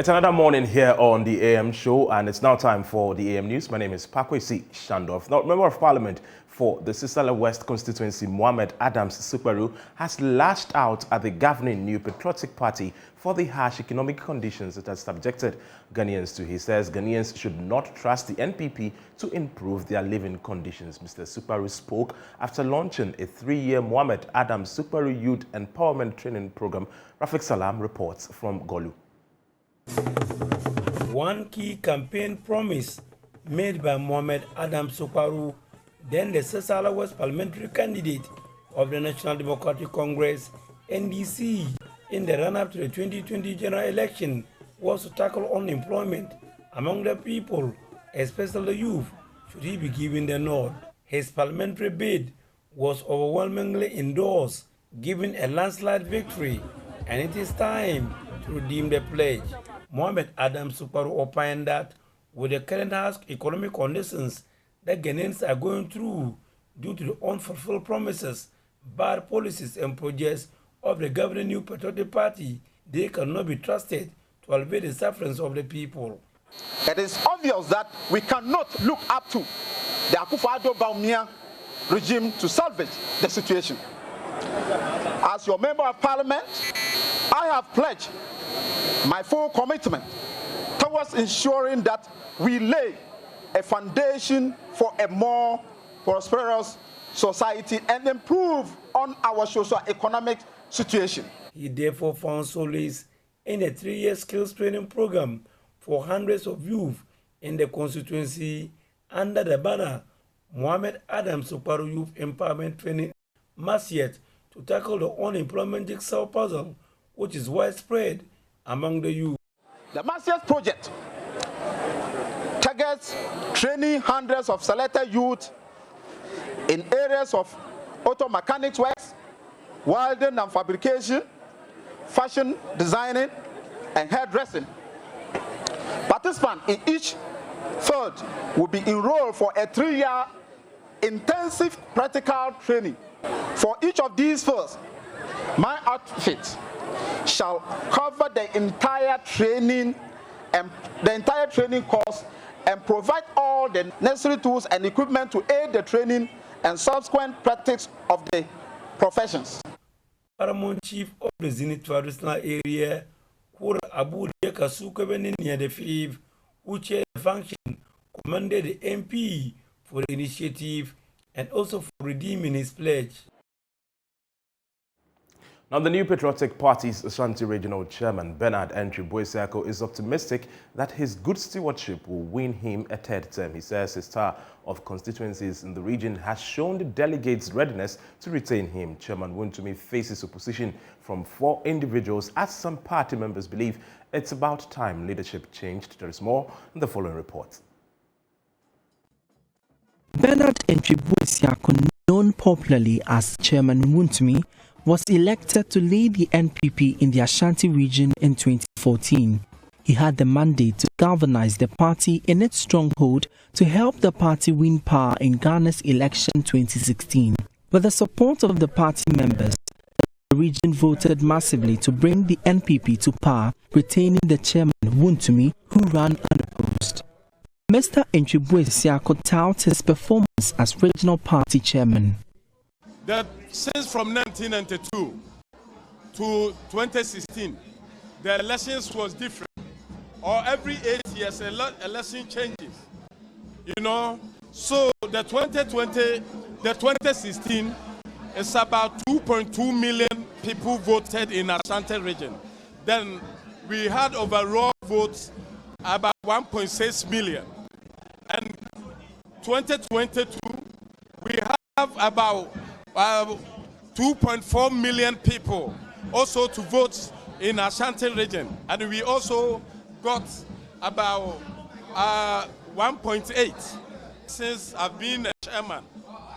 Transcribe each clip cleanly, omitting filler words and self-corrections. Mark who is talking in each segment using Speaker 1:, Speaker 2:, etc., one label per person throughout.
Speaker 1: It's another morning here on the AM show, and it's now time for the AM News. My name is Pakwesi Shandorf. Now, Member of Parliament for the Sisala West constituency, Mohammed Adams Suparu, has lashed out at the governing New Patriotic Party for the harsh economic conditions it has subjected Ghanaians to. He says Ghanaians should not trust the NPP to improve their living conditions. Mr. Suparu spoke after launching a 3-year Mohammed Adams Suparu Youth Empowerment Training Program. Rafik Salam reports from Golu.
Speaker 2: One key campaign promise made by Mohammed Adams Suparu, then the Sisala West parliamentary candidate of the National Democratic Congress, NDC, in the run-up to the 2020 general election, was to tackle unemployment among the people, especially the youth, should he be given the nod. His parliamentary bid was overwhelmingly endorsed, giving a landslide victory, and it is time to redeem the pledge. Mohammed Adams Suparu opined that with the current harsh economic conditions that Ghanaians are going through due to the unfulfilled promises, bad policies and projects of the governing New Patriotic Party, they cannot be trusted to alleviate the sufferings of the people.
Speaker 3: It is obvious that we cannot look up to the Akufo-Addo regime to salvage the situation. As your Member of Parliament, I have pledged my full commitment towards ensuring that we lay a foundation for a more prosperous society and improve on our socio-economic situation.
Speaker 2: He therefore found solace in a 3-year skills training program for hundreds of youth in the constituency under the banner Mohammed Adams Suparu Youth Empowerment Training Massiat to tackle the unemployment jigsaw puzzle, which is widespread among the youth.
Speaker 3: The Massiat project targets training hundreds of selected youth in areas of auto mechanics works, welding and fabrication, fashion designing, and hairdressing. Participants in each field will be enrolled for a 3-year intensive practical training. For each of these fields, my outfit shall cover the entire training course and provide all the necessary tools and equipment to aid the training and subsequent practice of the professions.
Speaker 2: Paramount Chief of the Zenith Traditional Area, Abu Kasuka near the FIV, who chaired the function, commended the MP for the initiative and also for redeeming his pledge.
Speaker 1: Now, the New Patriotic Party's Ashanti Regional Chairman, Bernard Entry Boisiako, is optimistic that his good stewardship will win him a 3rd term. He says his star of constituencies in the region has shown the delegates' readiness to retain him. Chairman Wontumi faces opposition from 4 individuals as some party members believe it's about time leadership changed. There is more in the following report.
Speaker 4: Bernard Entry Boisiako, known popularly as Chairman Wontumi, was elected to lead the NPP in the Ashanti region in 2014. He had the mandate to galvanize the party in its stronghold to help the party win power in Ghana's election 2016. With the support of the party members, the region voted massively to bring the NPP to power, retaining the chairman Wontumi, who ran unopposed. Mr. Entry Boisiako touted his performance as regional party chairman.
Speaker 5: That since from 1992 to 2016, the elections was different. Or every 8 years, election changes. You know, so the 2016 is about 2.2 million people voted in Ashanti region. Then we had overall votes about 1.6 million. And 2022, we have about 2.4 million people also to vote in Ashanti region, and we also got about 1.8. Since I've been a chairman,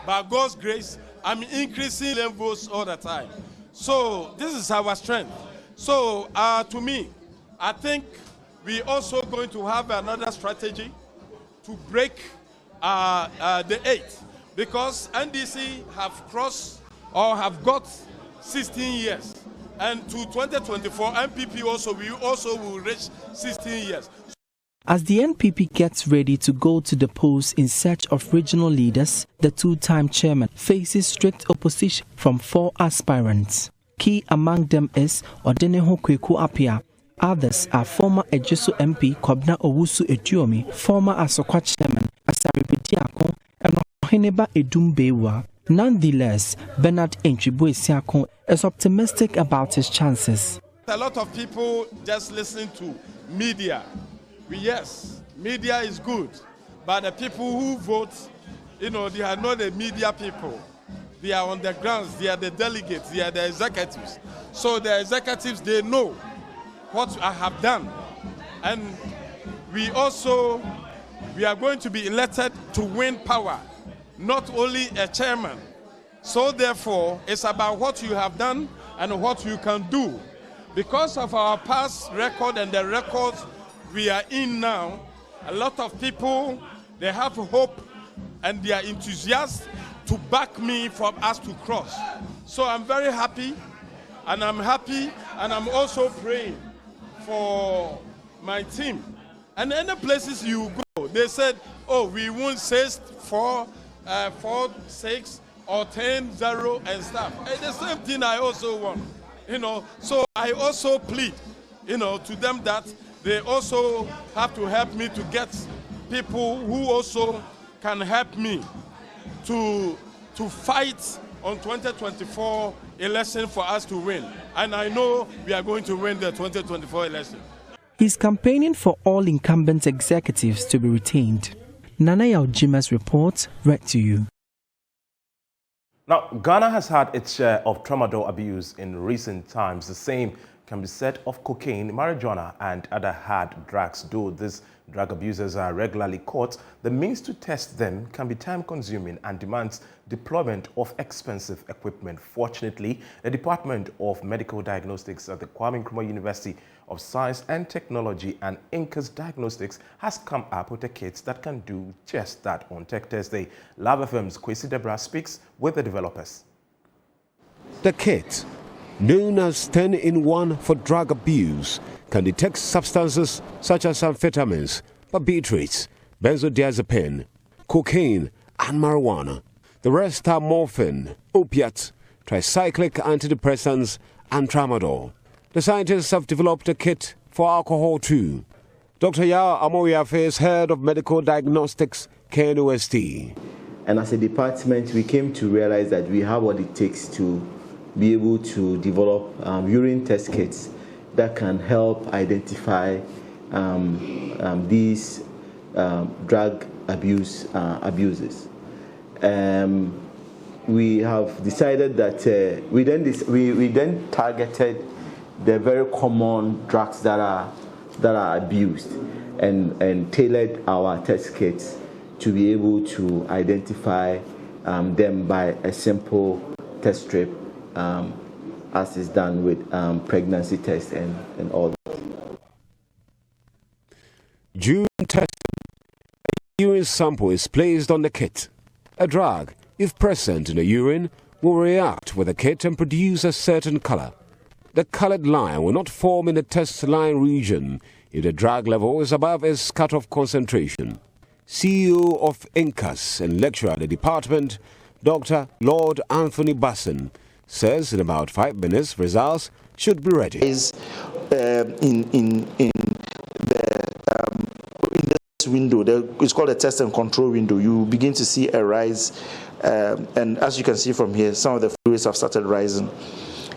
Speaker 5: by God's grace, I'm increasing votes all the time. So this is our strength. So to me, I think we also going to have another strategy to break the 8. Because NDC have crossed or have got 16 years. And to 2024, MPP also will reach 16 years.
Speaker 4: As the NPP gets ready to go to the polls in search of regional leaders, the two-time chairman faces strict opposition from 4 aspirants. Key among them is Odeneho Kweku Apia. Others are former Ejiso MP Kobna Owusu Etuomi, former Asokwa chairman Asari Bediako, and Oheneba Edumbewa. Nonetheless, Bernard Enchibuesiako is optimistic about his chances.
Speaker 5: A lot of people just listen to media. Yes, media is good, but the people who vote, they are not the media people. They are on the grounds, they are the delegates, they are the executives. So the executives, they know what I have done. And we are going to be elected to win power, not only a chairman. So therefore, it's about what you have done and what you can do. Because of our past record and the records we are in now, a lot of people, they have hope and they are enthusiastic to back me for us to cross. So I'm very happy, and I'm also praying for my team. And any places you go, they said, oh, we won't say 4, 6, or 10-0 and stuff. And the same thing I also want, So I also plead, to them that they also have to help me to get people who also can help me to fight on 2024 election for us to win. And I know we are going to win the 2024 election.
Speaker 4: He's campaigning for all incumbent executives to be retained. Nana Yaujima's report read to you.
Speaker 1: Now, Ghana has had its share of tramadol abuse in recent times. The same can be said of cocaine, marijuana, and other hard drugs. Though these drug abusers are regularly caught, the means to test them can be time-consuming and demands deployment of expensive equipment. Fortunately, the Department of Medical Diagnostics at the Kwame Nkrumah University of Science and Technology and Increase Diagnostics has come up with a kit that can do just that. On Tech Thursday, Lab FM's Kwesi Debra speaks with the developers.
Speaker 6: The kit, known as 10-in-1 for drug abuse, can detect substances such as amphetamines, barbiturates, benzodiazepine, cocaine, and marijuana. The rest are morphine, opiates, tricyclic antidepressants, and tramadol. The scientists have developed a kit for alcohol too. Dr. Yao Amoyafe is head of medical diagnostics, KNUST.
Speaker 7: And as a department, we came to realize that we have what it takes to be able to develop urine test kits that can help identify these drug abuses. We have decided that we then targeted the very common drugs that are abused and tailored our test kits to be able to identify them by a simple test strip, as is done with pregnancy tests and all that.
Speaker 6: During testing, a urine sample is placed on the kit. A drug, if present in the urine, will react with the kit and produce a certain color. The colored line will not form in the test line region if the drug level is above its cutoff concentration. CEO of INCAS and lecturer at the department, Dr. Lord Anthony Basson, says in about 5 minutes results should be ready.
Speaker 8: Is in this window, it's called a test and control window. You begin to see a rise, and as you can see from here, some of the fluids have started rising.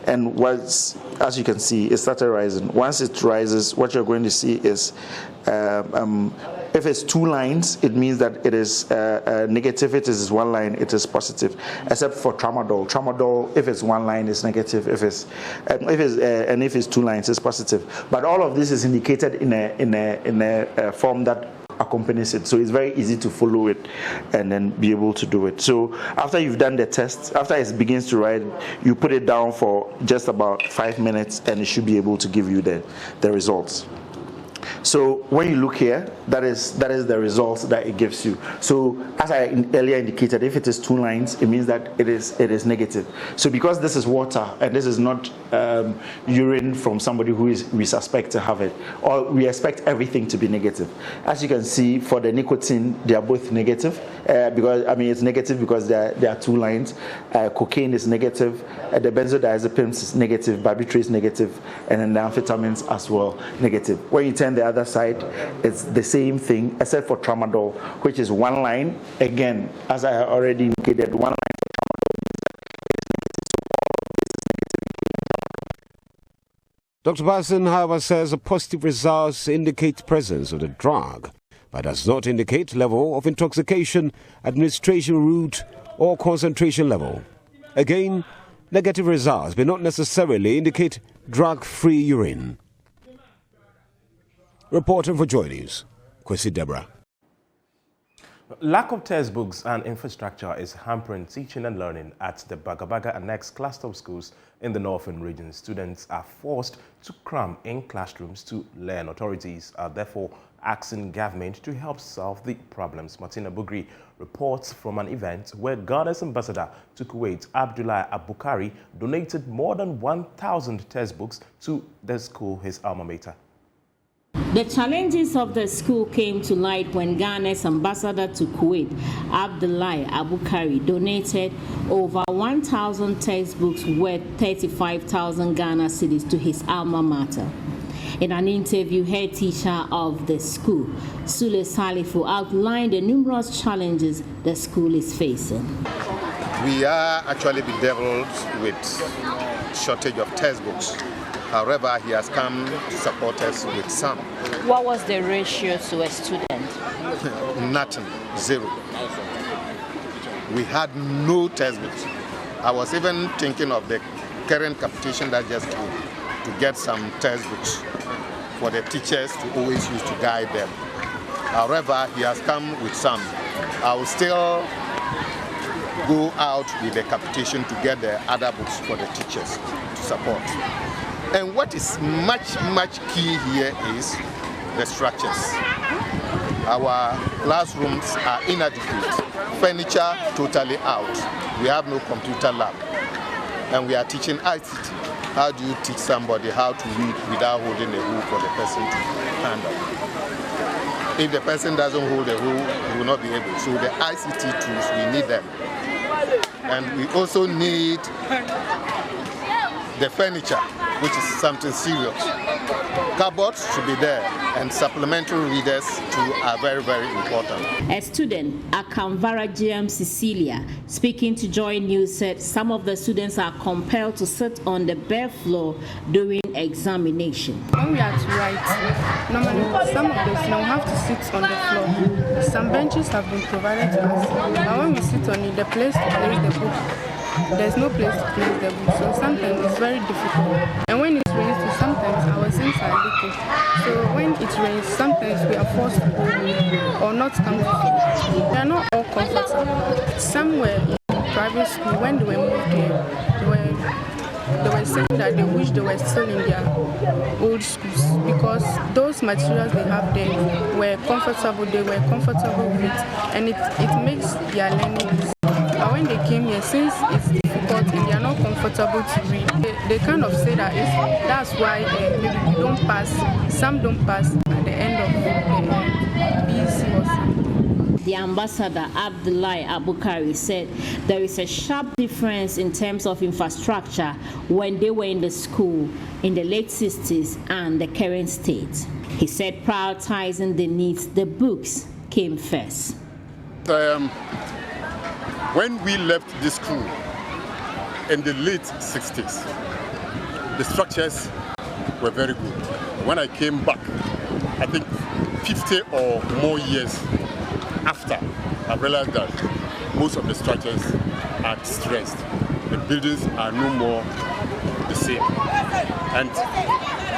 Speaker 8: And once, as you can see, it started rising. Once it rises, what you're going to see is, if it's 2 lines, it means that it is negative. If it is 1 line, it is positive. Except for tramadol. Tramadol, if it's 1 line, it's negative. If it's 2 lines, it's positive. But all of this is indicated in a form that accompanies it, so it's very easy to follow it and then be able to do it. So after you've done the test, after it begins to rise, you put it down for just about 5 minutes and it should be able to give you the results. So when you look here, that is the results that it gives you. So as I earlier indicated, if it is 2 lines, it means that it is negative. So because this is water and this is not urine from somebody who we suspect to have it, or we expect everything to be negative. As you can see, for the nicotine, they are both negative. Because it's negative because there are 2 lines. Cocaine is negative, the benzodiazepines is negative, barbiturates is negative, and then the amphetamines as well negative. When you turn the other side, it's the same thing except for tramadol, which is 1 line. Again, as I already indicated, 1 line.
Speaker 6: Dr. Basson, however, says the positive results indicate presence of the drug, but does not indicate level of intoxication, administration route, or concentration level. Again, negative results may not necessarily indicate drug-free urine. Reporting for JoyNews, Kwesi Deborah.
Speaker 1: Lack of textbooks and infrastructure is hampering teaching and learning at the Bagabaga and next cluster of schools in the northern region. Students are forced to cram in classrooms to learn. Authorities are therefore asking government to help solve the problems. Martina Bugri reports from an event where Ghana's ambassador to Kuwait, Abdullahi Abukari, donated more than 1,000 textbooks to the school, his alma mater.
Speaker 9: The challenges of the school came to light when Ghana's ambassador to Kuwait, Abdullahi Abukari, donated over 1,000 textbooks worth 35,000 Ghana cedis to his alma mater. In an interview, head teacher of the school, Sule Salifu, outlined the numerous challenges the school is facing.
Speaker 10: We are actually bedeviled with shortage of textbooks. However, he has come to support us with some.
Speaker 11: What was the ratio to a student?
Speaker 10: Nothing, 0. We had no textbooks. I was even thinking of the current competition that just came to get some textbooks for the teachers to always use to guide them. However, he has come with some. I will still go out with the competition to get the other books for the teachers to support. And what is much key here is the structures. Our classrooms are inadequate, furniture totally out. We have no computer lab, and we are teaching ICT. How do you teach somebody how to read without holding a rule for the person to handle? If the person doesn't hold a rule, he will not be able. So the ICT tools, we need them. And we also need the furniture, which is something serious. Cupboards should be there, and supplementary readers too are very, very important.
Speaker 9: A student, Akamvara GM Cecilia, speaking to JoyNews, said some of the students are compelled to sit on the bare floor during examination.
Speaker 12: When we are to write, normally some of the students have to sit on the floor. Some benches have been provided to us, but when we sit on it, the place to place the book, there's no place to place the book, so sometimes it's very difficult. And when it rains, sometimes our things are leaking. So when it rains, sometimes we are forced to go or not come to school. They are not all comfortable. Somewhere in private school, when they were moved here, they were saying that they wish they were still in their old schools because those materials they have there were comfortable, they were comfortable with, and it makes their learning easy. But when they came here, since it's difficult and they are not comfortable to read, they kind of say that that's why maybe we don't pass, some don't pass at the end of the BC or something.
Speaker 9: The ambassador, Abdullahi Abukari, said there is a sharp difference in terms of infrastructure when they were in the school in the late 60s and the current state. He said prioritizing the needs, the books came first.
Speaker 13: When we left this school in the late 60s, the structures were very good. When I came back, I think 50 or more years after, I realized that most of the structures are stressed. The buildings are no more the same. And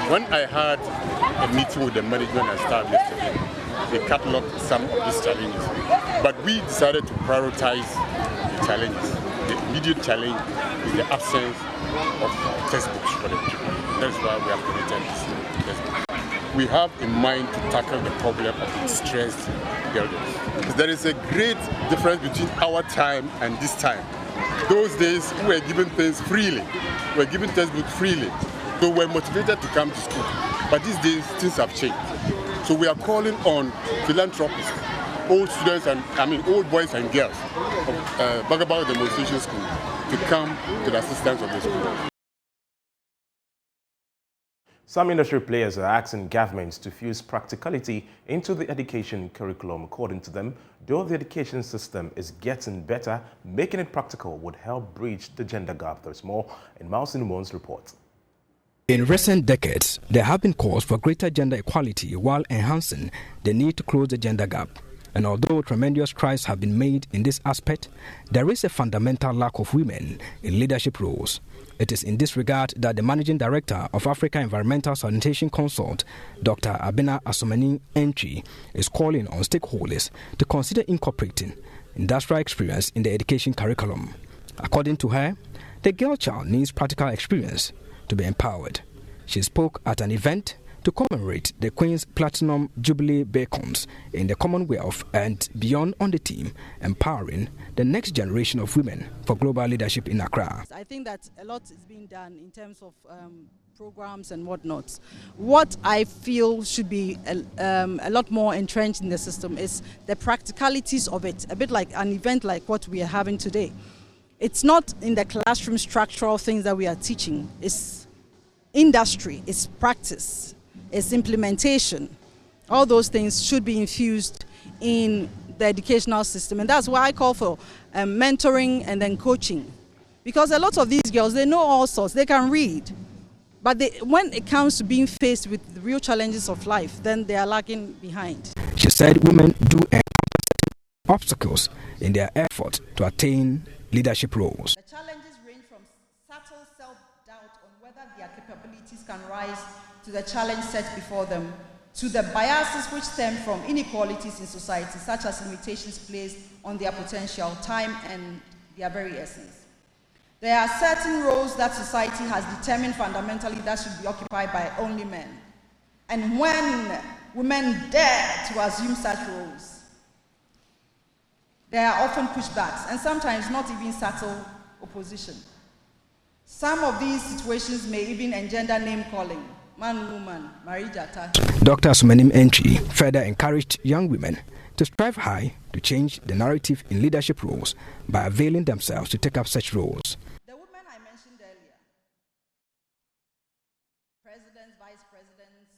Speaker 13: when I had a meeting with the management and staff yesterday, they cataloged some of these challenges. But we decided to prioritize the challenges. The immediate challenge is the absence of textbooks for the children. That's why we have created this textbook. we have in mind to tackle the problem of distressed buildings. There is a great difference between our time and this time. Those days we were given things freely, we were given textbooks freely, so we're motivated to come to school. But these days things have changed. So we are calling on philanthropists, old students and old boys and girls of Bagabao Demonstration School to come to the assistance of the school.
Speaker 1: Some industry players are asking governments to fuse practicality into the education curriculum. According to them, though the education system is getting better, making it practical would help bridge the gender gap. There's more in Mausinumon's report.
Speaker 14: In recent decades, there have been calls for greater gender equality while enhancing the need to close the gender gap. And although tremendous strides have been made in this aspect, there is a fundamental lack of women in leadership roles. It is in this regard that the Managing Director of Africa Environmental Sanitation Consult, Dr. Abena Asomani Entry, is calling on stakeholders to consider incorporating industrial experience in the education curriculum. According to her, the girl child needs practical experience to be empowered. She spoke at an event to commemorate the Queen's Platinum Jubilee Beacons in the Commonwealth and beyond on the team, empowering the next generation of women for global leadership in Accra.
Speaker 15: I think that a lot is being done in terms of programs and whatnot. What I feel should be a lot more entrenched in the system is the practicalities of it, a bit like an event like what we are having today. It's not in the classroom structural things that we are teaching. It's industry, it's practice, it's implementation. All those things should be infused in the educational system. And that's why I call for mentoring and then coaching. Because a lot of these girls, they know all sorts, they can read. But when it comes to being faced with the real challenges of life, then they are lagging behind.
Speaker 14: She said women do encounter obstacles in their effort to attain leadership roles.
Speaker 15: The challenges range from subtle self-doubt on whether their capabilities can rise to the challenge set before them, to the biases which stem from inequalities in society, such as limitations placed on their potential, time, and their very essence. There are certain roles that society has determined fundamentally that should be occupied by only men. And when women dare to assume such roles, there are often pushbacks, and sometimes not even subtle opposition. Some of these situations may even engender name-calling, man, woman, Marijata.
Speaker 14: Dr. Sumanim Entry further encouraged young women to strive high to change the narrative in leadership roles by availing themselves to take up such roles.
Speaker 15: The women I mentioned earlier, presidents, vice presidents.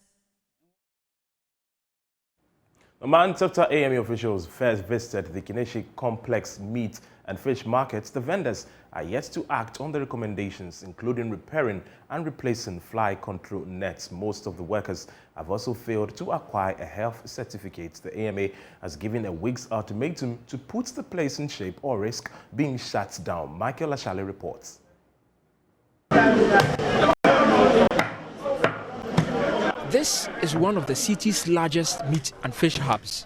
Speaker 1: A month after AME officials first visited the Kineshi Complex Meat and Fish Markets, the vendors are yet to act on the recommendations, including repairing and replacing fly control nets. Most of the workers have also failed to acquire a health certificate. The AMA has given a week's ultimatum to put the place in shape or risk being shut down. Michael Ashale reports.
Speaker 16: This is one of the city's largest meat and fish hubs.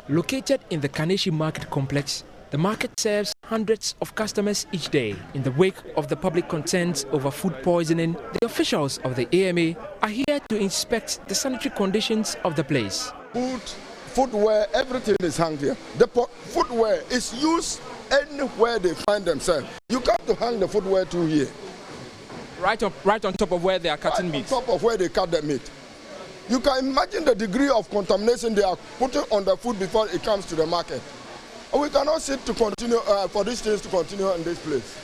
Speaker 16: Located in the Kaneshi Market Complex, the market serves hundreds of customers each day. In the wake of the public concerns over food poisoning, the officials of the AMA are here to inspect the sanitary conditions of the place.
Speaker 17: Footwear, everything is hung here. The footwear is used anywhere they find themselves. You got to hang the footwear to here.
Speaker 16: Right on top of where they are cutting meat?
Speaker 17: On top of where they cut the meat. You can imagine the degree of contamination they are putting on the food before it comes to the market. And we cannot sit to continue for these things to continue in this place.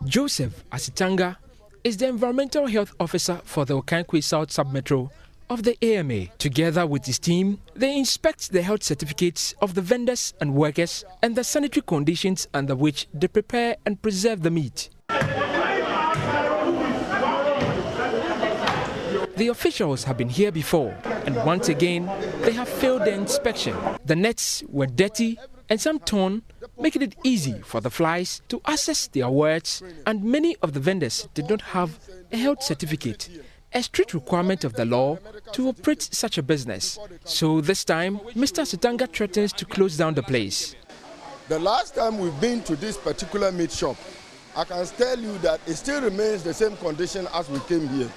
Speaker 16: Joseph Asitanga is the environmental health officer for the Okankwe South Submetro of the AMA. Together with his team, they inspect the health certificates of the vendors and workers and the sanitary conditions under which they prepare and preserve the meat. The officials have been here before, and once again, they have failed the inspection. The nets were dirty and some torn, making it easy for the flies to access their wards, and many of the vendors did not have a health certificate, a strict requirement of the law to operate such a business. So this time, Mr. Sitanga threatens to close down the place.
Speaker 17: The last time we've been to this particular meat shop, I can tell you that it still remains the same condition as we came here.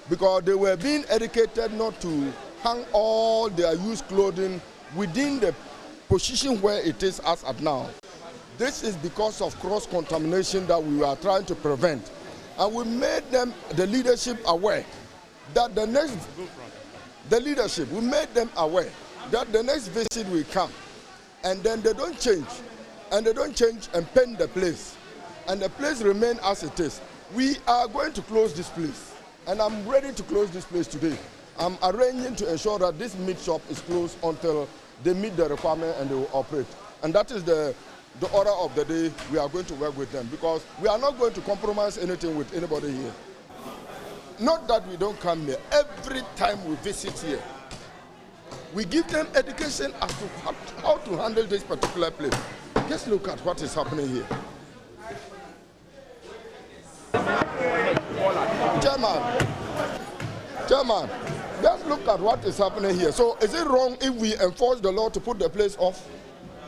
Speaker 17: because they were being educated not to hang all their used clothing within the position where it is as at now. This is because of cross-contamination that we are trying to prevent. And we made them, the leadership, aware that the next visit will come. And then they don't change. And they don't change and paint the place. And the place remain as it is. We are going to close this place. And I'm ready to close this place today. I'm arranging to ensure that this meat shop is closed until they meet the requirement and they will operate. And that is the order of the day. We are going to work with them because we are not going to compromise anything with anybody here. Not that we don't come here. Every time we visit here, we give them education as to how to handle this particular place. Just look at what is happening here. Chairman, just look at what is happening here. So is it wrong if we enforce the law to put the place off?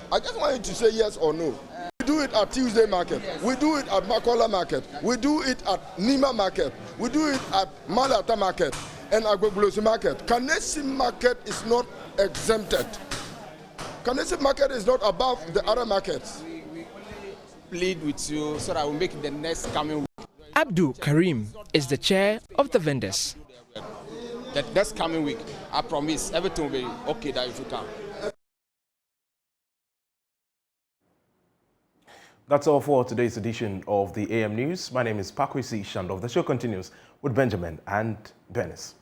Speaker 17: I just want you to say yes or no. We do it at Tuesday Market. We do it at Makola Market. We do it at Nima Market. We do it at Malata Market and Agboglosi Market. Kanesi Market is not exempted. Kanesi Market is not above the other markets.
Speaker 18: We plead with you so that we make the next coming week.
Speaker 16: Abdul Karim is the chair of the vendors.
Speaker 18: The next coming week, I promise everything will be okay that if you come.
Speaker 1: That's all for today's edition of the AM News. My name is Pakwesi Shandov. The show continues with Benjamin and Dennis.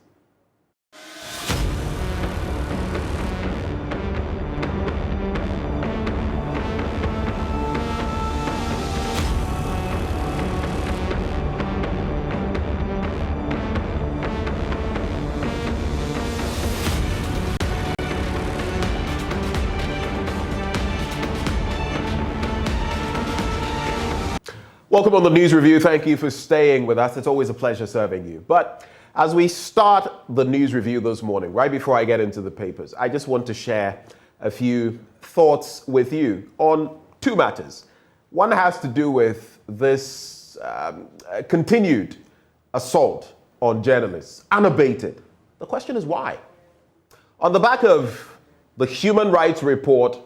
Speaker 19: Welcome on the News Review. Thank you for staying with us. It's always a pleasure serving you. But as we start the News Review this morning, right before I get into the papers, I just want to share a few thoughts with you on two matters. One has to do with this continued assault on journalists, unabated. The question is why? On the back of the Human Rights Report,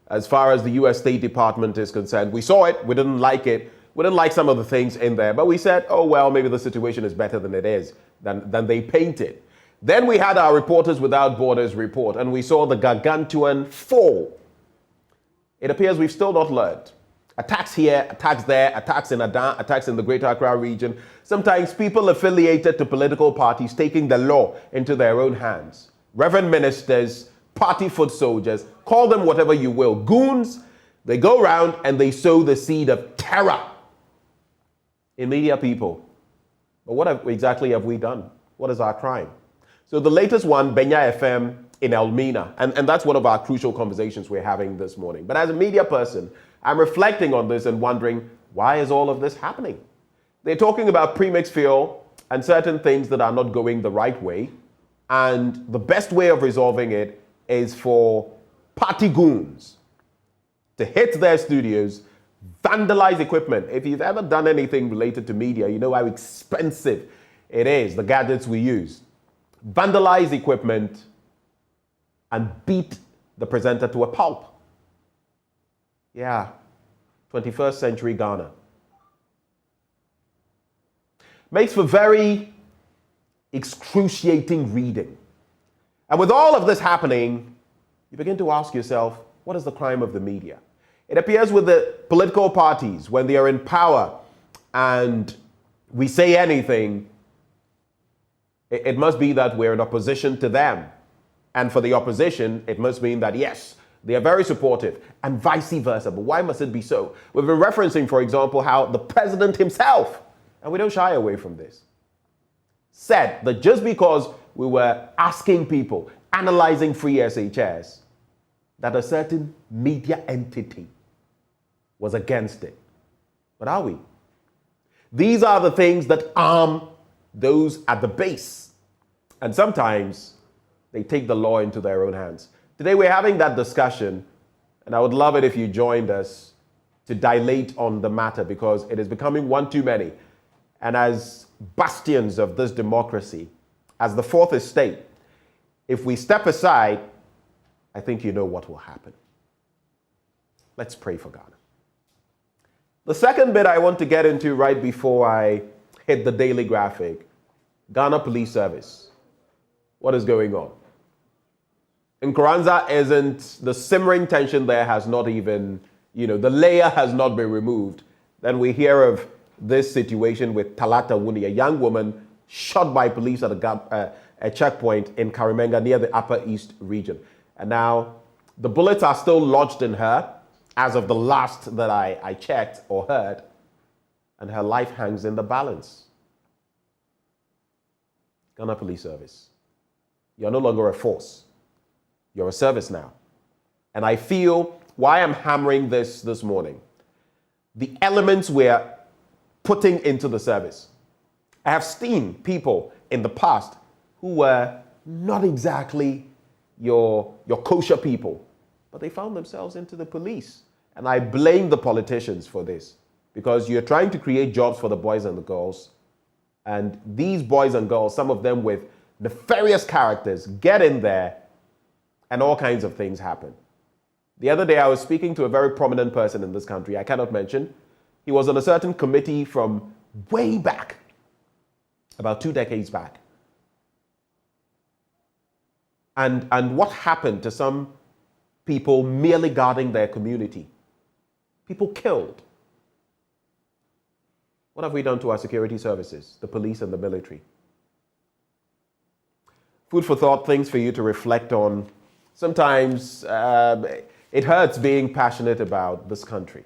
Speaker 19: as far as the U.S. State Department is concerned, we saw it, we didn't like it. We didn't like some of the things in there, but we said, oh, well, maybe the situation is better than it is, than they painted. Then we had our Reporters Without Borders report, and we saw the gargantuan fall. It appears we've still not learned. Attacks here, attacks there, attacks in Adan, attacks in the Greater Accra region. Sometimes people affiliated to political parties taking the law into their own hands. Reverend ministers, party foot soldiers, call them whatever you will, goons. They go around and they sow the seed of terror in media people. But what exactly have we done? What is our crime? So the latest one, Benya FM in Elmina, and that's one of our crucial conversations we're having this morning. But as a media person, I'm reflecting on this and wondering, why is all of this happening? They're talking about premixed fuel and certain things that are not going the right way. And the best way of resolving it is for party goons to hit their studios, vandalize equipment. If you've ever done anything related to media, you know how expensive it is, the gadgets we use. Vandalize equipment and beat the presenter to a pulp. Yeah, 21st century Ghana. Makes for very excruciating reading. And with all of this happening, you begin to ask yourself, what is the crime of the media? It appears with the political parties, when they are in power and we say anything, it must be that we're in opposition to them. And for the opposition, it must mean that, yes, they are very supportive, and vice versa. But why must it be so? We've been referencing, for example, how the president himself, and we don't shy away from this, said that just because we were asking people, analyzing free SHS, that a certain media entity was against it. But are we? These are the things that arm those at the base. And sometimes they take the law into their own hands. Today we're having that discussion, and I would love it if you joined us to dilate on the matter, because it is becoming one too many. And as bastions of this democracy, as the fourth estate, if we step aside, I think you know what will happen. Let's pray for Ghana. The second bit I want to get into right before I hit the daily graphic, Ghana Police Service. What is going on? In Nkoranza isn't, the simmering tension there has not even, the layer has not been removed. Then we hear of this situation with Talata Wuni, a young woman shot by police at a checkpoint in Karimenga near the Upper East region. And now the bullets are still lodged in her as of the last that I checked or heard, and her life hangs in the balance. Ghana Police Service. You're no longer a force. You're a service now. And I feel why I'm hammering this morning. The elements we're putting into the service. I have seen people in the past who were not exactly your kosher people, but they found themselves into the police. And I blame the politicians for this, because you're trying to create jobs for the boys and the girls. And these boys and girls, some of them with nefarious characters, get in there and all kinds of things happen. The other day I was speaking to a very prominent person in this country, I cannot mention. He was on a certain committee from way back, about 2 decades back. And what happened to some people merely guarding their community? People killed. What have we done to our security services, the police and the military? Food for thought, things for you to reflect on. Sometimes it hurts being passionate about this country,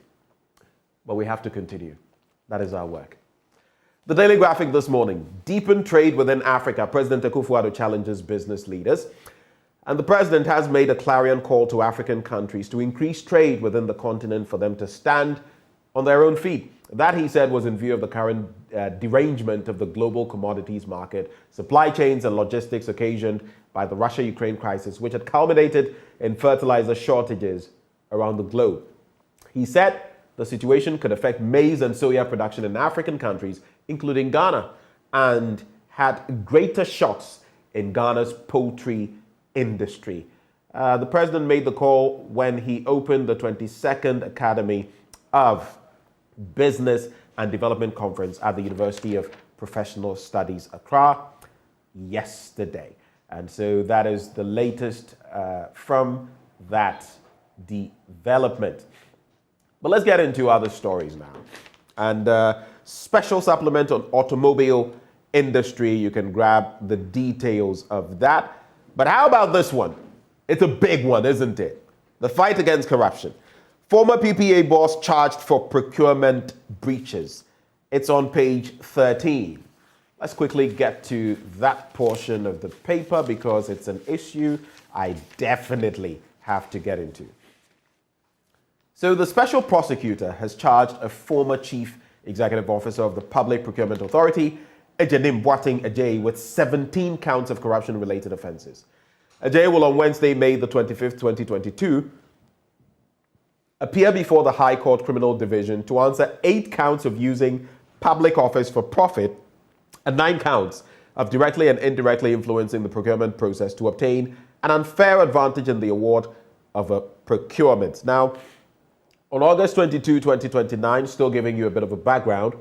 Speaker 19: but we have to continue. That is our work. The Daily Graphic this morning: deepen trade within Africa. President Akufo-Addo challenges business leaders. And the president has made a clarion call to African countries to increase trade within the continent for them to stand on their own feet. That, he said, was in view of the current derangement of the global commodities market, supply chains and logistics occasioned by the Russia-Ukraine crisis, which had culminated in fertilizer shortages around the globe. He said the situation could affect maize and soya production in African countries, including Ghana, and had greater shocks in Ghana's poultry industry. The president made the call when he opened the 22nd Academy of Business and Development Conference at the University of Professional Studies, Accra, yesterday. And so that is the latest from that development. But let's get into other stories now. And special supplement on automobile industry. You can grab the details of that. But how about this one? It's a big one, isn't it? The fight against corruption. Former PPA boss charged for procurement breaches. It's on page 13. Let's quickly get to that portion of the paper because it's an issue I definitely have to get into. So the special prosecutor has charged a former chief executive officer of the Public Procurement Authority, Ejenim Boateng Ajay, with 17 counts of corruption-related offenses. Ajay will on Wednesday, May the 25th, 2022, appear before the High Court Criminal Division to answer 8 counts of using public office for profit and 9 counts of directly and indirectly influencing the procurement process to obtain an unfair advantage in the award of a procurement. Now, on August 22, 2029, still giving you a bit of a background,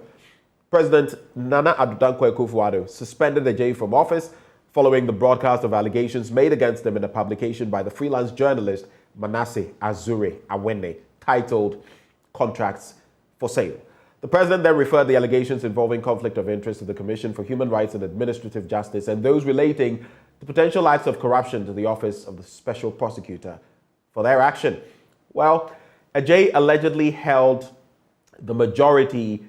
Speaker 19: President Nana Addo Dankwa Akufo-Addo suspended Ajay from office following the broadcast of allegations made against him in a publication by the freelance journalist Manasseh Azure Awene titled Contracts for Sale. The president then referred the allegations involving conflict of interest to the Commission for Human Rights and Administrative Justice and those relating to potential acts of corruption to the Office of the Special Prosecutor for their action. Well, Ajay allegedly held the majority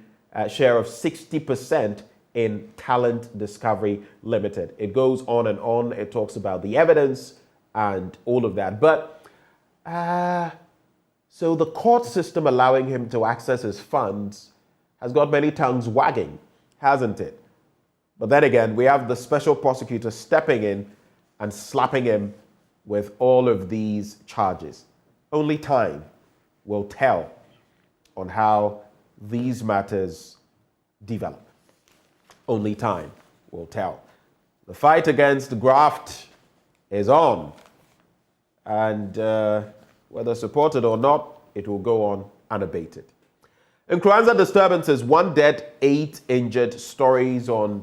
Speaker 19: share of 60% in Talent Discovery Limited. It goes on and on. It talks about the evidence and all of that. But so the court system allowing him to access his funds has got many tongues wagging, hasn't it? But then again, we have the special prosecutor stepping in and slapping him with all of these charges. Only time will tell on how these matters develop. Only time will tell. The fight against graft is on. And whether supported or not, it will go on unabated. In Kwanzaa disturbances, 1 dead, 8 injured. Story on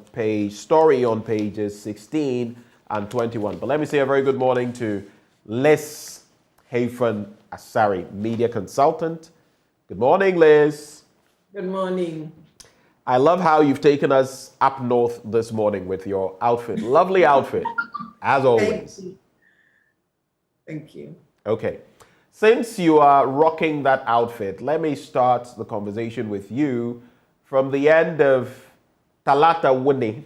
Speaker 19: pages 16 and 21. But let me say a very good morning to Liz Hayfan Asari, media consultant. Good morning, Liz.
Speaker 20: Good morning.
Speaker 19: I love how you've taken us up north this morning with your outfit. Lovely outfit, as always.
Speaker 20: Thank you. Thank you.
Speaker 19: Okay. Since you are rocking that outfit, let me start the conversation with you from the end of Talata Wuni,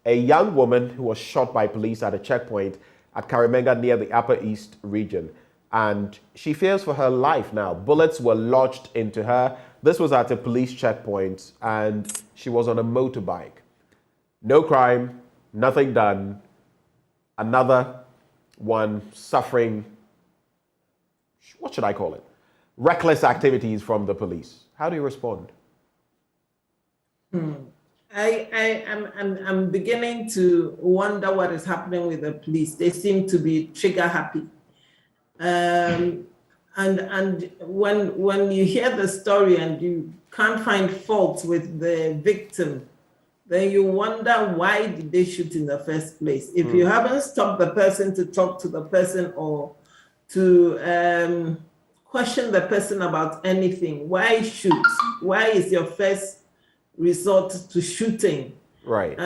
Speaker 19: a young woman who was shot by police at a checkpoint at Karimenga near the Upper East region. And she fears for her life now. Bullets were lodged into her. This was at a police checkpoint, and she was on a motorbike. No crime, nothing done. Another one suffering, what should I call it? Reckless activities from the police. How do you respond?
Speaker 20: I'm beginning to wonder what is happening with the police. They seem to be trigger happy. And when you hear the story and you can't find fault with the victim, then you wonder, why did they shoot in the first place? If you haven't stopped the person to talk to the person or to question the person about anything, why shoot? Why is your first resort to shooting?
Speaker 19: Right.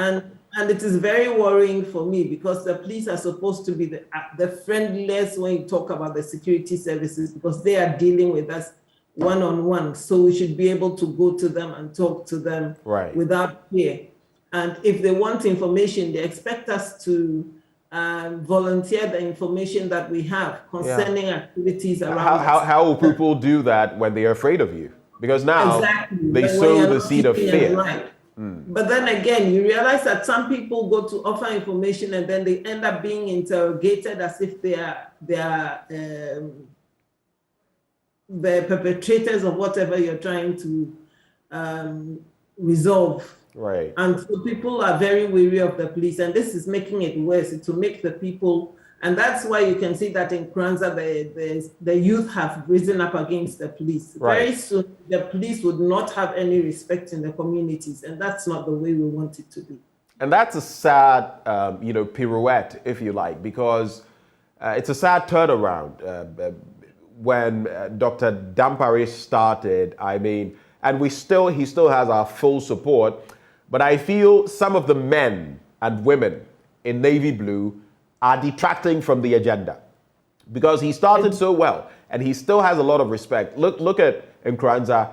Speaker 20: And it is very worrying for me, because the police are supposed to be the friendliest when you talk about the security services, because they are dealing with us one-on-one. So we should be able to go to them and talk to them without fear. And if they want information, they expect us to volunteer the information that we have concerning activities around us.
Speaker 19: How will people do that when they are afraid of you? Because now they sow the seed of fear.
Speaker 20: But then again, you realize that some people go to offer information and then they end up being interrogated as if they are the perpetrators of whatever you're trying to resolve.
Speaker 19: Right.
Speaker 20: And so people are very weary of the police, and this is making it worse. It will make the people, and that's why you can see that in Kwanzaa, the youth have risen up against the police.
Speaker 19: Right.
Speaker 20: Very soon, the police would not have any respect in the communities, and that's not the way we want it to be.
Speaker 19: And that's a sad, pirouette, if you like, because it's a sad turnaround. When Dr. Dampare started, and he still has our full support, but I feel some of the men and women in navy blue are detracting from the agenda, because he started so well and he still has a lot of respect. Look at Nkranza.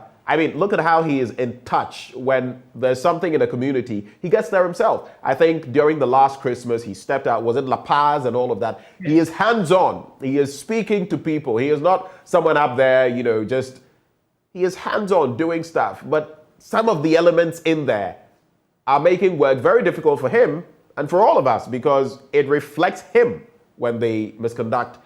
Speaker 19: Look at how he is in touch when there's something in a community. He gets there himself. I think during the last Christmas, he stepped out, was in La Paz and all of that. He is hands-on. He is speaking to people. He is not someone up there, he is hands-on doing stuff. But some of the elements in there are making work very difficult for him and for all of us, because it reflects him when they misconduct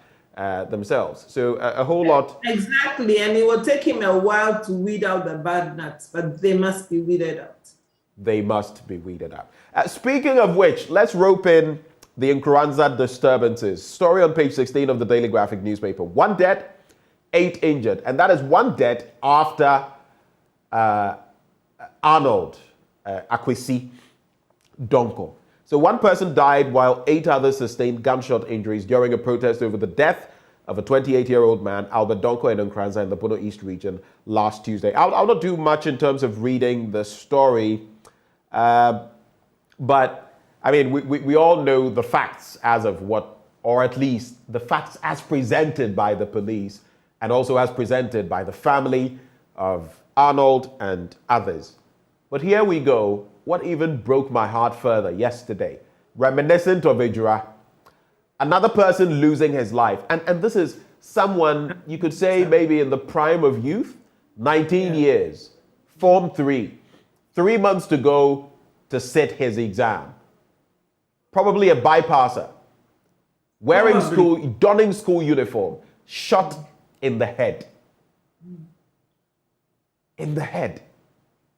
Speaker 19: themselves. So a whole lot.
Speaker 20: Exactly, and it will take him a while to weed out the bad nuts, but they must be weeded out.
Speaker 19: They must be weeded out. Speaking of which, let's rope in the Nkranza disturbances. Story on page 16 of the Daily Graphic newspaper. 1 dead, 8 injured. And that is 1 dead after Arnold Akwesi Donko. So 1 person died while 8 others sustained gunshot injuries during a protest over the death of a 28-year-old man, Albert Donko in Nkranza in the Bono East region last Tuesday. I'll not do much in terms of reading the story, but we all know the facts as of what, or at least the facts as presented by the police and also as presented by the family of Arnold and others. But here we go. What even broke my heart further yesterday, reminiscent of Ejura, another person losing his life. And this is someone, you could say maybe in the prime of youth, 19 years, Form 3, 3 months to go to sit his exam. Probably a bypasser, donning school uniform, shot in the head. In the head.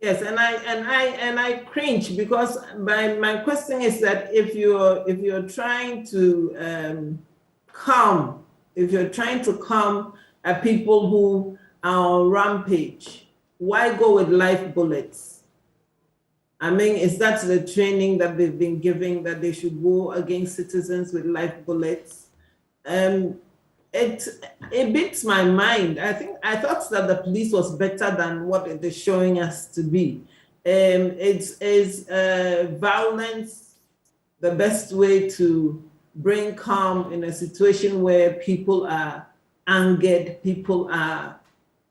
Speaker 20: Yes, and I cringe because my question is that if you're trying to calm people who are on rampage, why go with live bullets? I mean, is that the training that they've been giving, that they should go against citizens with live bullets? It beats my mind. I thought that the police was better than what it is showing us to be. Is violence the best way to bring calm in a situation where people are angered, people are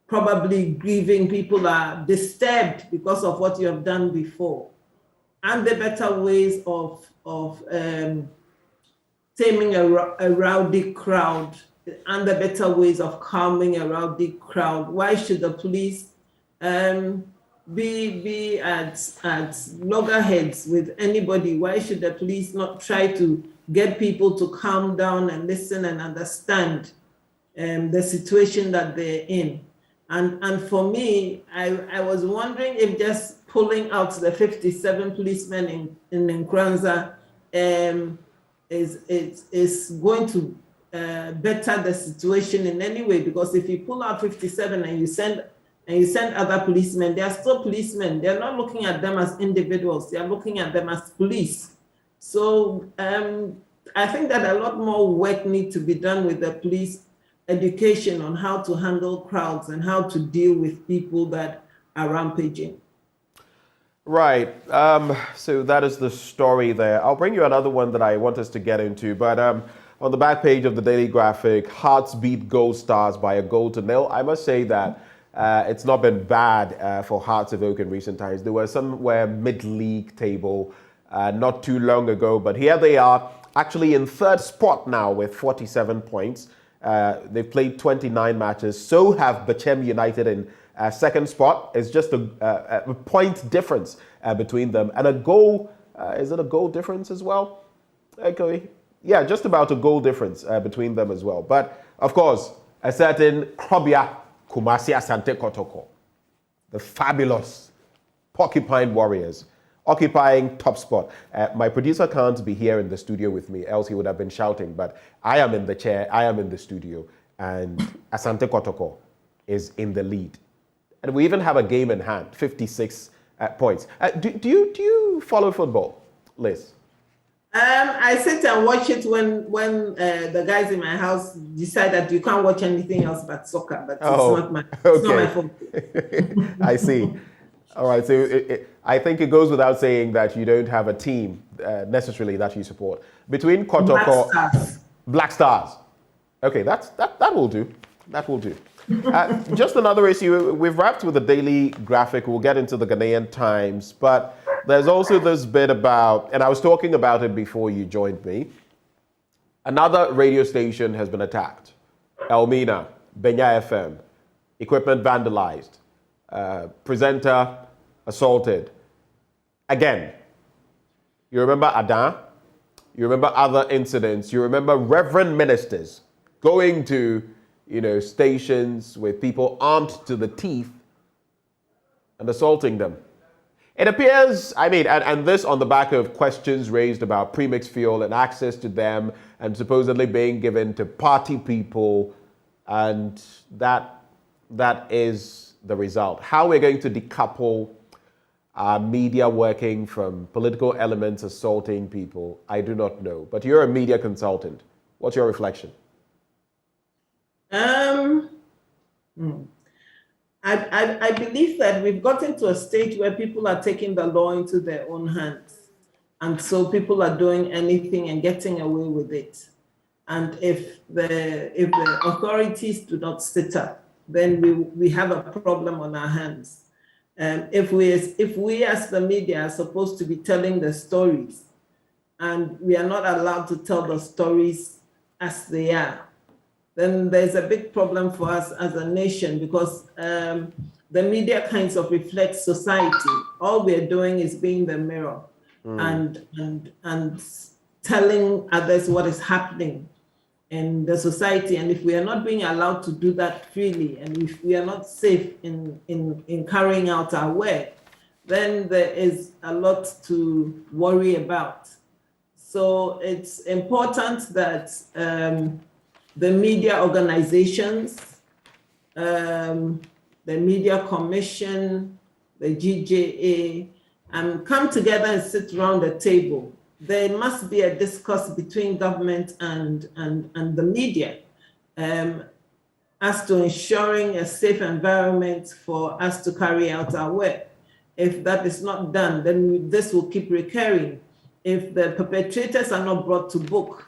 Speaker 20: probably grieving, people are disturbed because of what you have done before? And the better ways of taming a rowdy crowd, and the better ways of calming a rowdy crowd. Why should the police be at loggerheads with anybody? Why should the police not try to get people to calm down and listen and understand the situation that they're in? And for me, I was wondering if just pulling out the 57 policemen in Nkranza is going to better the situation in any way, because if you pull out 57 and you send other policemen, they are still policemen. They're not looking at them as individuals. They are looking at them as police. So I think that a lot more work needs to be done with the police education on how to handle crowds and how to deal with people that are rampaging.
Speaker 19: Right. So that is the story there. I'll bring you another one that I want us to get into, but on the back page of the Daily Graphic, Hearts beat Gold Stars by a goal to nil. I must say that it's not been bad for Hearts of Oak in recent times. They were somewhere mid-league table not too long ago, but here they are, actually in third spot now with 47 points. They've played 29 matches. So have Bachem United in second spot. It's just a point difference between them. And a goal, is it a goal difference as well? Okay. Yeah, just about a goal difference between them as well. But, of course, a certain Krobia Kumasi Asante Kotoko, the fabulous Porcupine Warriors, occupying top spot. My producer can't be here in the studio with me, else he would have been shouting. But I am in the chair, I am in the studio, and Asante Kotoko is in the lead. And we even have a game in hand, 56 points. Do you follow football, Liz?
Speaker 20: I sit and watch it when the guys in my house decide that you can't watch anything else but soccer. But it's not my fault.
Speaker 19: I see. All right. So I think it goes without saying that you don't have a team necessarily that you support. Between Kotoko, Black Stars. Okay, that will do. That will do. Just another issue. We've wrapped with the Daily Graphic. We'll get into the Ghanaian Times, but there's also this bit about, and I was talking about it before you joined me, another radio station has been attacked. Elmina, Benya FM, equipment vandalized, presenter assaulted. Again, you remember Adan, you remember other incidents, you remember reverend ministers going to stations with people armed to the teeth and assaulting them. It appears, and this on the back of questions raised about premixed fuel and access to them and supposedly being given to party people, and that is the result. How we're going to decouple our media working from political elements assaulting people, I do not know. But you're a media consultant. What's your reflection?
Speaker 20: I believe that we've gotten to a stage where people are taking the law into their own hands. And so people are doing anything and getting away with it. And if the authorities do not sit up, then we have a problem on our hands. If we as the media are supposed to be telling the stories, and we are not allowed to tell the stories as they are, then there's a big problem for us as a nation, because the media kinds of reflects society. All we're doing is being the mirror and telling others what is happening in the society. And if we are not being allowed to do that freely, and if we are not safe in carrying out our work, then there is a lot to worry about. So it's important that the media organizations, the Media Commission, the GJA, come together and sit around the table. There must be a discourse between government and the media as to ensuring a safe environment for us to carry out our work. If that is not done, then this will keep recurring. If the perpetrators are not brought to book,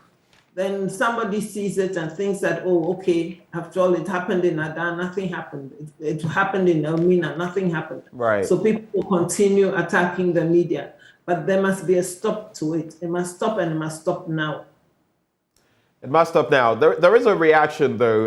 Speaker 20: then somebody sees it and thinks that, oh, okay, after all, it happened in Adan, nothing happened. It happened in Elmina, nothing happened.
Speaker 19: Right.
Speaker 20: So people will continue attacking the media. But there must be a stop to it. It must stop, and it must stop now.
Speaker 19: It must stop now. There is a reaction, though,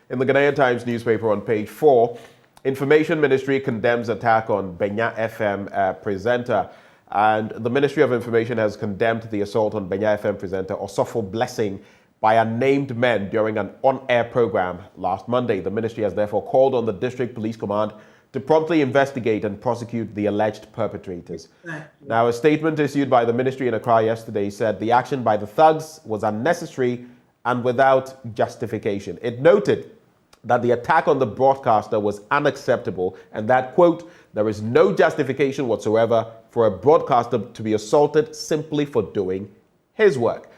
Speaker 19: in the Ghanaian Times newspaper on page 4. Information Ministry condemns attack on Benya FM presenter. And the Ministry of Information has condemned the assault on Benya FM presenter Osofo Blessing by unnamed men during an on-air program last Monday. The ministry has therefore called on the District Police Command to promptly investigate and prosecute the alleged perpetrators.
Speaker 20: Exactly.
Speaker 19: Now, a statement issued by the ministry in Accra yesterday said the action by the thugs was unnecessary and without justification. It noted that the attack on the broadcaster was unacceptable and that, quote, there is no justification whatsoever for a broadcaster to be assaulted simply for doing his work.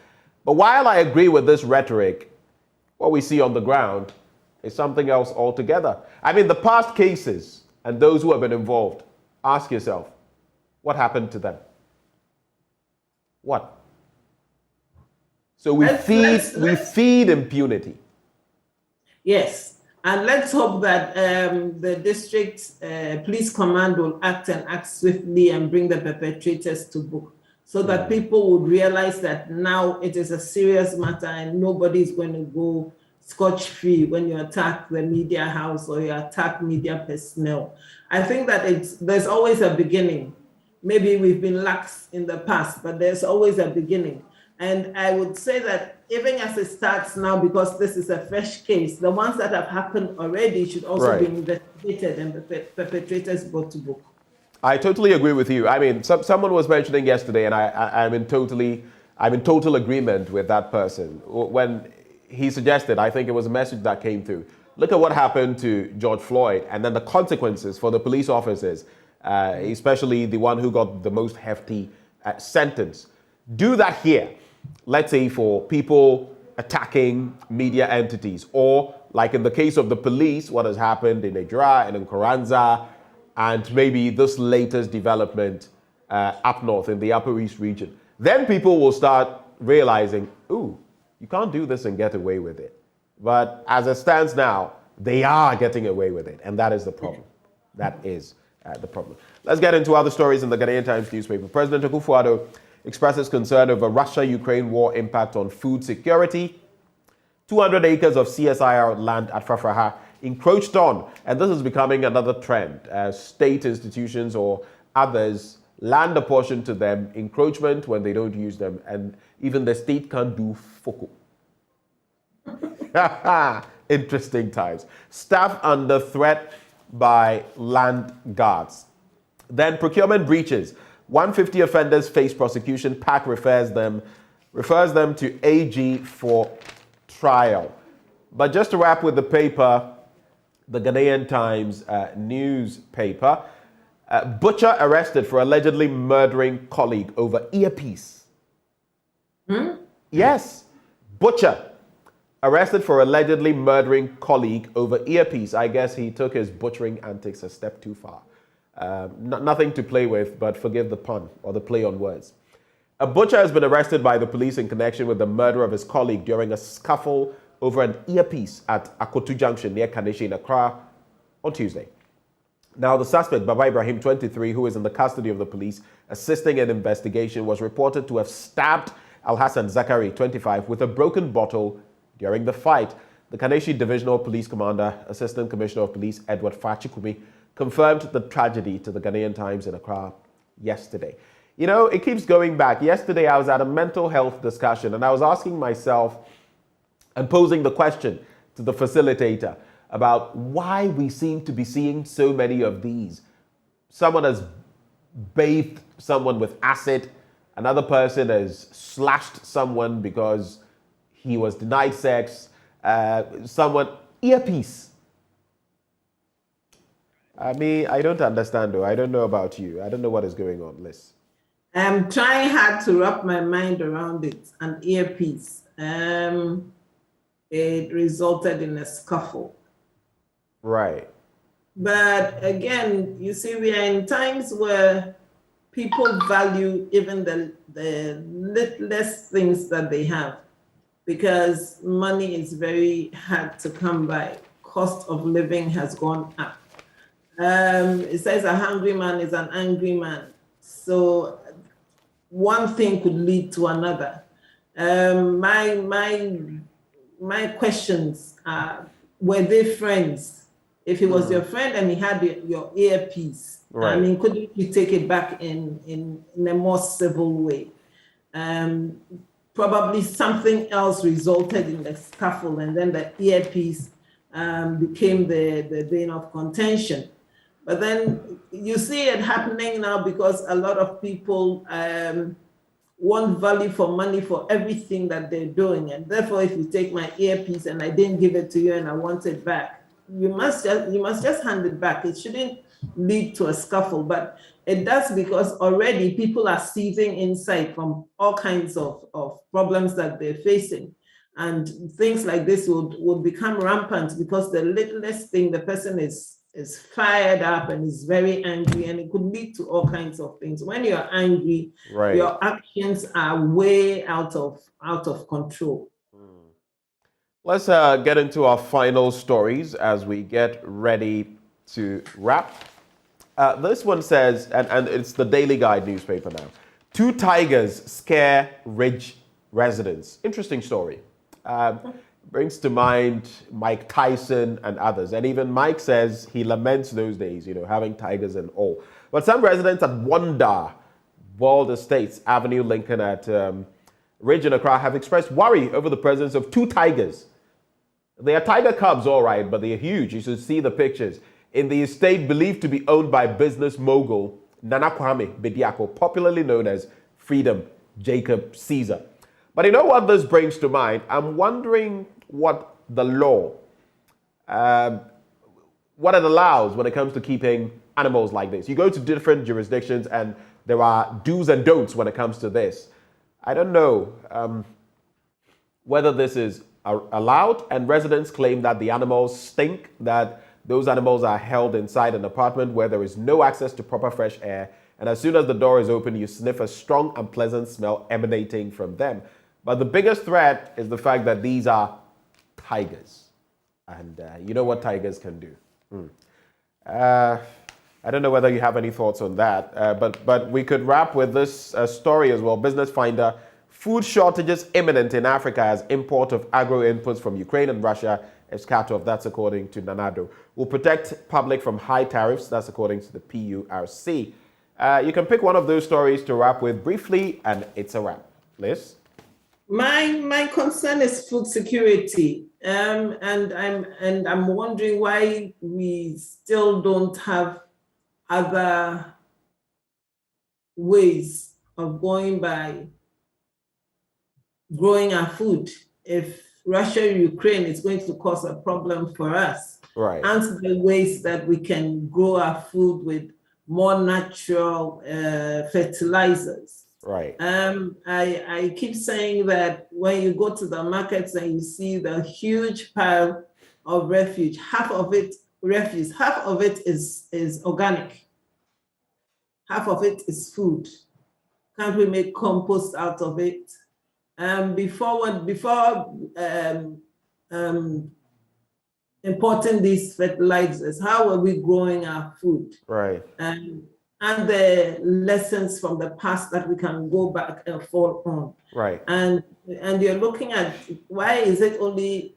Speaker 19: But while I agree with this rhetoric, what we see on the ground is something else altogether. I mean, the past cases and those who have been involved, ask yourself, what happened to them? What? So we feed impunity.
Speaker 20: Yes, and let's hope that the district police command will act swiftly and bring the perpetrators to book, so that people would realize that now it is a serious matter and nobody is going to go scotch-free when you attack the media house or you attack media personnel. I think that there's always a beginning. Maybe we've been lax in the past, but there's always a beginning. And I would say that even as it starts now, because this is a fresh case, the ones that have happened already should also be investigated and the perpetrators brought to book.
Speaker 19: I totally agree with you. I mean, someone was mentioning yesterday, and I'm in total agreement with that person. When he suggested, I think it was a message that came through, look at what happened to George Floyd and then the consequences for the police officers, especially the one who got the most hefty sentence. Do that here. Let's say for people attacking media entities, or like in the case of the police, what has happened in Ejura and in Koranza, and maybe this latest development up north in the Upper East region. Then people will start realizing, ooh, you can't do this and get away with it. But as it stands now, they are getting away with it, and that is the problem. That is the problem. Let's get into other stories in the Ghanaian Times newspaper. President Akufo-Addo expresses concern over Russia-Ukraine war impact on food security. 200 acres of CSIR land at Fafraha encroached on, and this is becoming another trend. State institutions or others land apportioned to them, encroachment when they don't use them, and even the state can't do FOCO. Interesting times. Staff under threat by land guards. Then procurement breaches. 150 offenders face prosecution. PAC refers them to AG for trial. But just to wrap with the paper, the Ghanaian Times newspaper, butcher arrested for allegedly murdering colleague over earpiece. Yes, butcher arrested for allegedly murdering colleague over earpiece. I guess he took his butchering antics a step too far. Nothing to play with, but forgive the pun or the play on words. A butcher has been arrested by the police in connection with the murder of his colleague during a scuffle over an earpiece at Akotu Junction near Kaneshi in Accra on Tuesday. Now, the suspect, Baba Ibrahim, 23, who is in the custody of the police assisting an investigation, was reported to have stabbed Al-Hassan Zakari, 25, with a broken bottle during the fight. The Kaneshi Divisional Police Commander, Assistant Commissioner of Police Edward Fachikumi, confirmed the tragedy to the Ghanaian Times in Accra yesterday. You know, it keeps going back. Yesterday, I was at a mental health discussion, and I was asking myself and posing the question to the facilitator about why we seem to be seeing so many of these. Someone as bathed someone with acid. Another person has slashed someone because he was denied sex. Someone, earpiece. I mean, I don't understand though. I don't know about you. I don't know what is going on, Liz.
Speaker 20: I'm trying hard to wrap my mind around it. An earpiece. It resulted in a scuffle.
Speaker 19: Right.
Speaker 20: But again, you see, we are in times where people value even the littlest things that they have, because money is very hard to come by. Cost of living has gone up. It says a hungry man is an angry man. So one thing could lead to another. My questions are, were they friends? If he was your friend and he had your earpiece,
Speaker 19: right.
Speaker 20: I mean, couldn't you take it back in a more civil way? Probably something else resulted in the scuffle, and then the earpiece became the bane of contention. But then you see it happening now because a lot of people want value for money for everything that they're doing. And therefore, if you take my earpiece and I didn't give it to you and I want it back, you must just hand it back. It shouldn't lead to a scuffle, but it does, because already people are seething inside from all kinds of problems that they're facing. And things like this would become rampant because the littlest thing, the person is fired up and is very angry, and it could lead to all kinds of things. When you're angry,
Speaker 19: right.
Speaker 20: your actions are way out of control.
Speaker 19: Let's get into our final stories as we get ready to wrap. This one says, and it's the Daily Guide newspaper now, 2 tigers scare Ridge residents. Interesting story. Brings to mind Mike Tyson and others. And even Mike says he laments those days, having tigers and all. But some residents at Wanda, World Estates, Avenue Lincoln at Ridge in Accra have expressed worry over the presence of 2 tigers. They are tiger cubs, all right, but they are huge. You should see the pictures. In the estate believed to be owned by business mogul Nana Kwame Bediako, popularly known as Freedom Jacob Caesar. But you know what this brings to mind? I'm wondering what the law, what it allows when it comes to keeping animals like this. You go to different jurisdictions and there are do's and don'ts when it comes to this. I don't know whether this is allowed, and residents claim that the animals stink, that those animals are held inside an apartment where there is no access to proper fresh air, and as soon as the door is open, you sniff a strong, unpleasant smell emanating from them. But the biggest threat is the fact that these are tigers, and you know what tigers can do. I don't know whether you have any thoughts on that, but we could wrap with this story as well. Business Finder: food shortages imminent in Africa as import of agro inputs from Ukraine and Russia is cut off. That's according to Nanado. Will protect public from high tariffs. That's according to the PURC. You can pick one of those stories to wrap with briefly, and it's a wrap. Liz?
Speaker 20: My concern is food security, and I'm wondering why we still don't have other ways of going by growing our food. If Russia, Ukraine is going to cause a problem for us,
Speaker 19: right?
Speaker 20: And the ways that we can grow our food with more natural fertilizers.
Speaker 19: Right.
Speaker 20: I keep saying that when you go to the markets and you see the huge pile of refuse, half of it is organic. Half of it is food. Can't we make compost out of it? Before importing these fertilizers, how are we growing our food?
Speaker 19: Right.
Speaker 20: And the lessons from the past that we can go back and fall on.
Speaker 19: Right.
Speaker 20: And you're looking at, why is it only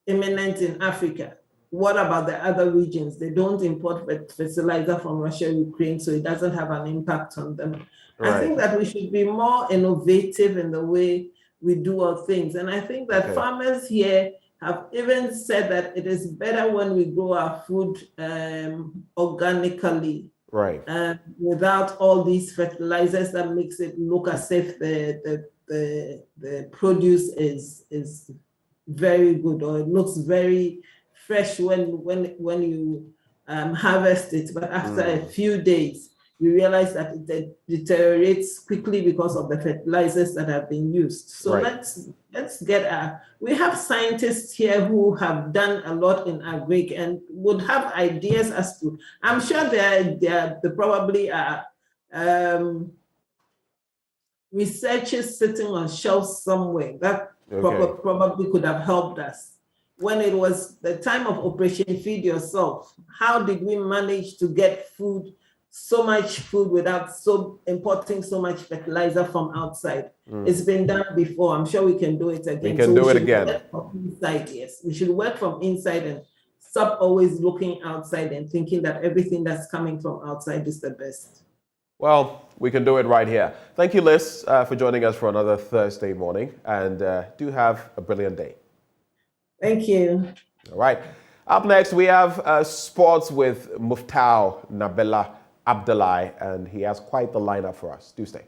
Speaker 20: imminent in Africa? What about the other regions? They don't import fertilizer from Russia, Ukraine, so it doesn't have an impact on them. Right. I think that we should be more innovative in the way we do our things. And I think that farmers here have even said that it is better when we grow our food organically.
Speaker 19: Right.
Speaker 20: Without all these fertilizers that makes it look as if the produce is very good, or it looks very fresh when you harvest it. But after a few days, we realize that it deteriorates quickly because of the fertilizers that have been used. So let's get we have scientists here who have done a lot in agric and would have ideas as to, I'm sure there probably are researchers sitting on shelves somewhere that probably could have helped us. When it was the time of Operation Feed Yourself, how did we manage to get so much food without importing so much fertilizer from outside? It's been done before. I'm sure we can do it again.
Speaker 19: We can do it again.
Speaker 20: Inside, yes. We should work from inside and stop always looking outside and thinking that everything that's coming from outside is the best.
Speaker 19: Well, we can do it right here. Thank you, Liz, for joining us for another Thursday morning, and do have a brilliant day.
Speaker 20: Thank you.
Speaker 19: All right. Up next, we have sports with Muftau Nabila Abdullahi, and he has quite the lineup for us. Do stay.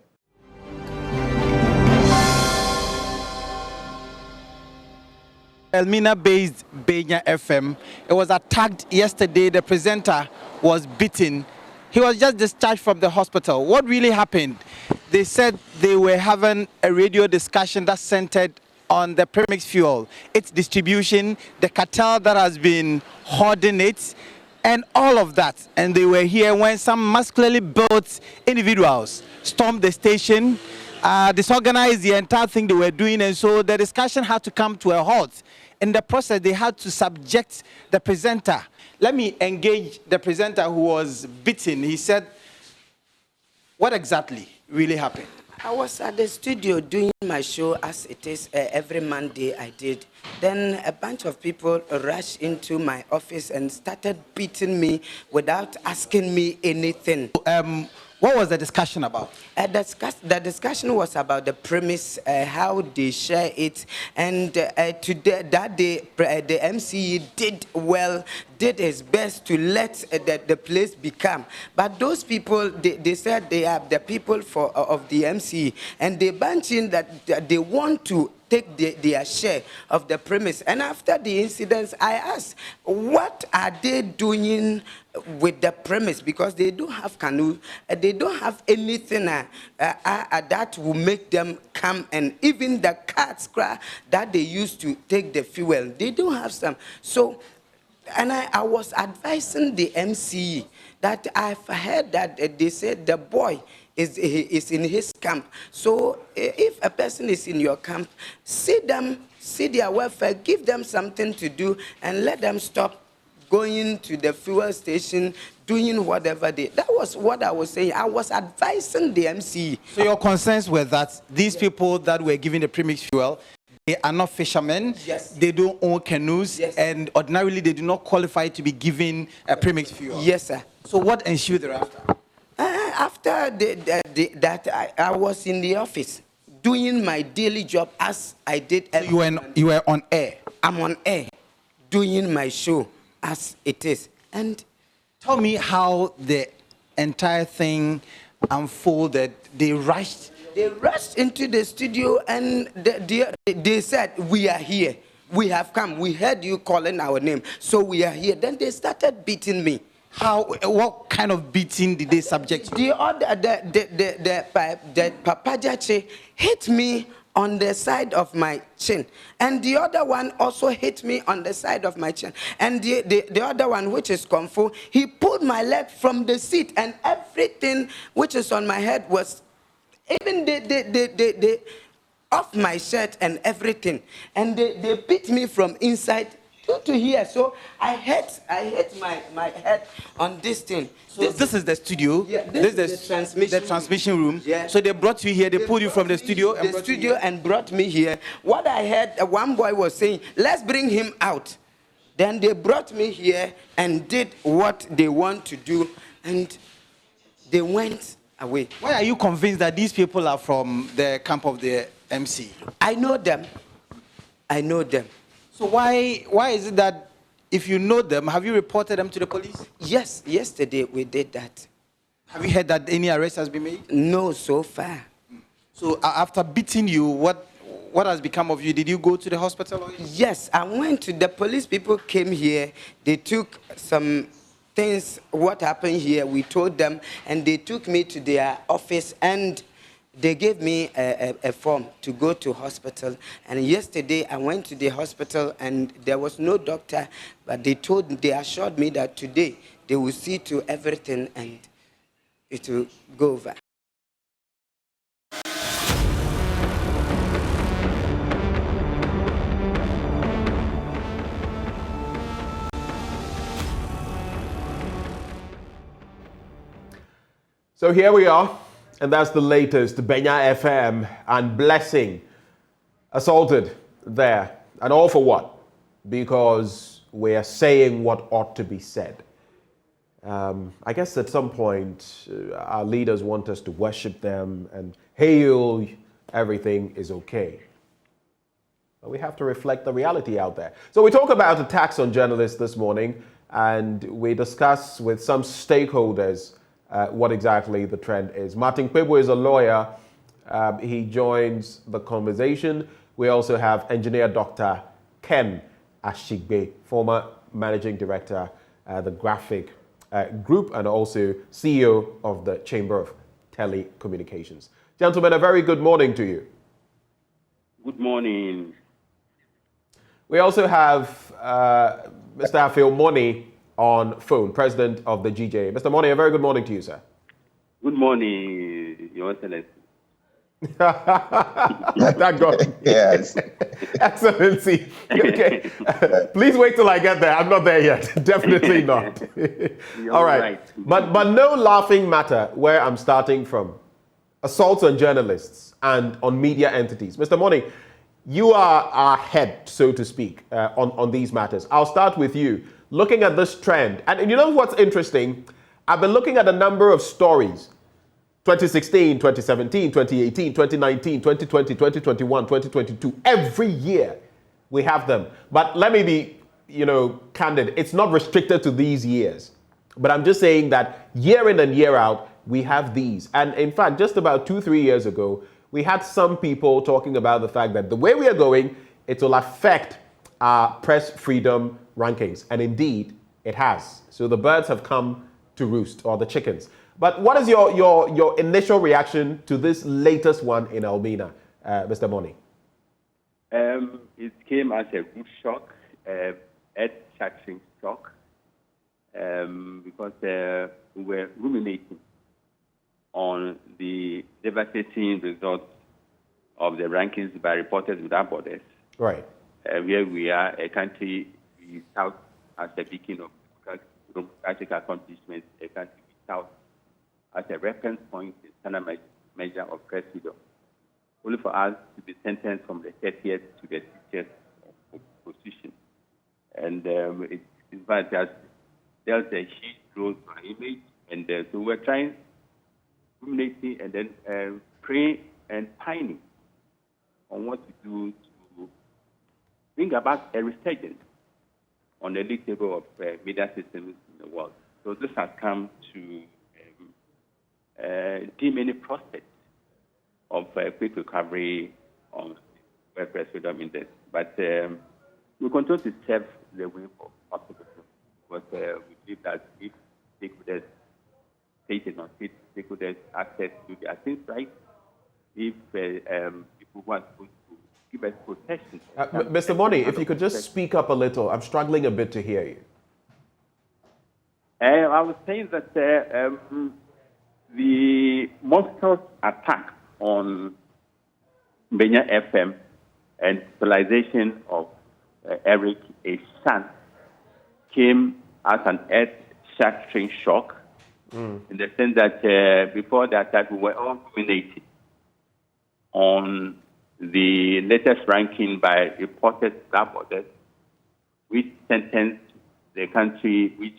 Speaker 21: Elmina-based Benya FM. It was attacked yesterday. The presenter was beaten. He was just discharged from the hospital. What really happened? They said they were having a radio discussion that centered on the premix fuel, its distribution, the cartel that has been hoarding it, and all of that. And they were here when some muscularly built individuals stormed the station, disorganized the entire thing they were doing, and so the discussion had to come to a halt. In the process, they had to subject the presenter. Let me engage the presenter who was beaten. He said, what exactly really happened?
Speaker 22: I was at the studio doing my show as it is every Monday I did. Then a bunch of people rushed into my office and started beating me without asking me anything.
Speaker 21: What was the discussion about?
Speaker 22: The discussion was about the premise, how they share it, and today, that day, the MC did his best to let the place become. But those people, they said they are the people of the MC, and they bunch in that they want to take their share of the premise. And after the incidents, I asked, what are they doing with the premise? Because they don't have canoe, they don't have anything that will make them come, and even the carts that they use to take the fuel, they don't have some. So, and I was advising the MC that I've heard that they said the boy is in his camp. So if a person is in your camp, see them, see their welfare, give them something to do, and let them stop going to the fuel station, doing whatever they... That was what I was saying. I was advising the MC.
Speaker 21: So your concerns were that these people that were giving the premix fuel, they are not fishermen,
Speaker 22: yes.
Speaker 21: They don't own canoes,
Speaker 22: yes.
Speaker 21: And ordinarily they do not qualify to be given a premix fuel.
Speaker 22: Yes, sir.
Speaker 21: So what ensued thereafter?
Speaker 22: After that, I was in the office doing my daily job as I did.
Speaker 21: So you were on air?
Speaker 22: I'm on air, doing my show as it is. And
Speaker 21: tell me how the entire thing unfolded. They rushed
Speaker 22: into the studio, and they said, we are here. We have come. We heard you calling our name, so we are here. Then they started beating me.
Speaker 21: How? What kind of beating did they subject you?
Speaker 22: The papajache hit me on the side of my chin, and the other one also hit me on the side of my chin, and the other one, which is Kung Fu, he pulled my leg from the seat, and everything which is on my head was, even the off my shirt and everything, and they beat me from inside to here. So I hit my head on this thing.
Speaker 21: So this is the studio.
Speaker 22: Yeah,
Speaker 21: this is the transmission room.
Speaker 22: Yeah.
Speaker 21: So they brought you here. They pulled you from the studio
Speaker 22: and brought me here. What I heard, one boy was saying, "Let's bring him out." Then they brought me here and did what they want to do, and they went away.
Speaker 21: Why are you convinced that these people are from the camp of the MC?
Speaker 22: I know them. I know them.
Speaker 21: So why is it that if you know them, have you reported them to the police?
Speaker 22: Yes, yesterday we did that.
Speaker 21: Have you heard that any arrest has been made?
Speaker 22: No, so far.
Speaker 21: So after beating you, what has become of you? Did you go to the hospital?
Speaker 22: Yes, I went to the police. People came here. They took some things, what happened here, we told them, and they took me to their office and they gave me a form to go to hospital. And yesterday I went to the hospital and there was no doctor, but they assured me that today they will see to everything and it will go over.
Speaker 19: So here we are, and that's the latest. Benya FM and Blessing assaulted there. And all for what? Because we are saying what ought to be said. I guess at some point, our leaders want us to worship them and hail everything is okay. But we have to reflect the reality out there. So we talk about attacks on journalists this morning, and we discuss with some stakeholders what exactly the trend is. Martin Kpebo is a lawyer. He joins the conversation. We also have engineer Dr. Ken Ashigbe, former managing director the Graphic Group and also CEO of the Chamber of Telecommunications. Gentlemen, a very good morning to you.
Speaker 2: Good morning.
Speaker 19: We also have Mr. Afil Moni on phone, president of the GJA. Mr. Moni, a very good morning to you, sir.
Speaker 2: Good morning, Your Excellency.
Speaker 19: That got
Speaker 2: Yes.
Speaker 19: Excellency. Okay. Please wait till I get there. I'm not there yet. Definitely not. All right. But no laughing matter where I'm starting from. Assaults on journalists and on media entities. Mr. Moni, you are our head, so to speak, on these matters. I'll start with you. Looking at this trend, and you know what's interesting? I've been looking at a number of stories. 2016, 2017, 2018, 2019, 2020, 2021, 2022. Every year we have them. But let me be, candid. It's not restricted to these years. But I'm just saying that year in and year out, we have these. And in fact, just about 2-3 years ago, we had some people talking about the fact that the way we are going, it will affect our press freedom rankings. And indeed, it has. So the birds have come to roost, or the chickens. But what is your initial reaction to this latest one in Albina, Mr. Moni?
Speaker 2: It came as a good shock, earth-shattering shock, because we were ruminating on the devastating results of the rankings by Reporters Without Borders.
Speaker 19: Right.
Speaker 2: Where we are a country we tout as a beacon of democratic accomplishments, a country we tout as a reference point, a standard measure of press freedom, only for us to be sentenced from the 30th to the 60th position. And in fact, there's a huge growth in our image, and so we're trying, ruminating, and then praying and pining on what to do to bring about a resurgence on the league table of media systems in the world. So this has come to dim any prospect of quick recovery on web press freedom index. But we continue to serve the way for possible, because we believe that if stakeholders state and non-state stakeholders access to the things right, if people who are supposed to give us protection.
Speaker 19: Mr. Moni, if you could just speak up a little. I'm struggling a bit to hear you.
Speaker 2: I was saying that the monstrous attack on Benya FM and civilization of Eric Eshan came as an earth-shattering shock, in the sense that before the attack we were all ruminating on the latest ranking by Reporters Without Borders, which sentenced the country which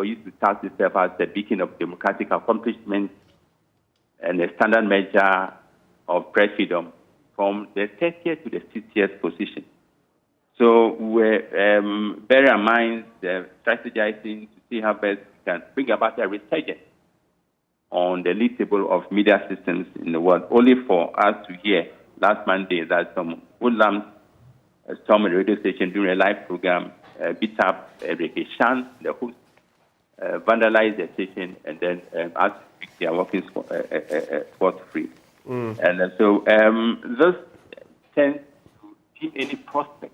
Speaker 2: used to tout itself as the beacon of democratic accomplishments and a standard measure of press freedom from the 30th to the 60th position. So we're bearing in mind strategizing to see how best we can bring about a resurgence on the league table of media systems in the world, only for us to hear last Monday that some hoodlums stormed the radio station during a live program, beat up Eric Shan, the host, vandalized the station, and then asked if they are working sport-free. And so this tends to give any prospect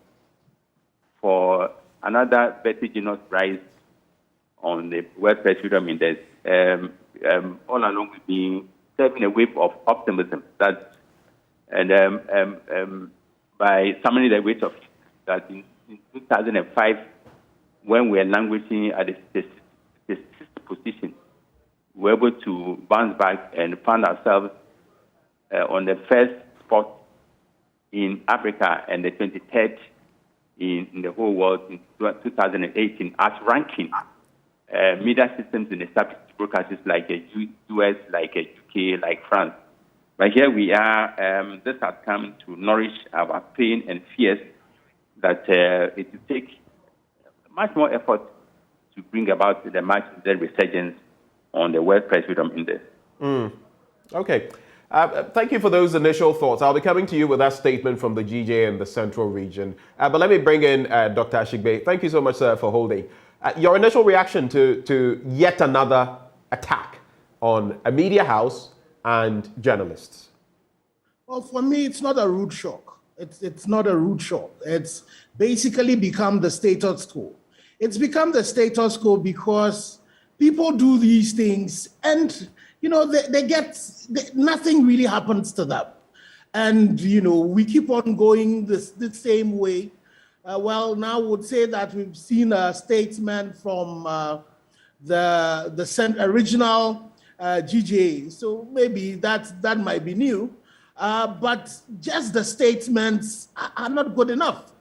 Speaker 2: for another vertiginous rise on the World Press Freedom Index, all along with being serving a wave of optimism that, and by summoning the weight of that in 2005, when we were languishing at the sixth position, we were able to bounce back and found ourselves on the first spot in Africa and the 23rd in the whole world in 2018 as ranking media systems in established broadcasters like US, like UK, like France. But here we are. This has come to nourish our pain and fears that it will take much more effort to bring about the resurgence on the World Press Freedom Index.
Speaker 19: Okay. Thank you for those initial thoughts. I'll be coming to you with that statement from the GJ and the Central Region. But let me bring in Dr. Ashigbe. Thank you so much, sir, for holding. Your initial reaction to yet another attack on a media house and journalists?
Speaker 3: Well, for me, it's not a rude shock. It's not a rude shock. It's basically become the status quo. It's become the status quo because people do these things and nothing really happens to them. And, we keep on going the same way. Now would say that we've seen a statement from the original GJA. So maybe that might be new. But just the statements are not good enough.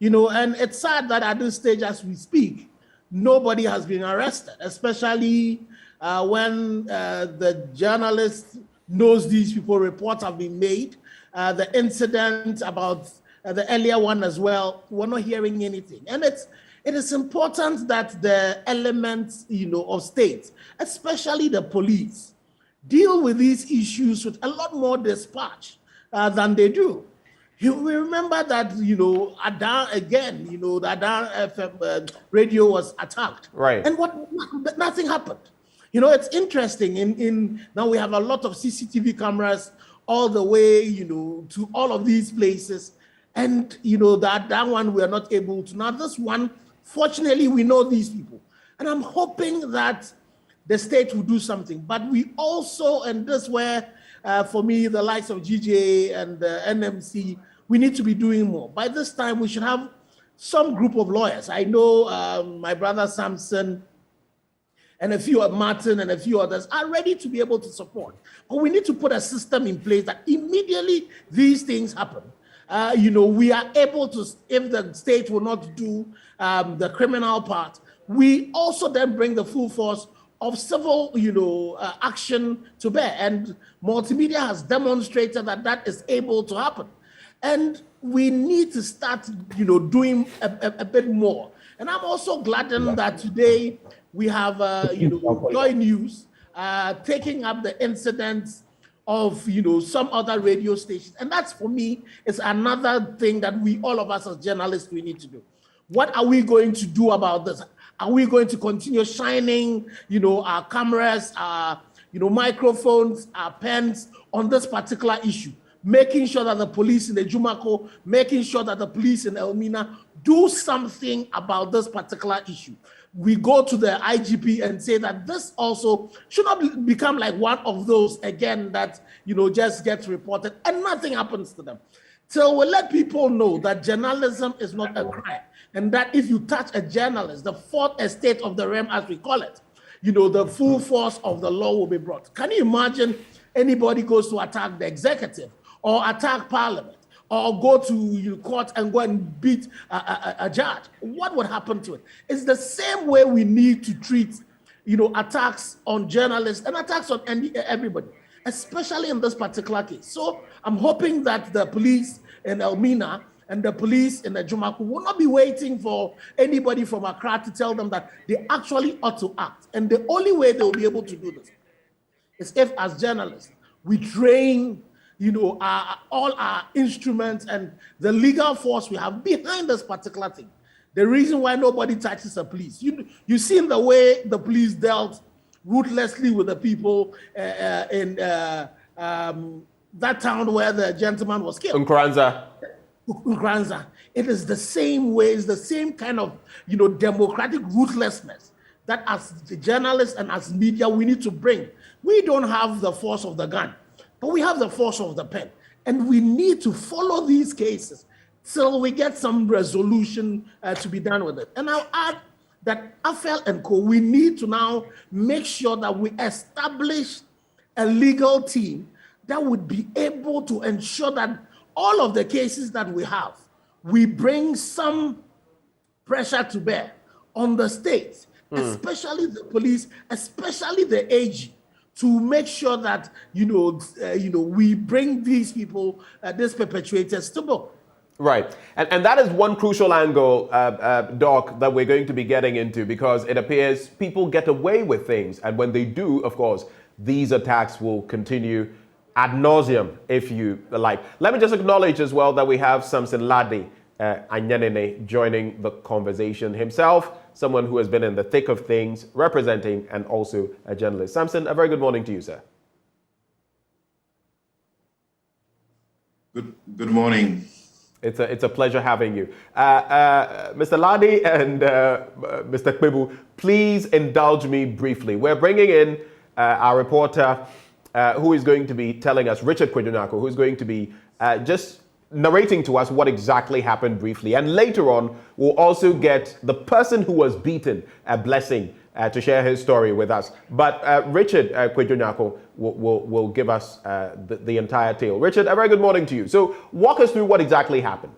Speaker 3: And it's sad that at this stage as we speak, nobody has been arrested, especially when the journalist knows these people, reports have been made. The incident about the earlier one as well, we're not hearing anything. And it is important that the elements, of state, especially the police, deal with these issues with a lot more dispatch than they do. We remember that, Adan again, the Adan FM radio was attacked.
Speaker 19: Right.
Speaker 3: And nothing happened. It's interesting. Now we have a lot of CCTV cameras all the way, to all of these places. And, that one we are not able to. Now this one, fortunately, we know these people. And I'm hoping that the state will do something. But we also, and this where, for me, the likes of GJA and the NMC, we need to be doing more. By this time, we should have some group of lawyers. I know my brother Samson and a few, Martin and a few others are ready to be able to support. But we need to put a system in place that immediately these things happen, we are able to, if the state will not do the criminal part, we also then bring the full force of civil, action to bear. And multimedia has demonstrated that is able to happen. And we need to start, doing a bit more. And I'm also gladdened that today we have, JoyNews taking up the incidents of, some other radio stations. And that's, for me, is another thing that all of us as journalists, we need to do. What are we going to do about this? Are we going to continue shining, our cameras, our, microphones, our pens on this particular issue? Making sure that the police in the Jumako, making sure that the police in Elmina do something about this particular issue. We go to the IGP and say that this also should not become like one of those, again, that, just gets reported and nothing happens to them. So we let people know that journalism is not a crime. And that if you touch a journalist, the fourth estate of the realm, as we call it, the full force of the law will be brought. Can you imagine anybody goes to attack the executive or attack parliament or go to court and go and beat a judge? What would happen to it? It's the same way we need to treat, attacks on journalists and attacks on everybody, especially in this particular case. So I'm hoping that the police in Elmina and the police in the Jumaku will not be waiting for anybody from Accra to tell them that they actually ought to act. And the only way they will be able to do this is if, as journalists, we train, all our instruments and the legal force we have behind this particular thing. The reason why nobody touches the police. You've seen the way the police dealt ruthlessly with the people in that town where the gentleman was killed. Nkranza. It is the same way, it's the same kind of, democratic ruthlessness that as the journalists and as media we need to bring. We don't have the force of the gun, but we have the force of the pen. And we need to follow these cases till we get some resolution to be done with it. And I'll add that AFEL and Co, we need to now make sure that we establish a legal team that would be able to ensure that all of the cases that we have, we bring some pressure to bear on the states, especially the police, especially the AG, to make sure that we bring these people, these perpetrators, to book.
Speaker 19: Right, and that is one crucial angle, Doc, that we're going to be getting into, because it appears people get away with things, and when they do, of course, these attacks will continue ad nauseum, if you like. Let me just acknowledge as well that we have Samson Ladi Anyanene joining the conversation himself, someone who has been in the thick of things, representing and also a journalist. Samson, a very good morning to you, sir.
Speaker 4: Good morning.
Speaker 19: It's a pleasure having you. Mr. Ladi and Mr. Kwebu, please indulge me briefly. We're bringing in our reporter who is going to be telling us, Richard Kwejunako, who is going to be just narrating to us what exactly happened briefly. And later on, we'll also get the person who was beaten, Blessing, to share his story with us. But Richard Kwejunako will give us the entire tale. Richard, a very good morning to you. So walk us through what exactly happened.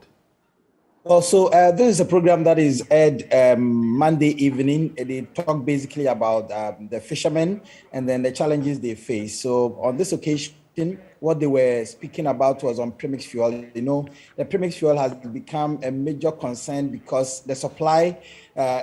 Speaker 5: Well, so this is a program that is aired Monday evening. They talk basically about the fishermen and then the challenges they face. So on this occasion, what they were speaking about was on premix fuel. The premix fuel has become a major concern because the supply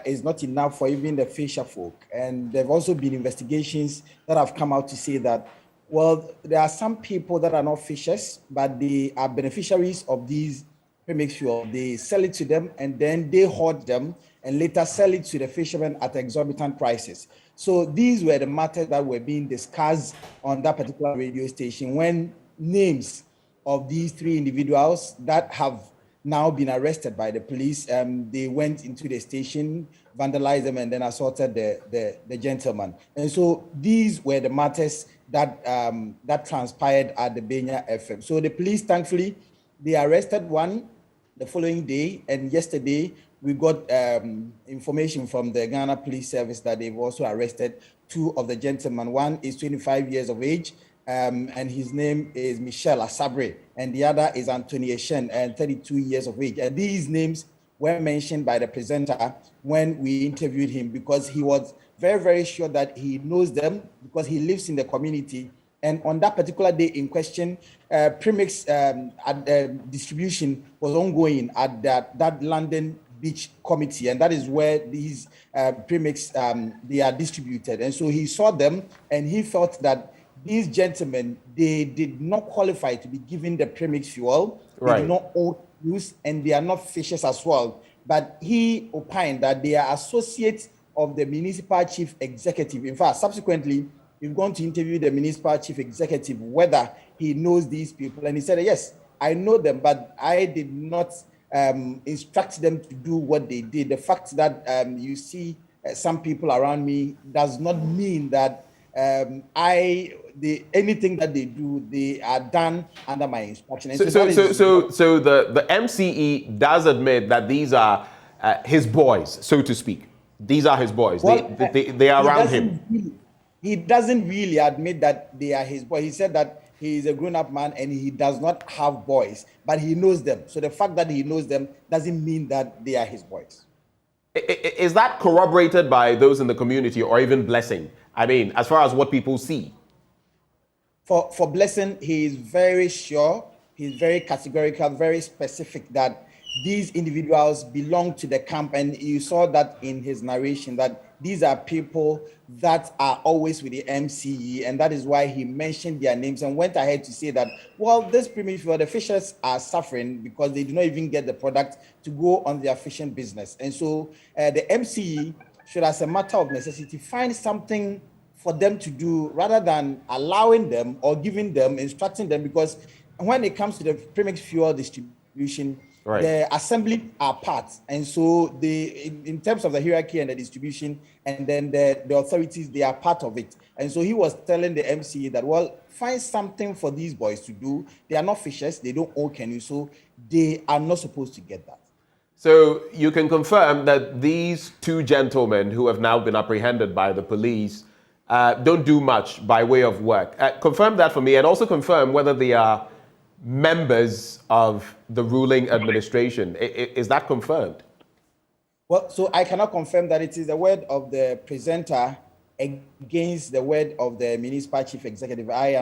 Speaker 5: is not enough for even the fisher folk. And there have also been investigations that have come out to say that, well, there are some people that are not fishers, but they are beneficiaries of these premix fuel. They sell it to them and then they hoard them and later sell it to the fishermen at exorbitant prices. So these were the matters that were being discussed on that particular radio station when names of these three individuals that have now been arrested by the police, they went into the station, vandalized them, and then assaulted the gentleman. And so these were the matters that that transpired at the Benya FM. So the police, thankfully, they arrested one the following day, and yesterday we got information from the Ghana Police Service that they've also arrested two of the gentlemen. One is 25 years of age, and his name is Michel Asabre, and the other is Anthony Eshen, and 32 years of age. And these names were mentioned by the presenter when we interviewed him because he was very, very sure that he knows them because he lives in the community. And on that particular day in question, premix distribution was ongoing at that London Beach Committee, and that is where these premix they are distributed. And so he saw them, and he felt that these gentlemen, they did not qualify to be given the premix fuel. Right. They did not own use, and they are not fishers as well. But he opined that they are associates of the municipal chief executive. In fact, subsequently, we've gone to interview the municipal chief executive whether he knows these people, and he said, yes, I know them, but I did not instruct them to do what they did. The fact that you see some people around me does not mean that anything that they do, they are done under my instruction. And
Speaker 19: so the MCE does admit that these are his boys, so to speak. These are his boys. Well, they are around him.
Speaker 5: He doesn't really admit that they are his boys. He said that he is a grown-up man and he does not have boys, but he knows them. So the fact that he knows them doesn't mean that they are his boys.
Speaker 19: Is that corroborated by those in the community or even Blessing? I mean, as far as what people see.
Speaker 5: For Blessing, he is very sure, he's very categorical, very specific that these individuals belong to the camp, and you saw that in his narration that these are people that are always with the MCE, and that is why he mentioned their names and went ahead to say that, well, this premium fuel, the fishers are suffering because they do not even get the product to go on their fishing business. And so the MCE should, as a matter of necessity, find something for them to do rather than allowing them or giving them, instructing them, because when it comes to the premix fuel distribution, right, the assembly are parts, and so in terms of the hierarchy and the distribution, and then the authorities, they are part of it. And so he was telling the MCA that, well, find something for these boys to do. They are not fishers, they don't own canoe, so they are not supposed to get that.
Speaker 19: So you can confirm that these two gentlemen who have now been apprehended by the police don't do much by way of work. Confirm that for me, and also confirm whether they are members of the ruling administration. Is that confirmed?
Speaker 5: Well, so I cannot confirm that. It is the word of the presenter against the word of the municipal chief executive. I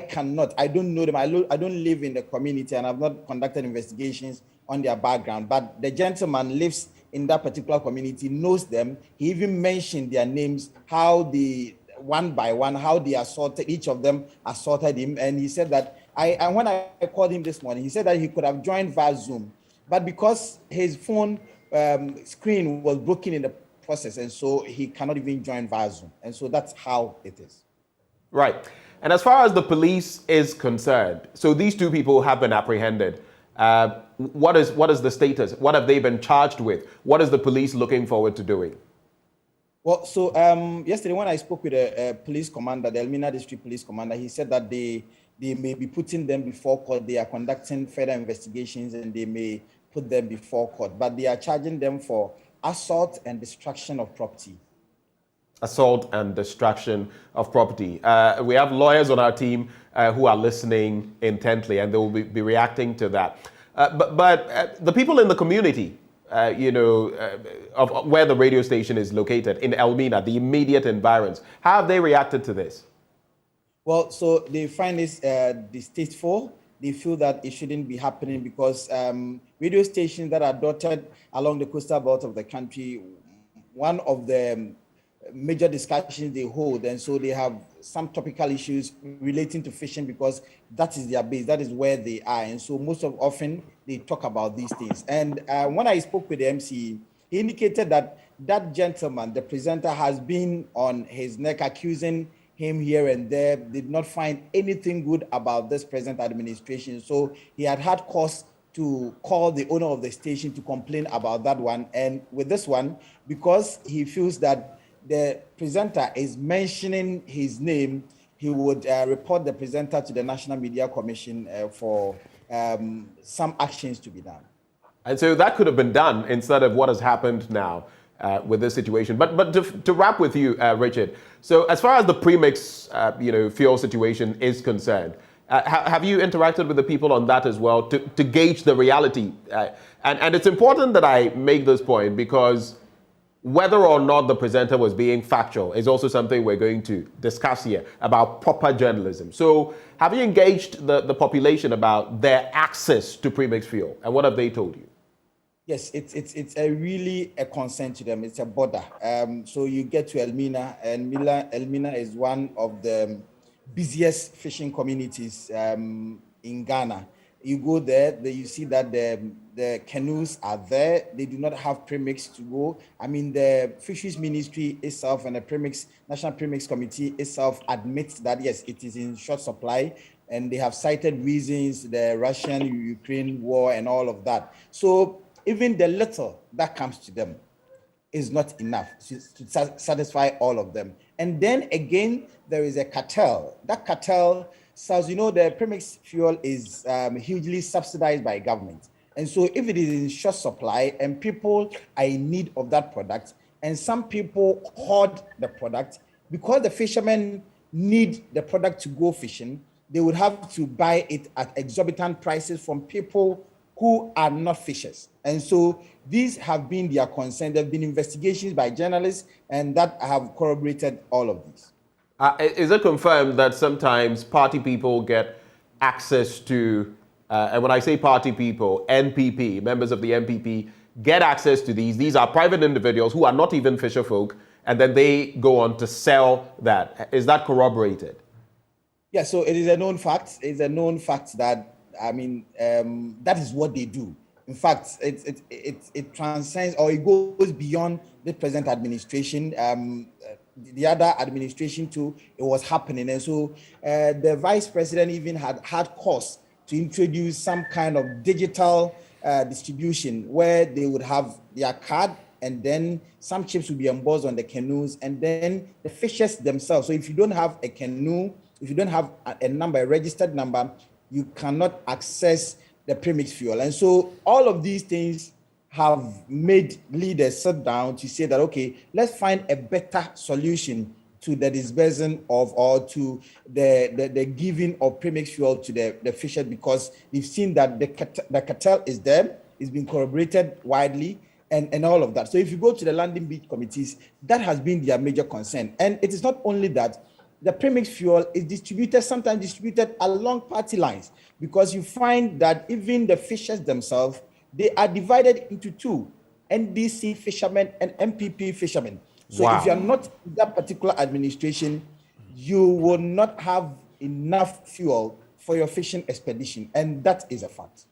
Speaker 5: cannot, I don't know them. I don't live in the community, and I've not conducted investigations on their background, but the gentleman lives in that particular community, knows them. He even mentioned their names, how they, one by one, how they assaulted, each of them assaulted him. And he said that, when I called him this morning, he said that he could have joined via Zoom, but because his phone screen was broken in the process, and so he cannot even join via Zoom. And so that's how it is.
Speaker 19: Right. And as far as the police is concerned, so these two people have been apprehended. What is the status? What have they been charged with? What is the police looking forward to doing?
Speaker 5: Well, so yesterday when I spoke with a police commander, the Elmina District Police Commander, he said that they may be putting them before court. They are conducting further investigations, and they may put them before court. But they are charging them for assault and destruction of property.
Speaker 19: Assault and destruction of property. We have lawyers on our team who are listening intently, and they will be reacting to that. But the people in the community, of where the radio station is located, in Elmina, the immediate environs, how have they reacted to this?
Speaker 5: Well, so they find this distasteful. They feel that it shouldn't be happening because radio stations that are dotted along the coastal belt of the country, one of the major discussions they hold, and so they have some topical issues relating to fishing because that is their base, that is where they are, and so most often they talk about these things. And when I spoke with the MCE, he indicated that that gentleman, the presenter, has been on his neck accusing him here and there, did not find anything good about this present administration, so he had cause to call the owner of the station to complain about that one. And with this one, because he feels that the presenter is mentioning his name, he would report the presenter to the National Media Commission for some actions to be done.
Speaker 19: And so that could have been done instead of what has happened now with this situation. But to wrap with you, Richard, so as far as the premix fuel situation is concerned, have you interacted with the people on that as well to gauge the reality? And it's important that I make this point because whether or not the presenter was being factual is also something we're going to discuss here about proper journalism. So have you engaged the population about their access to premix fuel, and what have they told you?
Speaker 5: Yes, it's really a concern to them. It's a border. So you get to Elmina, and Elmina is one of the busiest fishing communities in Ghana. You go there, you see that the canoes are there. They do not have premix to go. I mean, the Fisheries Ministry itself and the National Premix Committee itself admits that, yes, it is in short supply, and they have cited reasons, the Russian-Ukraine war and all of that. So even the little that comes to them is not enough to satisfy all of them. And then again, there is a cartel. That cartel sells, the premix fuel is hugely subsidized by government. And so if it is in short supply and people are in need of that product, and some people hoard the product, because the fishermen need the product to go fishing, they would have to buy it at exorbitant prices from people who are not fishers. And so these have been their concern. There have been investigations by journalists, and that have corroborated all of this. Is
Speaker 19: it confirmed that sometimes party people get access to and when I say party people, NPP, members of the NPP, get access to these. These are private individuals who are not even fisher folk, and then they go on to sell that. Is that corroborated?
Speaker 5: Yeah, so it is a known fact. It's a known fact that, that is what they do. In fact, it transcends, or it goes beyond the present administration. The other administration too, it was happening. And so the vice president even had cause to introduce some kind of digital distribution where they would have their card, and then some chips will be embossed on the canoes, and then the fishers themselves. So if you don't have a canoe, if you don't have a number, a registered number, you cannot access the premix fuel. And so all of these things have made leaders sit down to say that, okay, let's find a better solution to the disbursement of, or to the giving of premix fuel to the fishers, because we've seen that the cartel is there, it's been corroborated widely, and all of that. So if you go to the landing beach committees, that has been their major concern. And it is not only that, the premix fuel is sometimes distributed along party lines, because you find that even the fishers themselves, they are divided into two, NDC fishermen and MPP fishermen. So if you're not in that particular administration, you will not have enough fuel for your fishing expedition. And that is a fact.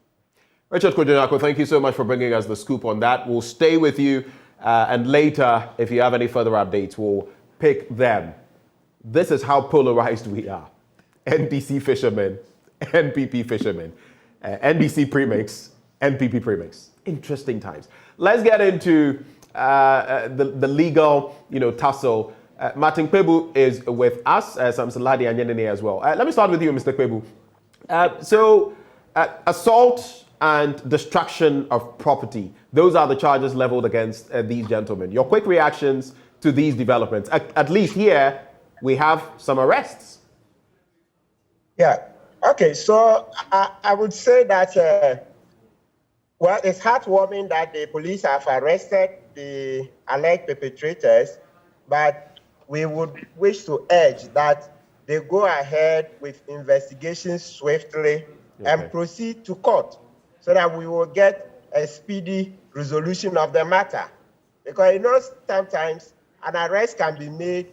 Speaker 19: Richard Kojonako, thank you so much for bringing us the scoop on that. We'll stay with you. And later, if you have any further updates, we'll pick them. This is how polarized we are. NDC fishermen, NPP fishermen, NDC premix, NPP premix. Interesting times. Let's get into the legal, tussle. Martin Kpebu is with us, Samson Ladi and Yenene as well. Let me start with you, Mr. Kpebu. So, assault and destruction of property, those are the charges leveled against these gentlemen. Your quick reactions to these developments. At least here, we have some arrests.
Speaker 4: Yeah. Okay. So I would say that, well, it's heartwarming that the police have arrested the alleged perpetrators, but we would wish to urge that they go ahead with investigations swiftly and proceed to court so that we will get a speedy resolution of the matter. Because, sometimes an arrest can be made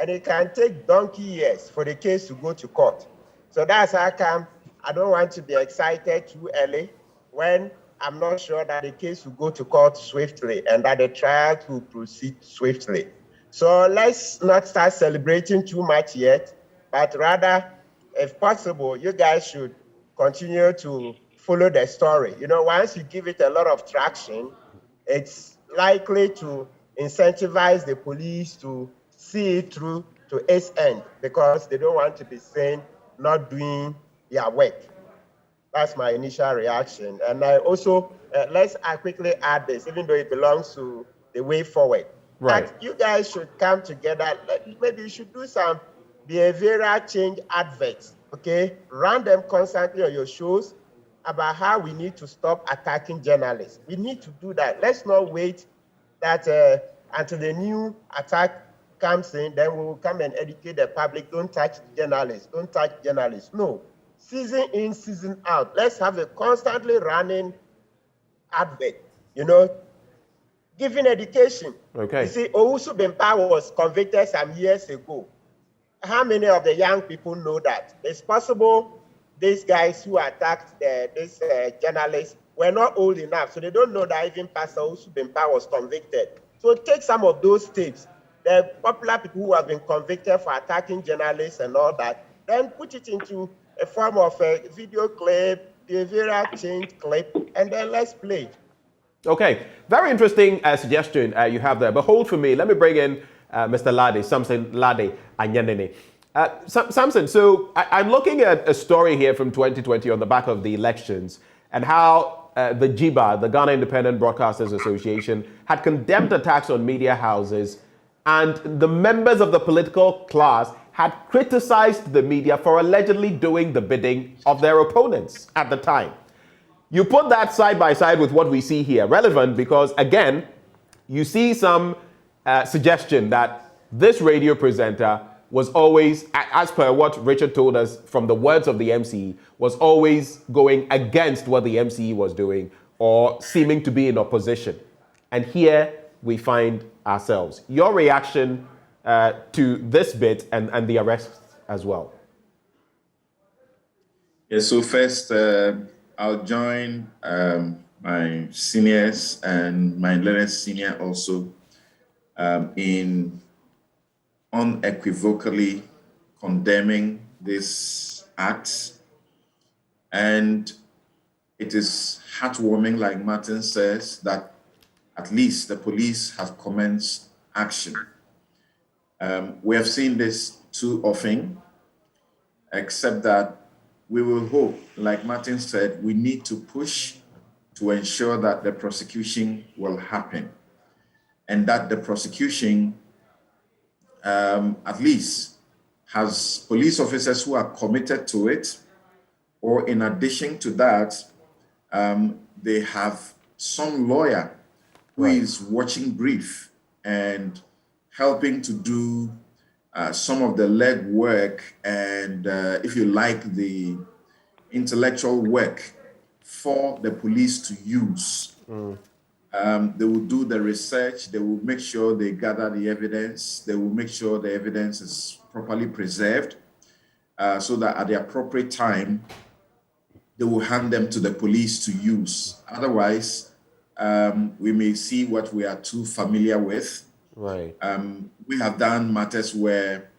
Speaker 4: and it can take donkey years for the case to go to court. So that's how come I don't want to be excited too early when I'm not sure that the case will go to court swiftly and that the trial will proceed swiftly. So let's not start celebrating too much yet, but rather, if possible, you guys should continue to follow the story. Once you give it a lot of traction, it's likely to incentivize the police to see it through to its end, because they don't want to be seen not doing their work. That's my initial reaction. And I also, let's quickly add this, even though it belongs to the way forward.
Speaker 19: Right.
Speaker 4: But you guys should come together. Maybe you should do some behavioral change adverts, okay? Run them constantly on your shows about how we need to stop attacking journalists. We need to do that. Let's not wait that until the new attack comes in, then we will come and educate the public. Don't touch journalists. Don't touch journalists. No. Season in, season out. Let's have a constantly running advert, giving education.
Speaker 19: Okay.
Speaker 4: You see, Owusu Bempa was convicted some years ago. How many of the young people know that? It's possible these guys who attacked this journalist were not old enough, so they don't know that even Pastor Owusu Bempa was convicted. So take some of those tapes, the popular people who have been convicted for attacking journalists and all that, then put it into a form of a video clip, behavioral change clip, and then let's play.
Speaker 19: Okay, very interesting suggestion you have there. But hold for me. Let me bring in Mr. Lade, Samson Lade Anyanene. Samson, so I'm looking at a story here from 2020 on the back of the elections and how the JIBA, the Ghana Independent Broadcasters Association, had condemned attacks on media houses, and the members of the political class had criticized the media for allegedly doing the bidding of their opponents at the time. You put that side by side with what we see here, relevant because, again, you see some suggestion that this radio presenter was always, as per what Richard told us from the words of the MCE, was always going against what the MCE was doing or seeming to be in opposition. And here we find ourselves. Your reaction to this bit and the arrest as well.
Speaker 7: Yeah, so first, I'll join my seniors and my latest senior also in unequivocally condemning this act. And it is heartwarming, like Martin says, that at least the police have commenced action. We have seen this too often, except that we will hope, like Martin said, we need to push to ensure that the prosecution will happen and that the prosecution at least has police officers who are committed to it, or in addition to that, they have some lawyer who is watching brief and helping to do some of the leg work and, if you like, the intellectual work for the police to use. They will do the research, they will make sure they gather the evidence, they will make sure the evidence is properly preserved so that at the appropriate time, they will hand them to the police to use. Otherwise, we may see what we are too familiar with.
Speaker 19: Right.
Speaker 7: We have done matters where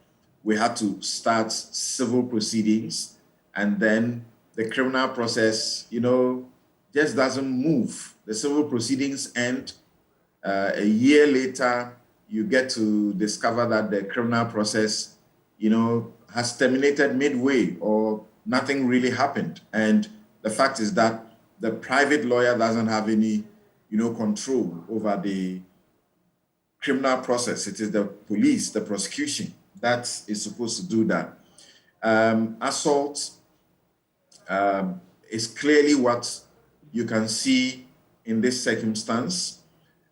Speaker 7: we had to start civil proceedings and then the criminal process, just doesn't move. The civil proceedings end. A year later, you get to discover that the criminal process, has terminated midway or nothing really happened. And the fact is that the private lawyer doesn't have any, control over the criminal process. It is the police, the prosecution, that is supposed to do that. Assault is clearly what you can see in this circumstance.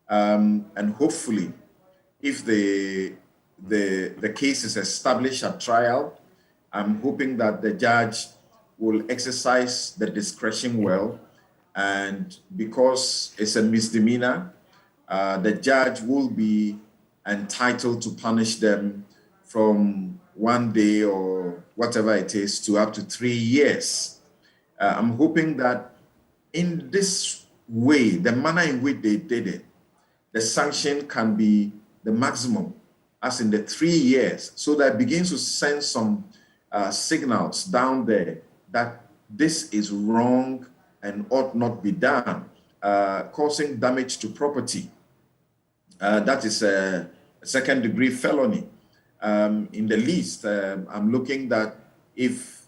Speaker 7: And hopefully, if the case is established at trial, I'm hoping that the judge will exercise the discretion well. And because it's a misdemeanor, the judge will be entitled to punish them from 1 day or whatever it is to up to 3 years. I'm hoping that in this way, the manner in which they did it, the sanction can be the maximum, as in the 3 years, so that it begins to send some signals down there that this is wrong and ought not be done, causing damage to property. That is a second-degree felony. In the least, I'm looking that if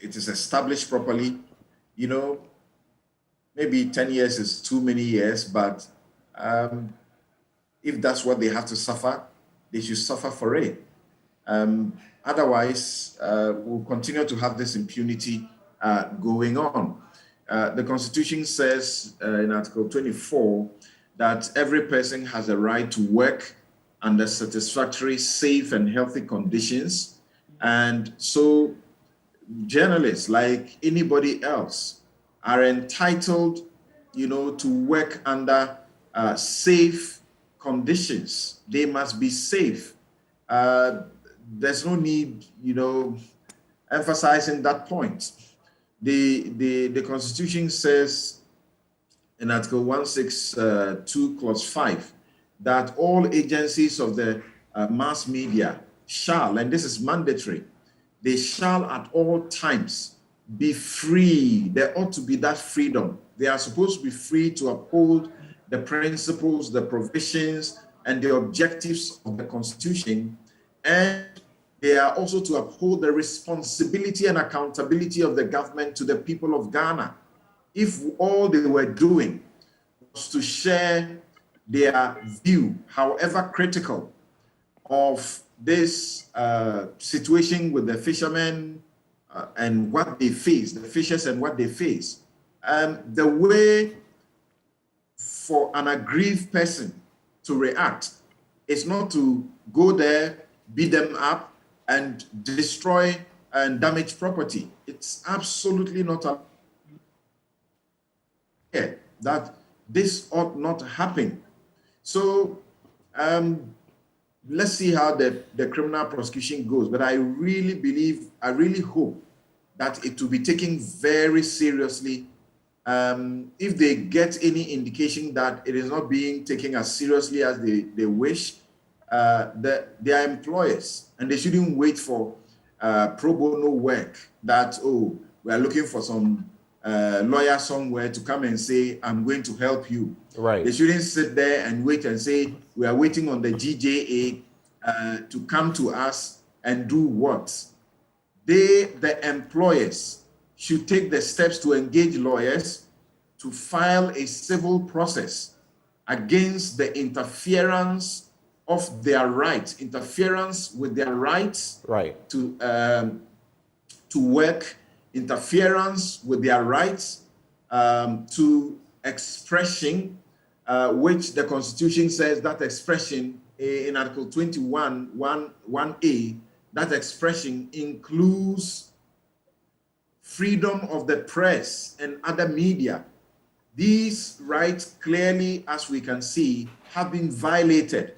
Speaker 7: it is established properly, maybe 10 years is too many years, but if that's what they have to suffer, they should suffer for it. Otherwise, we'll continue to have this impunity going on. The Constitution says in Article 24 that every person has a right to work under satisfactory, safe, and healthy conditions. And so journalists, like anybody else, are entitled, to work under safe conditions. They must be safe. There's no need, emphasizing that point. The Constitution says in Article 162, Clause 5, that all agencies of the mass media shall, and this is mandatory, they shall at all times be free. There ought to be that freedom. They are supposed to be free to uphold the principles, the provisions, and the objectives of the Constitution, and they are also to uphold the responsibility and accountability of the government to the people of Ghana. If all they were doing was to share their view, however critical, of this situation with the fishermen and what they face, the fishers and what they face, the way for an aggrieved person to react is not to go there, beat them up, and destroy and damage property. It's absolutely not that this ought not to happen. So let's see how the criminal prosecution goes. But I really hope that it will be taken very seriously. If they get any indication that it is not being taken as seriously as they wish, they are employers, and they shouldn't wait for pro bono work that, oh, we are looking for some lawyer somewhere to come and say, I'm going to help you.
Speaker 19: Right.
Speaker 7: They shouldn't sit there and wait and say, we are waiting on the GJA to come to us and do what? The employers, should take the steps to engage lawyers to file a civil process against the interference of their rights, interference with their rights to work, interference with their rights to expression, which the Constitution says that expression in Article 21, 1A, that expression includes freedom of the press and other media. These rights clearly, as we can see, have been violated,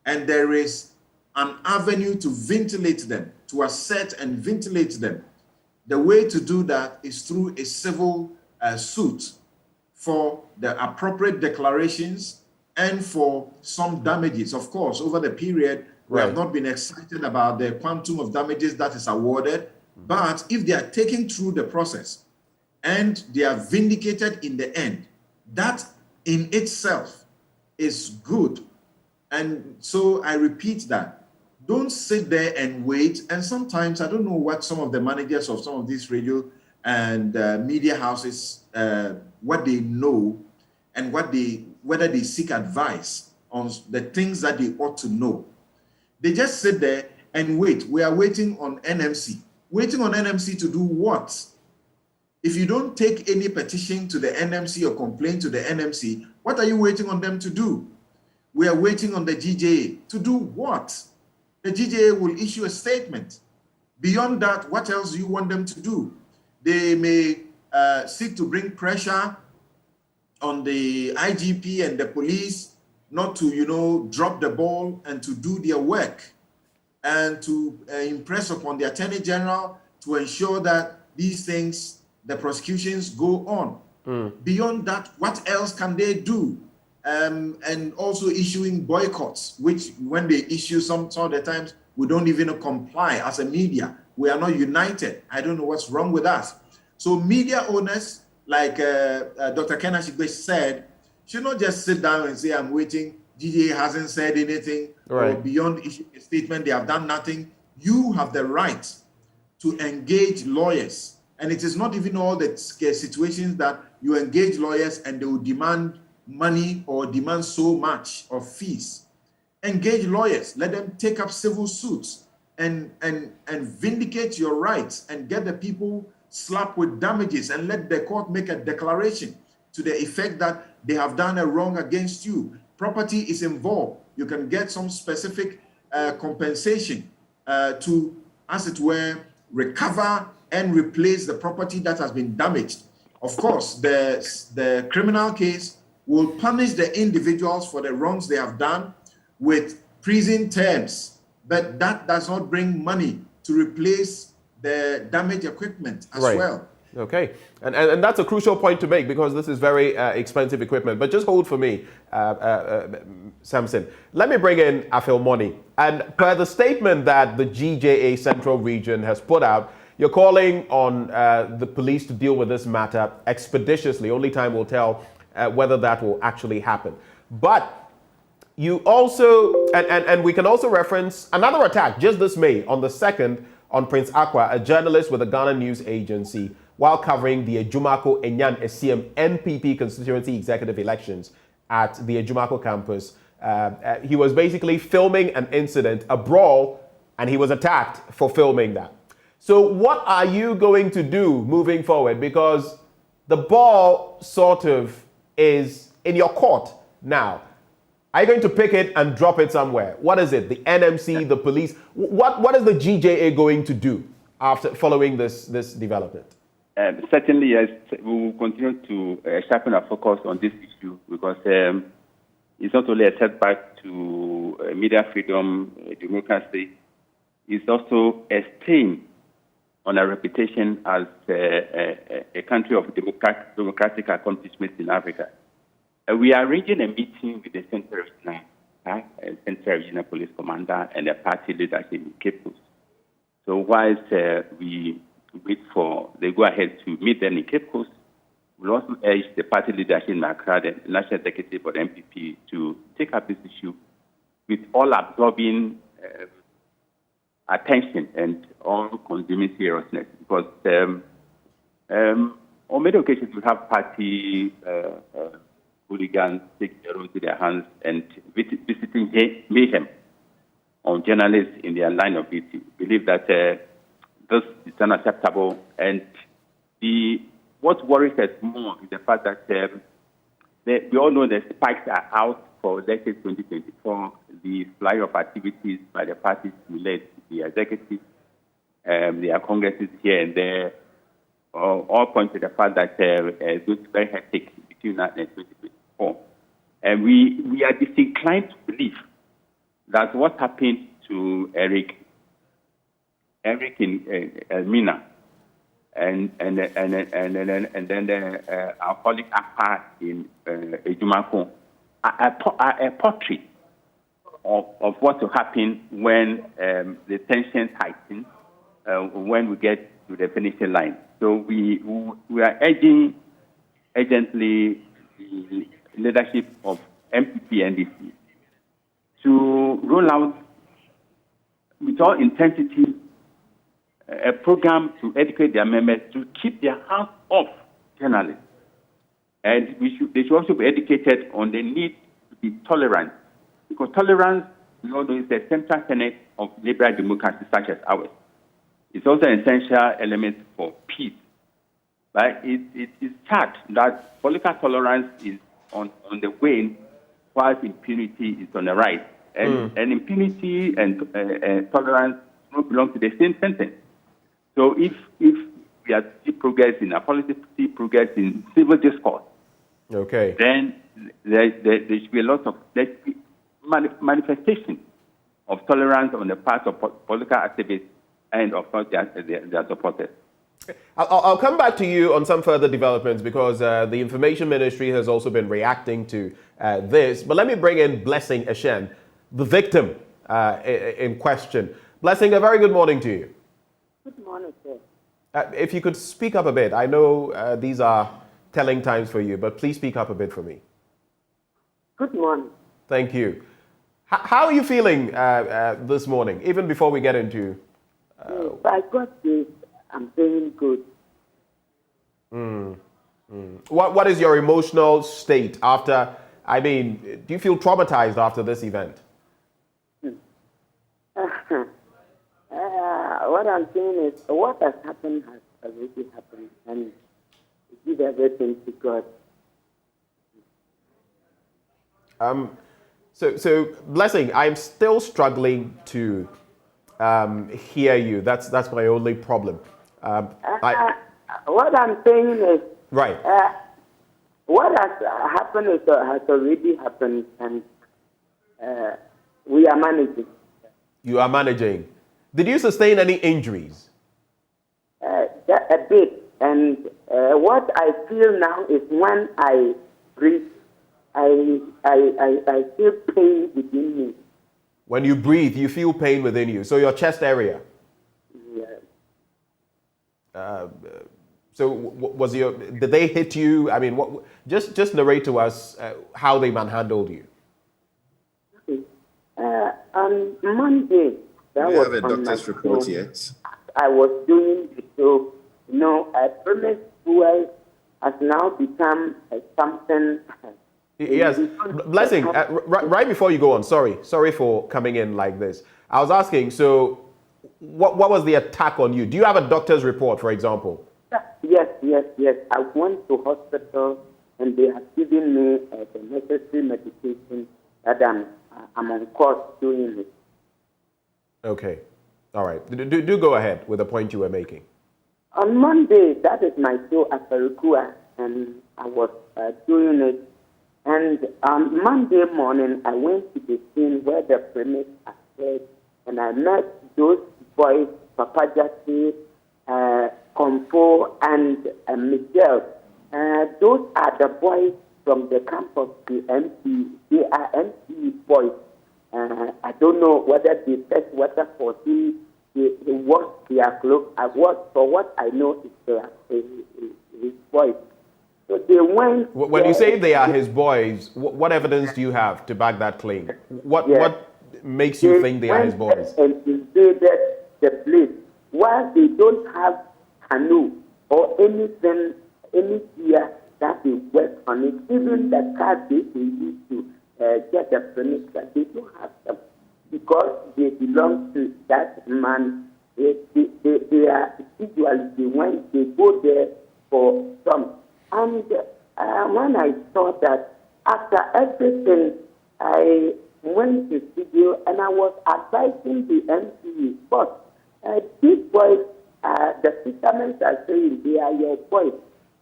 Speaker 7: and there is an avenue to ventilate them, to assert and ventilate them. The way to do that is through a civil suit for the appropriate declarations and for some damages. Of course, over the period, we have not been excited about the quantum of damages that is awarded, but if they are taken through the process and they are vindicated in the end, that in itself is good. And so I repeat that. Don't sit there and wait. And sometimes, I don't know what some of the managers of some of these radio and media houses, what they know and whether they seek advice on the things that they ought to know. They just sit there and wait. We are waiting on NMC. Waiting on NMC to do what? If you don't take any petition to the NMC or complaint to the NMC, what are you waiting on them to do? We are waiting on the GJA. To do what? The GJA will issue a statement. Beyond that, what else do you want them to do? They may seek to bring pressure on the IGP and the police not to, drop the ball and to do their work, and to impress upon the Attorney General to ensure that these things, the prosecutions go on. Beyond that, what else can they do? And also issuing boycotts, which when they issue some of the times, we don't even comply as a media. We are not united. I don't know what's wrong with us. So media owners, like Dr. Kenashigbe said, should not just sit down and say, I'm waiting, GJA hasn't said anything, or beyond issuing a statement, they have done nothing. You have the right to engage lawyers. And it is not even all the situations that you engage lawyers and they will demand money or demand so much of fees. Engage lawyers, let them take up civil suits and vindicate your rights and get the people slapped with damages, and let the court make a declaration to the effect that they have done a wrong against you. Property is involved. You can get some specific compensation to, as it were, recover and replace the property that has been damaged. Of course, the criminal case will punish the individuals for the wrongs they have done with prison terms, but that does not bring money to replace the damaged equipment as well.
Speaker 19: Okay, and that's a crucial point to make, because this is very expensive equipment. But just hold for me, Samson. Let me bring in Afilmoni. And per the statement that the GJA Central Region has put out, you're calling on the police to deal with this matter expeditiously. Only time will tell whether that will actually happen. But you also, and we can also reference another attack just this May, on the 2nd, on Prince Aqua, a journalist with the Ghana News Agency, while covering the Ejumako Enyan SCM NPP constituency executive elections at the Ejumako campus. He was basically filming an incident, a brawl, and he was attacked for filming that. So what are you going to do moving forward? Because the ball sort of is in your court now. Are you going to pick it and drop it somewhere? What is it? The NMC, the police? What is the GJA going to do after following this development?
Speaker 2: Certainly, yes, we will continue to sharpen our focus on this issue because it's not only a setback to media freedom, democracy, it's also a stain on our reputation as a country of democratic accomplishments in Africa. We are arranging a meeting with the Central Regional Police Commander and the party leadership in Cape Coast. So whilst we wait for the go-ahead to meet them in Cape Coast, we'll also urge the party leadership in Accra, the National Executive for the MPP, to take up this issue with all-absorbing attention and all-consuming seriousness. Because on many occasions, we have party hooligans take the road to their hands and visiting mayhem on journalists in their line of duty. We believe that this is unacceptable. And what worries us more is the fact that we all know the spikes are out for elections 2024, the flyer of activities by the parties who led the executive, their congresses here and there, all point to the fact that it's going to be very hectic between now and 2024. And we are disinclined to believe that what happened to Eric in Elmina, and then our colleague Apa in Ejumako are a portrait of what will happen when the tensions heighten when we get to the finishing line. So we are urging urgently the leadership of MPP NDC to roll out with all intensity a program to educate their members to keep their hands off journalists. And they should also be educated on the need to be tolerant, because tolerance, we all know, is the central tenet of liberal democracy such as ours. It's also an essential element for peace. But it is sad that political tolerance is on the wane, whilst impunity is on the rise. And impunity and tolerance don't belong to the same sentence. So if we are to see progress in our policy, see progress in civil discourse, then there should be a lot of manifestation of tolerance on the part of political activists and of course their supporters.
Speaker 19: I'll come back to you on some further developments because the Information Ministry has also been reacting to this. But let me bring in Blessing Eshen, the victim in question. Blessing, a very good morning to you.
Speaker 6: Good morning, sir.
Speaker 19: If you could speak up a bit. I know these are telling times for you, but please speak up a bit for me.
Speaker 6: Good morning.
Speaker 19: Thank you. How are you feeling this morning, even before we get into...
Speaker 6: By God's grace, I'm feeling good.
Speaker 19: What is your emotional state after, do you feel traumatized after this event?
Speaker 6: What I'm saying is, what has happened has already happened, and give everything to God.
Speaker 19: So Blessing, I'm still struggling to hear you. That's my only problem.
Speaker 6: What I'm saying is,
Speaker 19: right.
Speaker 6: What has happened has already happened, and we are managing.
Speaker 19: You are managing. Did you sustain any injuries?
Speaker 6: A bit, and what I feel now is when I breathe, I feel pain within me.
Speaker 19: When you breathe, you feel pain within you. So your chest area.
Speaker 6: Yes.
Speaker 19: So did they hit you? Just narrate to us how they manhandled you.
Speaker 6: On Monday,
Speaker 7: do you have a doctor's report yet?
Speaker 6: I was doing the show. A premise fuel has now become something.
Speaker 19: Yes, Blessing, right before you go on, sorry for coming in like this. I was asking, so what was the attack on you? Do you have a doctor's report, for example?
Speaker 6: Yes. I went to hospital and they have given me the necessary medication that I'm on course doing it.
Speaker 19: Okay. All right. Do go ahead with the point you were making.
Speaker 6: On Monday, that is my show at Perukua, and I was doing it. And on Monday morning, I went to the scene where the premise occurred, and I met those boys, Papa Jati, Kompo, and Michelle. Those are the boys from the camp of the MC. They are MC boys. I don't know whether they fetch water for him, they wash their clothes. For what I know, is his boys. So they went.
Speaker 19: When you say they are his boys, what evidence do you have to back that claim? What makes you think they are his boys?
Speaker 6: And invaded the place while they don't have canoe or anything, any gear that they work on it. Even the cars they use to get the furniture, they don't have them because they belong to that man. They are usually when they go there for some. And when I saw that, after everything, I went to studio and I was advising the MCE. But these boys, the fishermen are saying they are your boys.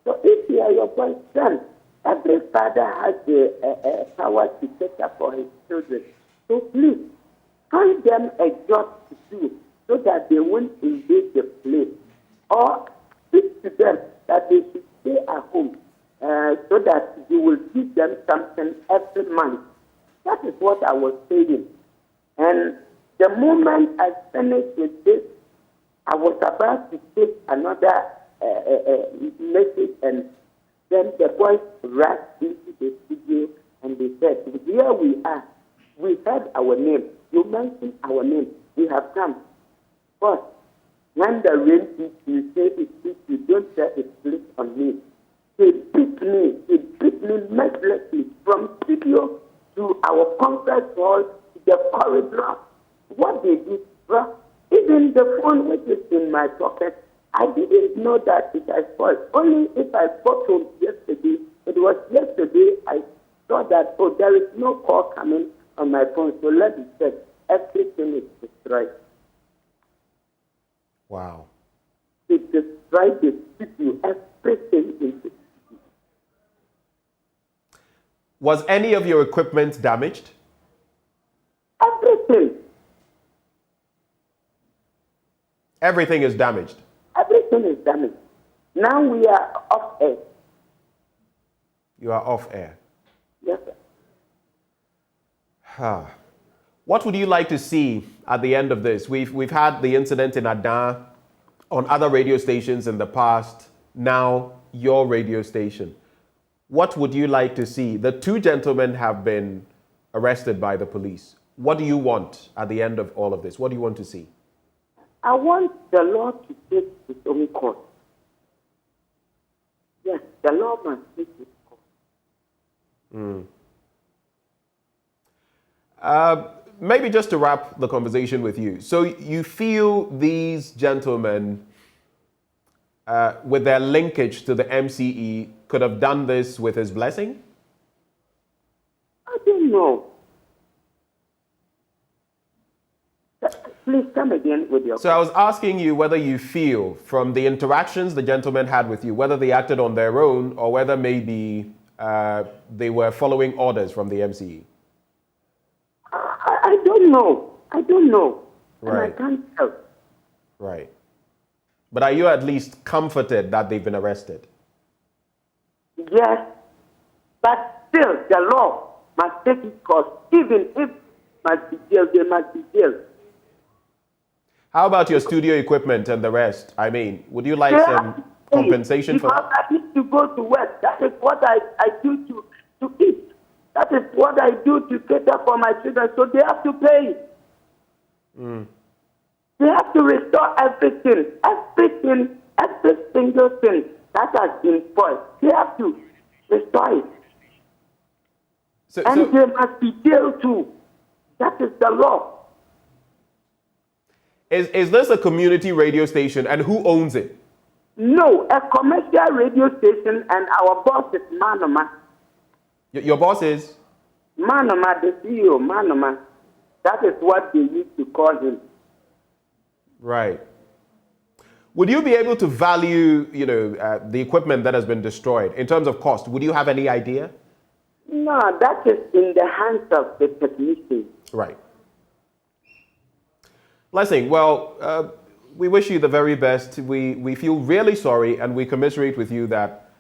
Speaker 6: So if they are your boys, then every father has the power to take up for his children. So please, find them a job to do so that they won't invade the place. Or speak to them that they should stay at home so that you will give them something every month. That is what I was saying. And the moment I finished with this, I was about to take another message, and then the boys rushed into the studio and they said, here we are. We heard our name. You mentioned our name. We have come. But when the rain hits, you say it hits you, don't say it split on me. They beat me mercilessly from studio to our conference hall to the corridor. What they did, even the phone which is in my pocket, I didn't know that it had spoiled. Only if I spoke home yesterday, it was yesterday I saw that, there is no call coming on my phone, so let me check. Everything is destroyed.
Speaker 19: Wow.
Speaker 6: It destroyed the studio, everything is destroyed.
Speaker 19: Was any of your equipment damaged?
Speaker 6: Everything.
Speaker 19: Everything is damaged?
Speaker 6: Everything is damaged. Now we are off air.
Speaker 19: You are off air?
Speaker 6: Yes, sir.
Speaker 19: What would you like to see at the end of this? We've had the incident in Adan, on other radio stations in the past, now your radio station. What would you like to see? The two gentlemen have been arrested by the police. What do you want at the end of all of this? What do you want to see?
Speaker 6: I want the law to take its own course. Yes, the law must take its course.
Speaker 19: Maybe just to wrap the conversation with you. So you feel these gentlemen, with their linkage to the MCE, could have done this with his blessing?
Speaker 6: I don't know. Please come again with your
Speaker 19: So I was asking you whether you feel from the interactions the gentlemen had with you, whether they acted on their own or whether maybe they were following orders from the MCE.
Speaker 6: I don't know. I don't know.
Speaker 19: Right.
Speaker 6: And I can't tell.
Speaker 19: Right. But are you at least comforted that they've been arrested?
Speaker 6: Yes. But still, the law must take its course. Even if must be jailed, they must be jailed.
Speaker 19: How about your studio equipment and the rest? I mean, would you like some compensation for that?
Speaker 6: Because I need to go to work. That is what I do to eat. That is what I do to cater for my children. So they have to pay. They have to restore everything. Every single thing that has been spoiled. They have to restore it. And they must be jailed too. That is the law.
Speaker 19: Is this a community radio station, and who owns it?
Speaker 6: No, a commercial radio station, and our boss is Manoma.
Speaker 19: Your boss is?
Speaker 6: Manoma, the CEO, Manoma, that is what they used to call him.
Speaker 19: Right. Would you be able to value, the equipment that has been destroyed in terms of cost? Would you have any idea?
Speaker 6: No, that is in the hands of the technicians.
Speaker 19: Right. Blessing, well, we wish you the very best. We feel really sorry and we commiserate with you that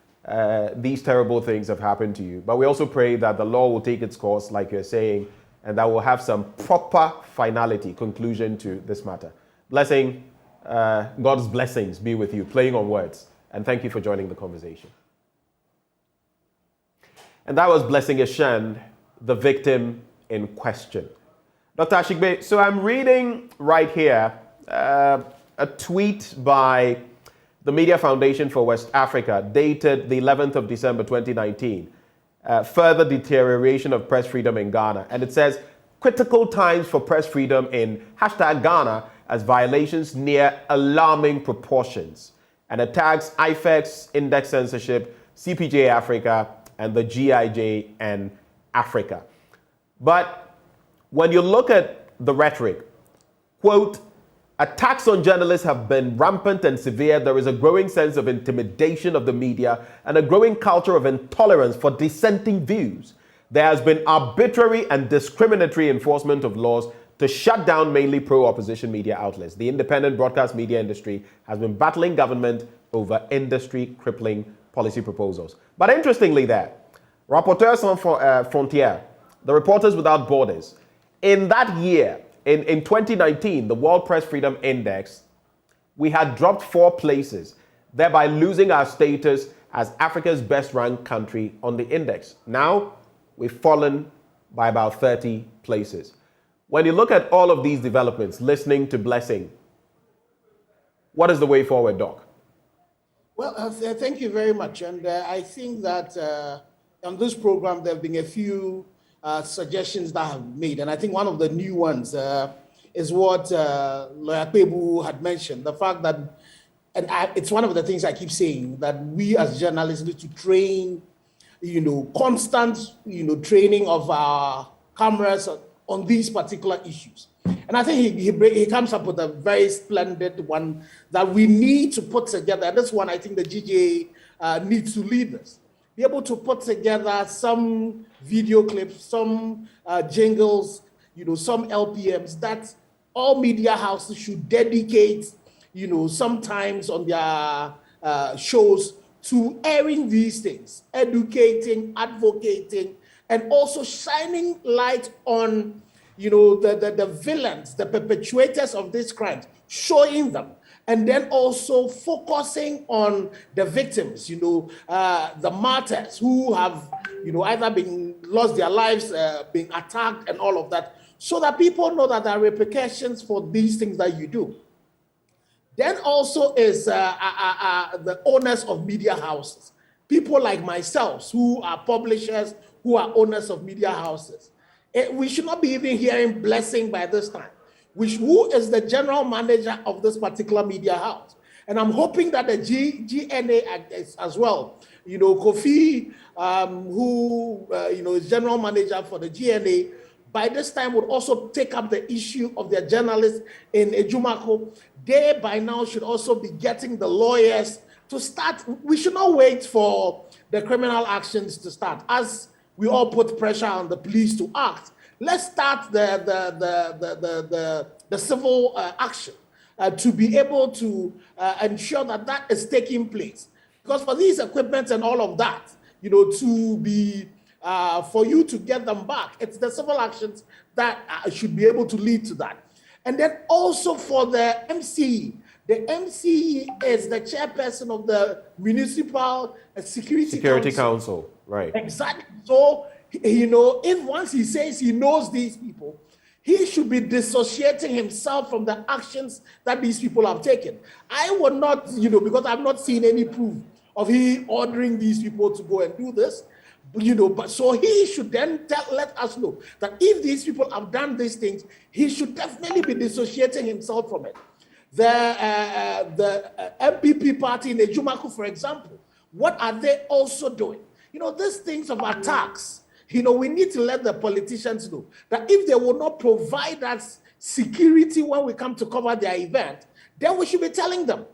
Speaker 19: these terrible things have happened to you. But we also pray that the law will take its course, like you're saying, and that will have some proper finality, conclusion to this matter. Blessing, God's blessings be with you, playing on words. And thank you for joining the conversation. And that was Blessing Eshan, the victim in question. Dr. Ashigbe, so I'm reading right here a tweet by the Media Foundation for West Africa, dated the 11th of December 2019. Further deterioration of press freedom in Ghana. And it says, critical times for press freedom in #Ghana as violations near alarming proportions. And it tags IFEX, Index Censorship, CPJ Africa, and the GIJ and Africa. But when you look at the rhetoric, quote, attacks on journalists have been rampant and severe. There is a growing sense of intimidation of the media and a growing culture of intolerance for dissenting views. There has been arbitrary and discriminatory enforcement of laws to shut down mainly pro-opposition media outlets. The independent broadcast media industry has been battling government over industry crippling policy proposals. But interestingly there, Rapporteurs Sans Frontières, the Reporters Without Borders, in that year, in 2019, the World Press Freedom Index, we had dropped 4 places, thereby losing our status as Africa's best ranked country on the index. Now, we've fallen by about 30 places. When you look at all of these developments, listening to Blessing, what is the way forward, Doc?
Speaker 3: Well, thank you very much. And I think that on this program, there have been a few suggestions that have been made. And I think one of the new ones is what Lawyer Kpebu had mentioned, the fact that, and it's one of the things I keep saying, that we as journalists need to train, constant, training of our cameras on these particular issues. And I think he comes up with a very splendid one that we need to put together. And this one, I think the GJA needs to lead us. Be able to put together some video clips, some jingles, some LPMs that all media houses should dedicate, sometimes on their shows to airing these things, educating, advocating, and also shining light on, the villains, the perpetrators of these crimes, showing them, and then also focusing on the victims, the martyrs who have, either been lost their lives, being attacked, and all of that, so that people know that there are repercussions for these things that you do. Then also is the owners of media houses, people like myself who are publishers, who are owners of media houses. We should not be even hearing Blessing by this time, who is the general manager of this particular media house. And I'm hoping that the GNA as well, Kofi, who is general manager for the GNA, by this time would also take up the issue of their journalists in Ejumako. They by now should also be getting the lawyers to start. We should not wait for the criminal actions to start. As we all put pressure on the police to act, let's start the civil action to be able to ensure that that is taking place. Because for these equipment and all of that, to be for you to get them back, it's the civil actions that should be able to lead to that. And then also for the MCE. The MCE is the chairperson of the Municipal Security Council.
Speaker 19: Right.
Speaker 3: Exactly. So, if once he says he knows these people, he should be dissociating himself from the actions that these people have taken. I would not, because I've not seen any proof of he ordering these people to go and do this, but so he should then let us know that if these people have done these things, he should definitely be dissociating himself from it. The MPP party in Ejumaku, for example, what are they also doing? These things of attacks, we need to let the politicians know that if they will not provide us security when we come to cover their event, then we should be telling them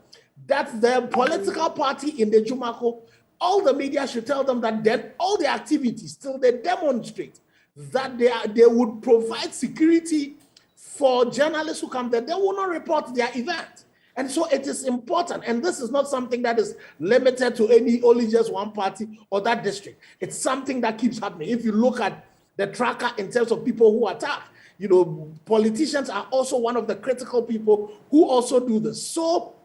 Speaker 3: that the political party in the Jumako, all the media should tell them that then all the activities till they demonstrate that they would provide security for journalists who come there, they will not report their event. And so it is important, and this is not something that is limited to only just one party or that district. It's something that keeps happening. If you look at the tracker in terms of people who attack, politicians are also one of the critical people who also do this. So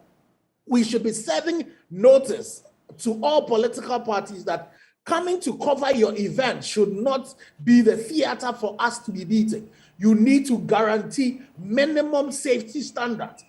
Speaker 3: we should be serving notice to all political parties that coming to cover your event should not be the theater for us to be beating. You need to guarantee minimum safety standards,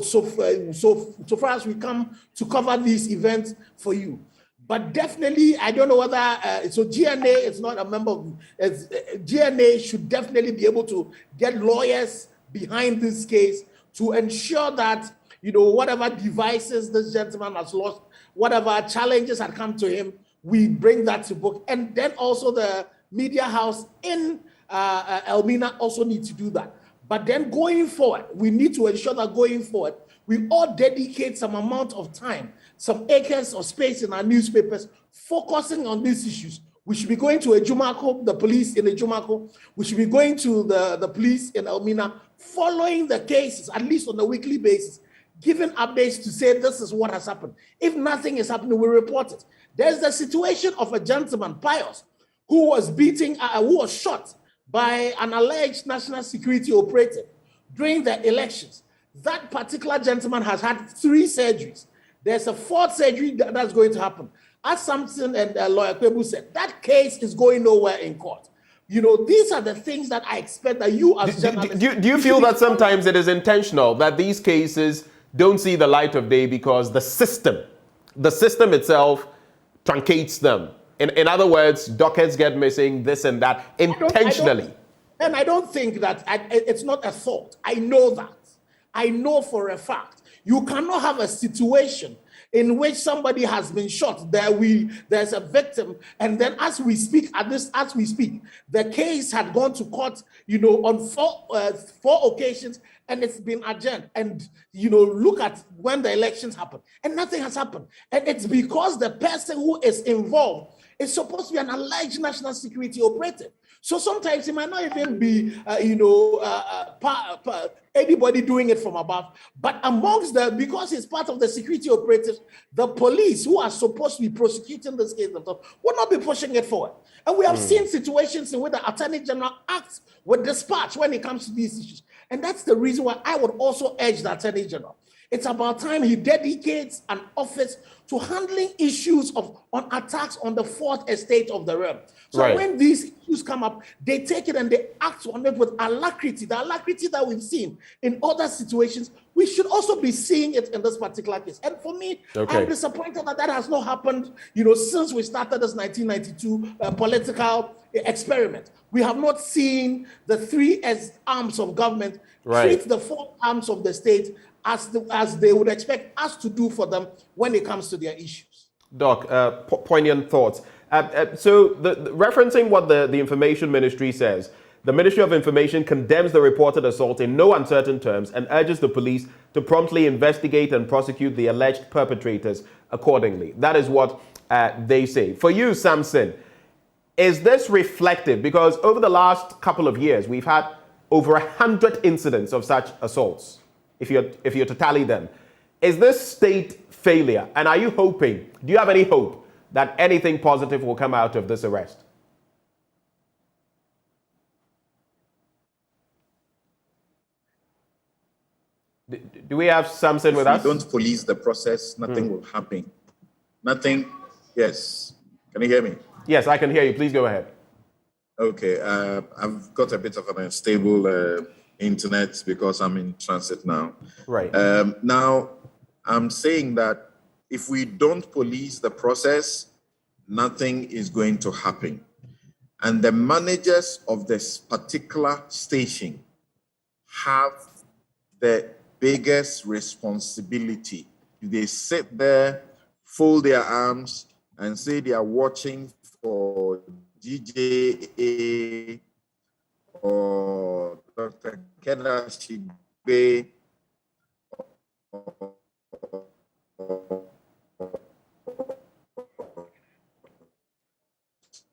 Speaker 3: so far as we come to cover these events for you. But definitely, I don't know whether, GNA is not a member of, GNA should definitely be able to get lawyers behind this case to ensure that, whatever devices this gentleman has lost, whatever challenges had come to him, we bring that to book. And then also the media house in Elmina also need to do that. But then going forward, we need to ensure that going forward, we all dedicate some amount of time, some acres of space in our newspapers, focusing on these issues. We should be going to Ejumako, the police in Ejumako. We should be going to the police in Elmina, following the cases, at least on a weekly basis, giving updates to say this is what has happened. If nothing is happening, we report it. There's the situation of a gentleman, Pius, who was shot by an alleged national security operative during the elections. That particular gentleman has had 3 surgeries. There's a 4th surgery that's going to happen. As Samson and Lawyer Kwebu said, that case is going nowhere in court. These are the things that I expect that you as journalists...
Speaker 19: Do you feel that sometimes it is intentional that these cases don't see the light of day because the system itself truncates them? In other words, dockets get missing, this and that, intentionally.
Speaker 3: I don't think that it's not a thought. I know that. I know for a fact. You cannot have a situation in which somebody has been shot. There's a victim, and then as we speak, the case had gone to court, on 4 occasions, and it's been adjourned. And look at when the elections happened, and nothing has happened. And it's because the person who is involved is supposed to be an alleged national security operative. So sometimes it might not even be, anybody doing it from above, but because it's part of the security operatives, the police who are supposed to be prosecuting this case themselves will not be pushing it forward. And we have seen situations in which the Attorney General acts with dispatch when it comes to these issues. And that's the reason why I would also urge the Attorney General. It's about time he dedicates an office to handling issues on attacks on the 4th estate of the realm. So when these issues come up, they take it and they act on it with alacrity. The alacrity that we've seen in other situations, we should also be seeing it in this particular case. And for me, I'm disappointed that has not happened, since we started this 1992 political experiment. We have not seen the 3 arms of government treat the 4 arms of the state as they would expect us to do for them when it comes to their issues.
Speaker 19: Doc, poignant thoughts. So referencing what the Information Ministry says, the Ministry of Information condemns the reported assault in no uncertain terms and urges the police to promptly investigate and prosecute the alleged perpetrators accordingly. That is what they say. For you, Samson, is this reflective? Because over the last couple of years, we've had over 100 incidents of such assaults. If you're to tally them, is this state failure? And are you hoping, do you have any hope that anything positive will come out of this arrest? Do we have Samson with us?
Speaker 7: If we don't police the process, nothing will happen. Nothing. Yes. Can you hear me?
Speaker 19: Yes, I can hear you. Please go ahead.
Speaker 7: Okay. I've got a bit of an unstable internet because I'm in transit now.
Speaker 19: Right.
Speaker 7: Now, I'm saying that if we don't police the process, nothing is going to happen. And the managers of this particular station have the biggest responsibility. They sit there, fold their arms, and say they are watching for GJA or Dr. Kena Shigbe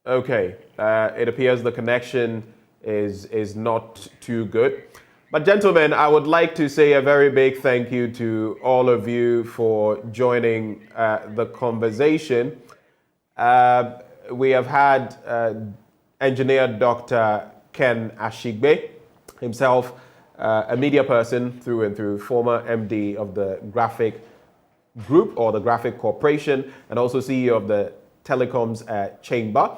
Speaker 19: Okay, it appears the connection is not too good. But gentlemen, I would like to say a very big thank you to all of you for joining the conversation. We have had engineer Dr. Ken Ashigbe, himself a media person through and through, former MD of the Graphic Group or the Graphic Corporation, and also CEO of the Telecoms Chamber.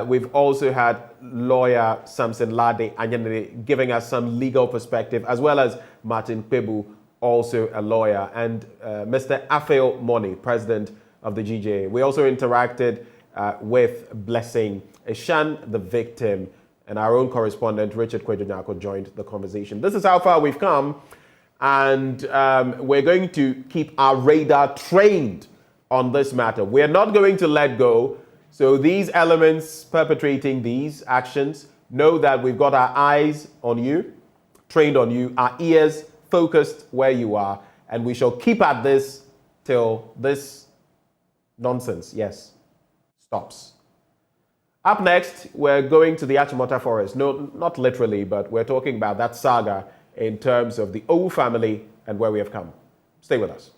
Speaker 19: We've also had lawyer Samson Lade Anyanere giving us some legal perspective, as well as Martin Pebu, also a lawyer, and Mr. Afeo Moni, president of the GJA. We also interacted with Blessing Eshan, the victim, and our own correspondent, Richard Kwejunyako, joined the conversation. This is how far we've come, and we're going to keep our radar trained on this matter. We're not going to let go. So these elements perpetrating these actions know that we've got our eyes on you, trained on you, our ears focused where you are, and we shall keep at this till this nonsense, yes, stops. Up next, we're going to the Achimota Forest. No, not literally, but we're talking about that saga in terms of the Owu family and where we have come. Stay with us.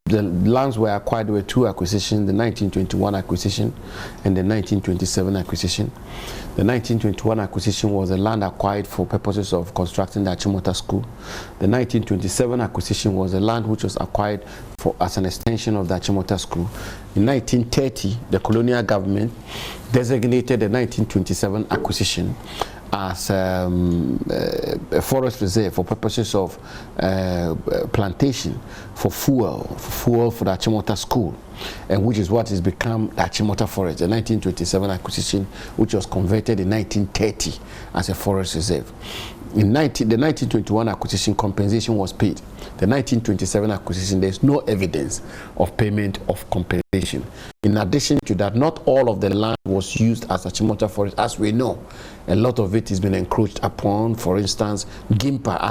Speaker 8: The lands were acquired, there were two acquisitions, the 1921 acquisition and the 1927 acquisition. The 1921 acquisition was a land acquired for purposes of constructing the Achimota School. The 1927 acquisition was a land which was acquired as an extension of the Achimota School. In 1930, the colonial government designated the 1927 acquisition as a forest reserve for purposes of plantation for fuel for the Achimota School, and which is what has become the Achimota Forest, the 1927 acquisition, which was converted in 1930 as a forest reserve. In the 1921 acquisition, compensation was paid. The 1927 acquisition, there is no evidence of payment of compensation. In addition to that, not all of the land was used as Achimota Forest. As we know, a lot of it has been encroached upon. For instance, Gimpa,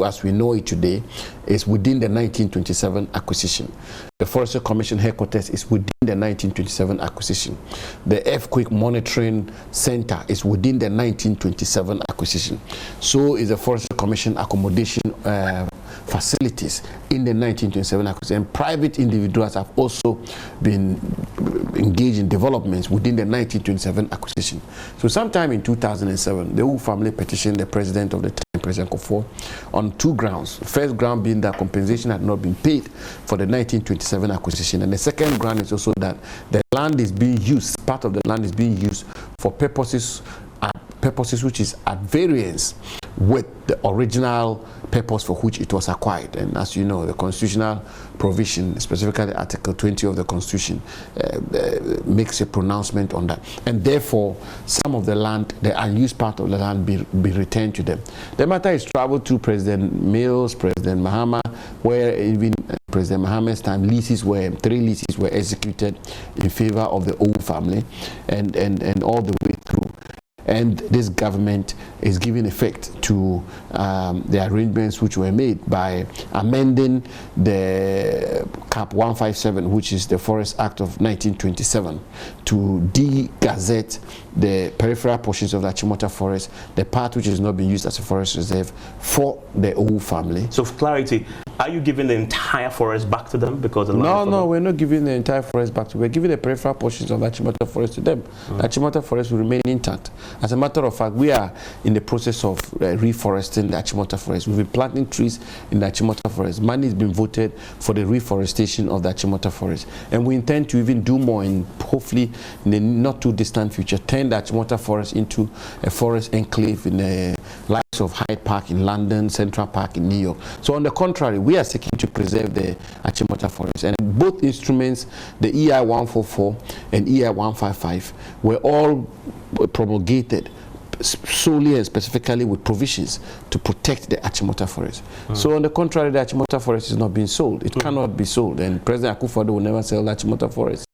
Speaker 8: as we know it today, is within the 1927 acquisition. The Forestry Commission headquarters is within the 1927 acquisition. The Earthquake Monitoring Center is within the 1927 acquisition. So is the Forestry Commission accommodation facilities in the 1927 acquisition. And private individuals have also been engaged in developments within the 1927 acquisition. So sometime in 2007, the Owu family petitioned the president of the time, President Kufuor, on two grounds. The first ground being that compensation had not been paid for the 1927 acquisition. And the second ground is also that the land is being used, part of the land is being used for purposes which is at variance with the original purpose for which it was acquired. And as you know, the constitutional provision, specifically Article 20 of the Constitution, makes a pronouncement on that. And therefore, some of the land, the unused part of the land, be returned to them. The matter is traveled to President Mills, President Mahama, where even President Mahama's time, three leases were executed in favor of the Owu family, and all the way through. And this government is giving effect to the arrangements which were made by amending the Cap 157, which is the Forest Act of 1927, to de-gazette the peripheral portions of the Achimota Forest, the part which is not being used as a forest reserve, for the Owu family.
Speaker 1: So for clarity, are you giving the entire forest back to them? Because
Speaker 8: no, we're not giving the entire forest back to them. We're giving the peripheral portions of the Achimota Forest to them. The Achimota Forest will remain intact. As a matter of fact, we are in the process of reforesting the Achimota Forest. We've been planting trees in the Achimota Forest. Money has been voted for the reforestation of the Achimota Forest. And we intend to even do more, and hopefully in the not too distant future, turn the Achimota Forest into a forest enclave in a livestock of Hyde Park in London, Central Park in New York. So on the contrary, we are seeking to preserve the Achimota forest. And both instruments, the EI 144 and EI 155, were all promulgated solely and specifically with provisions to protect the Achimota forest. So on the contrary, the Achimota forest is not being sold. It cannot be sold, and President Akufo-Addo will never sell the Achimota forest.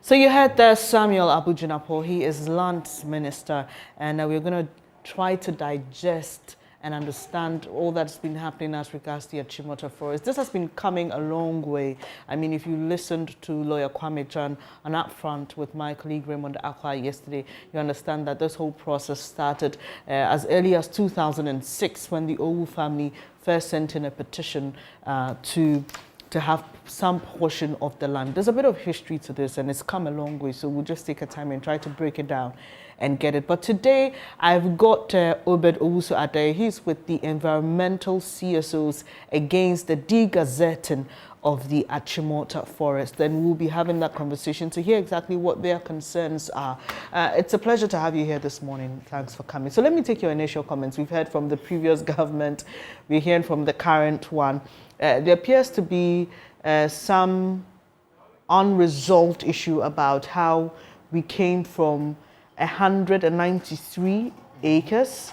Speaker 10: So you heard there Samuel Abu-Jinapor. He is land minister, and we're going to try to digest and understand all that's been happening as regards the Achimota forest. This has been coming a long way. I mean, if you listened to lawyer Kwame Jan on Upfront with my colleague Raymond Akwa yesterday, you understand that this whole process started as early as 2006 when the Owu family first sent in a petition to have some portion of the land. There's a bit of history to this, and it's come a long way, so we'll just take our time and try to break it down and get it. But today, I've got Obed Owusu-Addae. He's with the environmental CSOs against the degazetting of the Achimota forest. Then we'll be having that conversation to hear exactly what their concerns are. It's a pleasure to have you here this morning. Thanks for coming. So let me take your initial comments. We've heard from the previous government. We're hearing from the current one. There appears to be some unresolved issue about how we came from 193 acres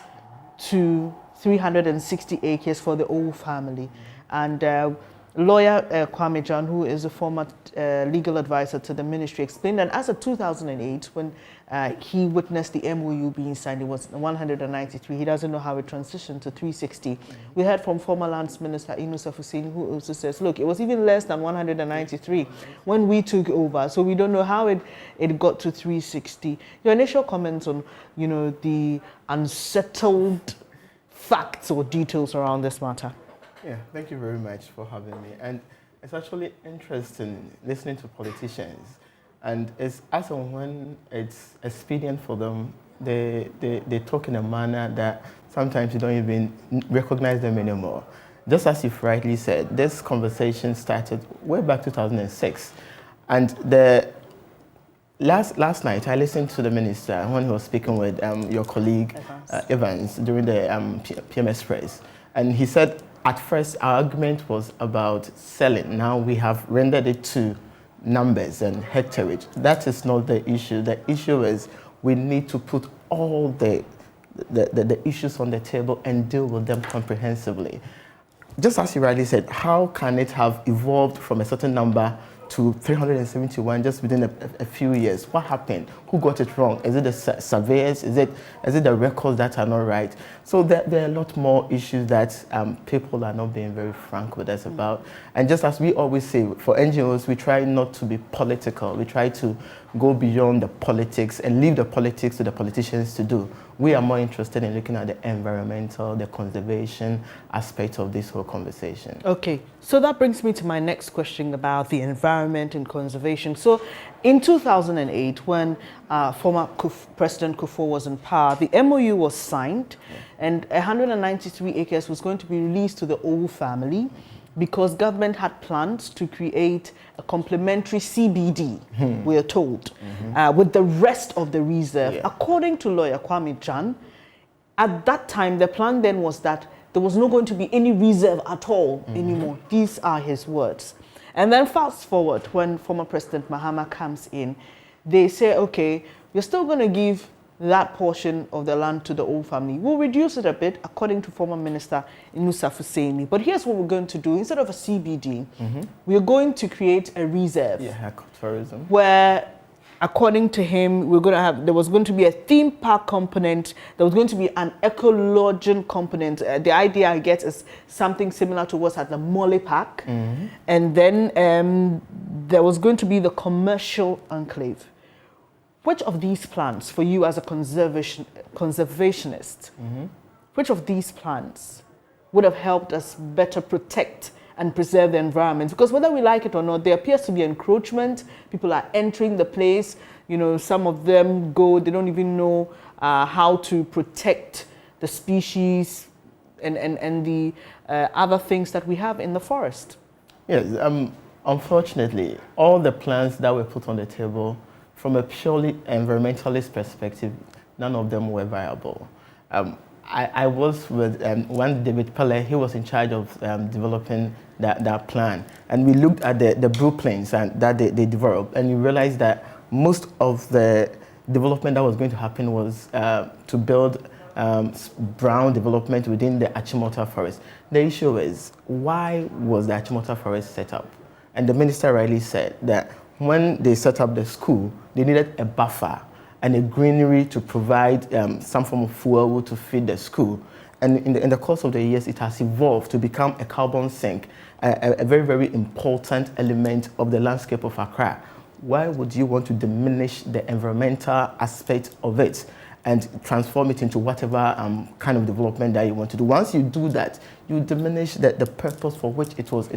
Speaker 10: to 360 acres for the Owu family. And lawyer Kwame Jan, who is a former legal advisor to the ministry, explained that as of 2008, when he witnessed the MOU being signed, it was 193. He doesn't know how it transitioned to 360. We heard from former lands minister Inusa Hussein, who also says, look, it was even less than 193 when we took over. So we don't know how it got to 360. Your initial comments on, you know, the unsettled facts or details around this matter.
Speaker 11: Yeah, thank you very much for having me. And it's actually interesting listening to politicians. And it's as and when it's expedient for them, they talk in a manner that sometimes you don't even recognize them anymore. Just as you've rightly said, this conversation started way back 2006. And the last night, I listened to the minister when he was speaking with your colleague Evans during the PMS press. And he said, at first, our argument was about selling. Now we have rendered it to numbers and hectareage. That is not the issue. The issue is we need to put all the issues on the table and deal with them comprehensively. Just as you rightly said, how can it have evolved from a certain number to 371 just within a few years? What happened? Who got it wrong? Is it the surveyors? Is it the records that are not right? So there are a lot more issues that people are not being very frank with us about. And just as we always say, for NGOs, we try not to be political. We try to go beyond the politics and leave the politics to the politicians to do. We are more interested in looking at the environmental, the conservation aspect of this whole conversation.
Speaker 10: Okay, so that brings me to my next question about the environment and conservation. So in 2008, when former President Kufuor was in power, the MOU was signed, and 193 acres was going to be released to the Owu family because government had plans to create a complementary CBD, we are told, with the rest of the reserve. Yeah. According to lawyer Kwame Jan, at that time, the plan then was that there was not going to be any reserve at all anymore. These are his words. And then fast forward, when former President Mahama comes in, they say, okay, you're still going to give that portion of the land to the Owu family. We'll reduce it a bit, according to former Minister Inusa Hussein. But here's what we're going to do. Instead of a CBD, we're going to create a reserve.
Speaker 11: Yeah, ecotourism.
Speaker 10: Where, according to him, there was going to be a theme park component. There was going to be an ecological component. The idea I get is something similar to what's at the Mole Park. And then there was going to be the commercial enclave. Which of these plans, for you as a conservationist, which of these plans would have helped us better protect and preserve the environment? Because whether we like it or not, there appears to be encroachment. People are entering the place. You know, some of them they don't even know how to protect the species and the other things that we have in the forest.
Speaker 11: Yes, unfortunately, all the plans that were put on the table, from a purely environmentalist perspective, none of them were viable. I was with when David Pele, he was in charge of developing that plan. And we looked at the blueprints that they developed, and you realized that most of the development that was going to happen was to build brown development within the Achimota forest. The issue is, why was the Achimota forest set up? And the minister rightly said that when they set up the school, they needed a buffer and a greenery to provide some form of fuel to feed the school. And in the course of the years, it has evolved to become a carbon sink, a very, very important element of the landscape of Accra. Why would you want to diminish the environmental aspect of it and transform it into whatever kind of development that you want to do? Once you do that, you diminish the purpose for which it was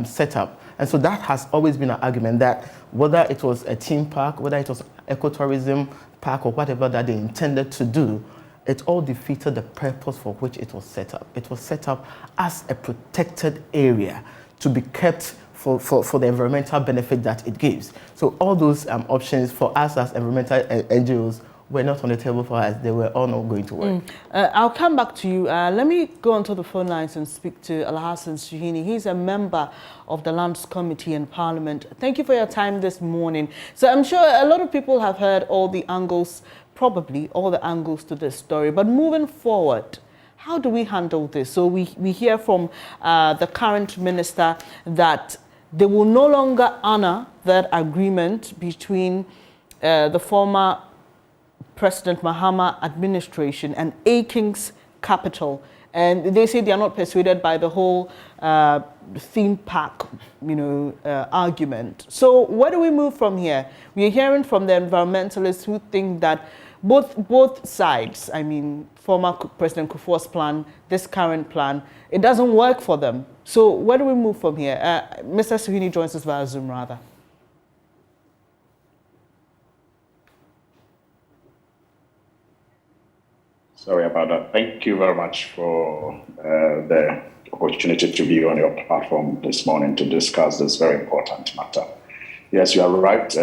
Speaker 11: set up. And so that has always been an argument that whether it was a theme park, whether it was ecotourism park or whatever that they intended to do, it all defeated the purpose for which it was set up. It was set up as a protected area to be kept for the environmental benefit that it gives. So all those options for us as environmental NGOs were not on the table for us. They were all not going to work.
Speaker 10: I'll come back to you. Let me go onto the phone lines and speak to Alhassan Suhuyini. He's a member of the Lands Committee in Parliament. Thank you for your time this morning. So I'm sure a lot of people have heard all the angles, probably all the angles to this story. But moving forward, how do we handle this? So we hear from the current minister that they will no longer honor that agreement between the former President Mahama administration and Aking's capital. And they say they are not persuaded by the whole theme park, argument. So where do we move from here? We are hearing from the environmentalists who think that both sides, I mean, former President Kufuor's plan, this current plan, it doesn't work for them. So where do we move from here? Mr. Suhuyini joins us via Zoom, rather.
Speaker 9: Sorry about that. Thank you very much for the opportunity to be on your platform this morning to discuss this very important matter. Yes, you are right.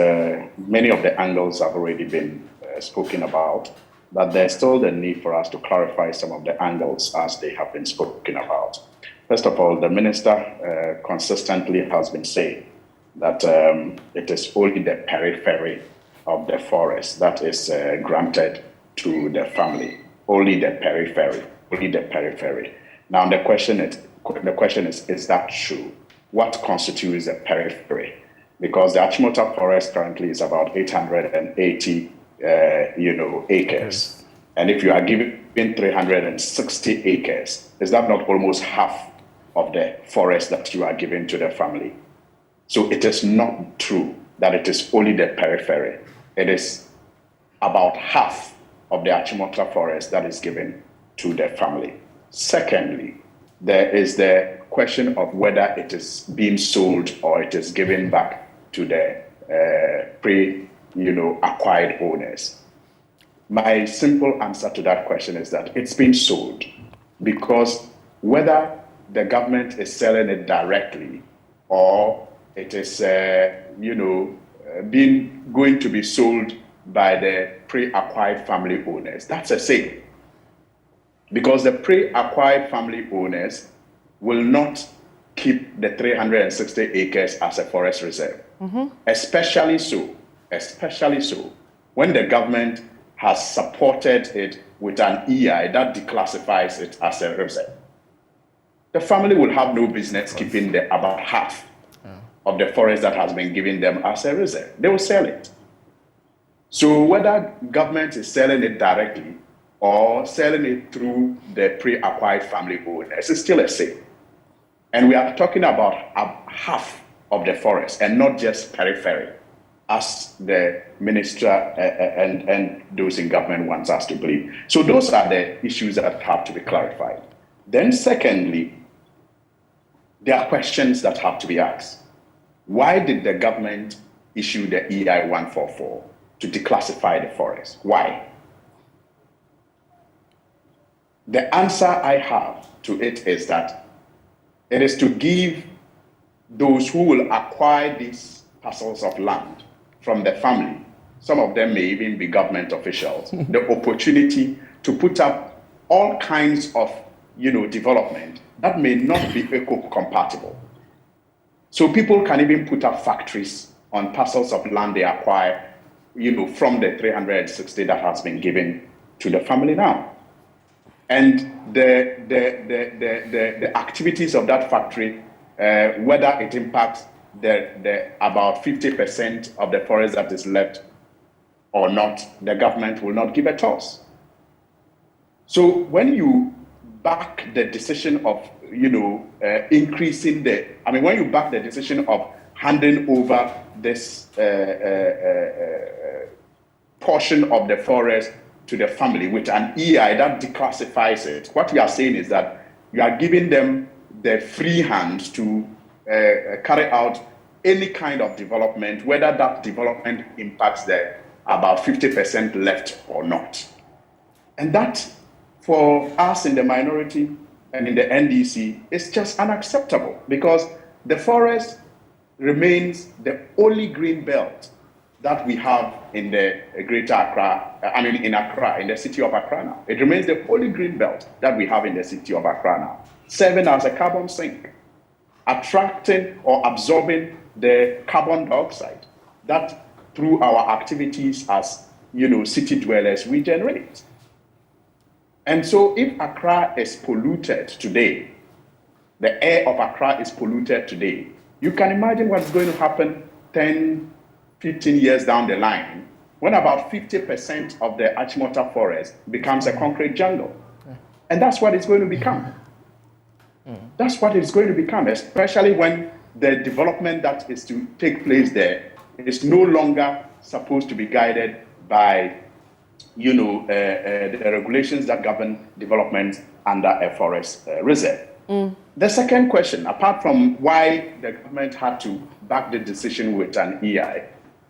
Speaker 9: Many of the angles have already been spoken about, but there's still the need for us to clarify some of the angles as they have been spoken about. First of all, the minister consistently has been saying that it is only the periphery of the forest that is granted to the family. Only the periphery, only the periphery. Now the question is that true? What constitutes the periphery? Because the Achimota forest currently is about 880 acres. And if you are given 360 acres, is that not almost half of the forest that you are giving to the family? So it is not true that it is only the periphery. It is about half of the Achimota forest that is given to the family. Secondly, there is the question of whether it is being sold or it is given back to the acquired owners. My simple answer to that question is that it's been sold, because whether the government is selling it directly or it is going to be sold by the pre-acquired family owners, that's a sale. Because the pre-acquired family owners will not keep the 360 acres as a forest reserve. Especially so when the government has supported it with an EI that declassifies it as a reserve. The family will have no business keeping about half of the forest that has been given them as a reserve. They will sell it. So whether government is selling it directly or selling it through the pre-acquired family owners, it's still a sale. And we are talking about half of the forest and not just periphery, as the minister and those in government wants us to believe. So those are the issues that have to be clarified. Then secondly, there are questions that have to be asked. Why did the government issue the EI 144 to declassify the forest? Why? The answer I have to it is that it is to give those who will acquire these parcels of land from the family, some of them may even be government officials, the opportunity to put up all kinds of, development that may not be eco-compatible. So people can even put up factories on parcels of land they acquire, from the 360 that has been given to the family now. And the activities of that factory, whether it impacts the about 50% of the forest that is left or not, the government will not give a toss. So when you back the decision of, increasing when you back the decision of handing over this portion of the forest to the family with an EI that declassifies it, what we are saying is that you are giving them the free hand to carry out any kind of development, whether that development impacts the about 50% left or not. And that, for us in the minority and in the NDC, is just unacceptable, because the forest remains the only green belt that we have in the greater Accra, in Accra, in the city of Accra now. It remains the only green belt that we have in the city of Accra now, serving as a carbon sink, attracting or absorbing the carbon dioxide that through our activities as, city dwellers we generate. And so if Accra is polluted today, the air of Accra is polluted today, you can imagine what's going to happen 10, 15 years down the line, when about 50% of the Achimota forest becomes a concrete jungle. And that's what it's going to become. That's what it's going to become, especially when the development that is to take place there is no longer supposed to be guided by, the regulations that govern development under a forest reserve. The second question, apart from why the government had to back the decision with an EI,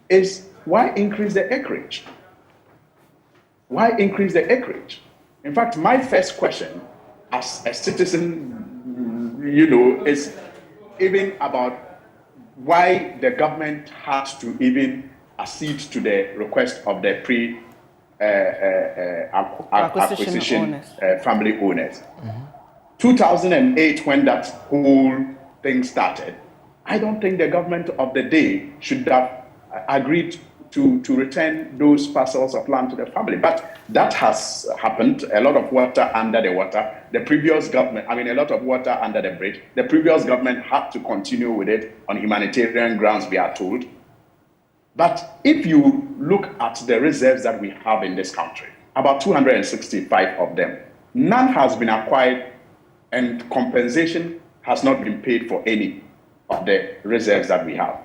Speaker 9: is why increase the acreage? Why increase the acreage? In fact, my first question as a citizen, is even about why the government has to even accede to the request of the acquisition family owners. 2008, when that whole thing started, I don't think the government of the day should have agreed to return those parcels of land to the family. But that has happened. A lot of water under the water. The previous government, a lot of water under the bridge. The previous government had to continue with it on humanitarian grounds, we are told. But if you look at the reserves that we have in this country, about 265 of them, none has been acquired and compensation has not been paid for any of the reserves that we have.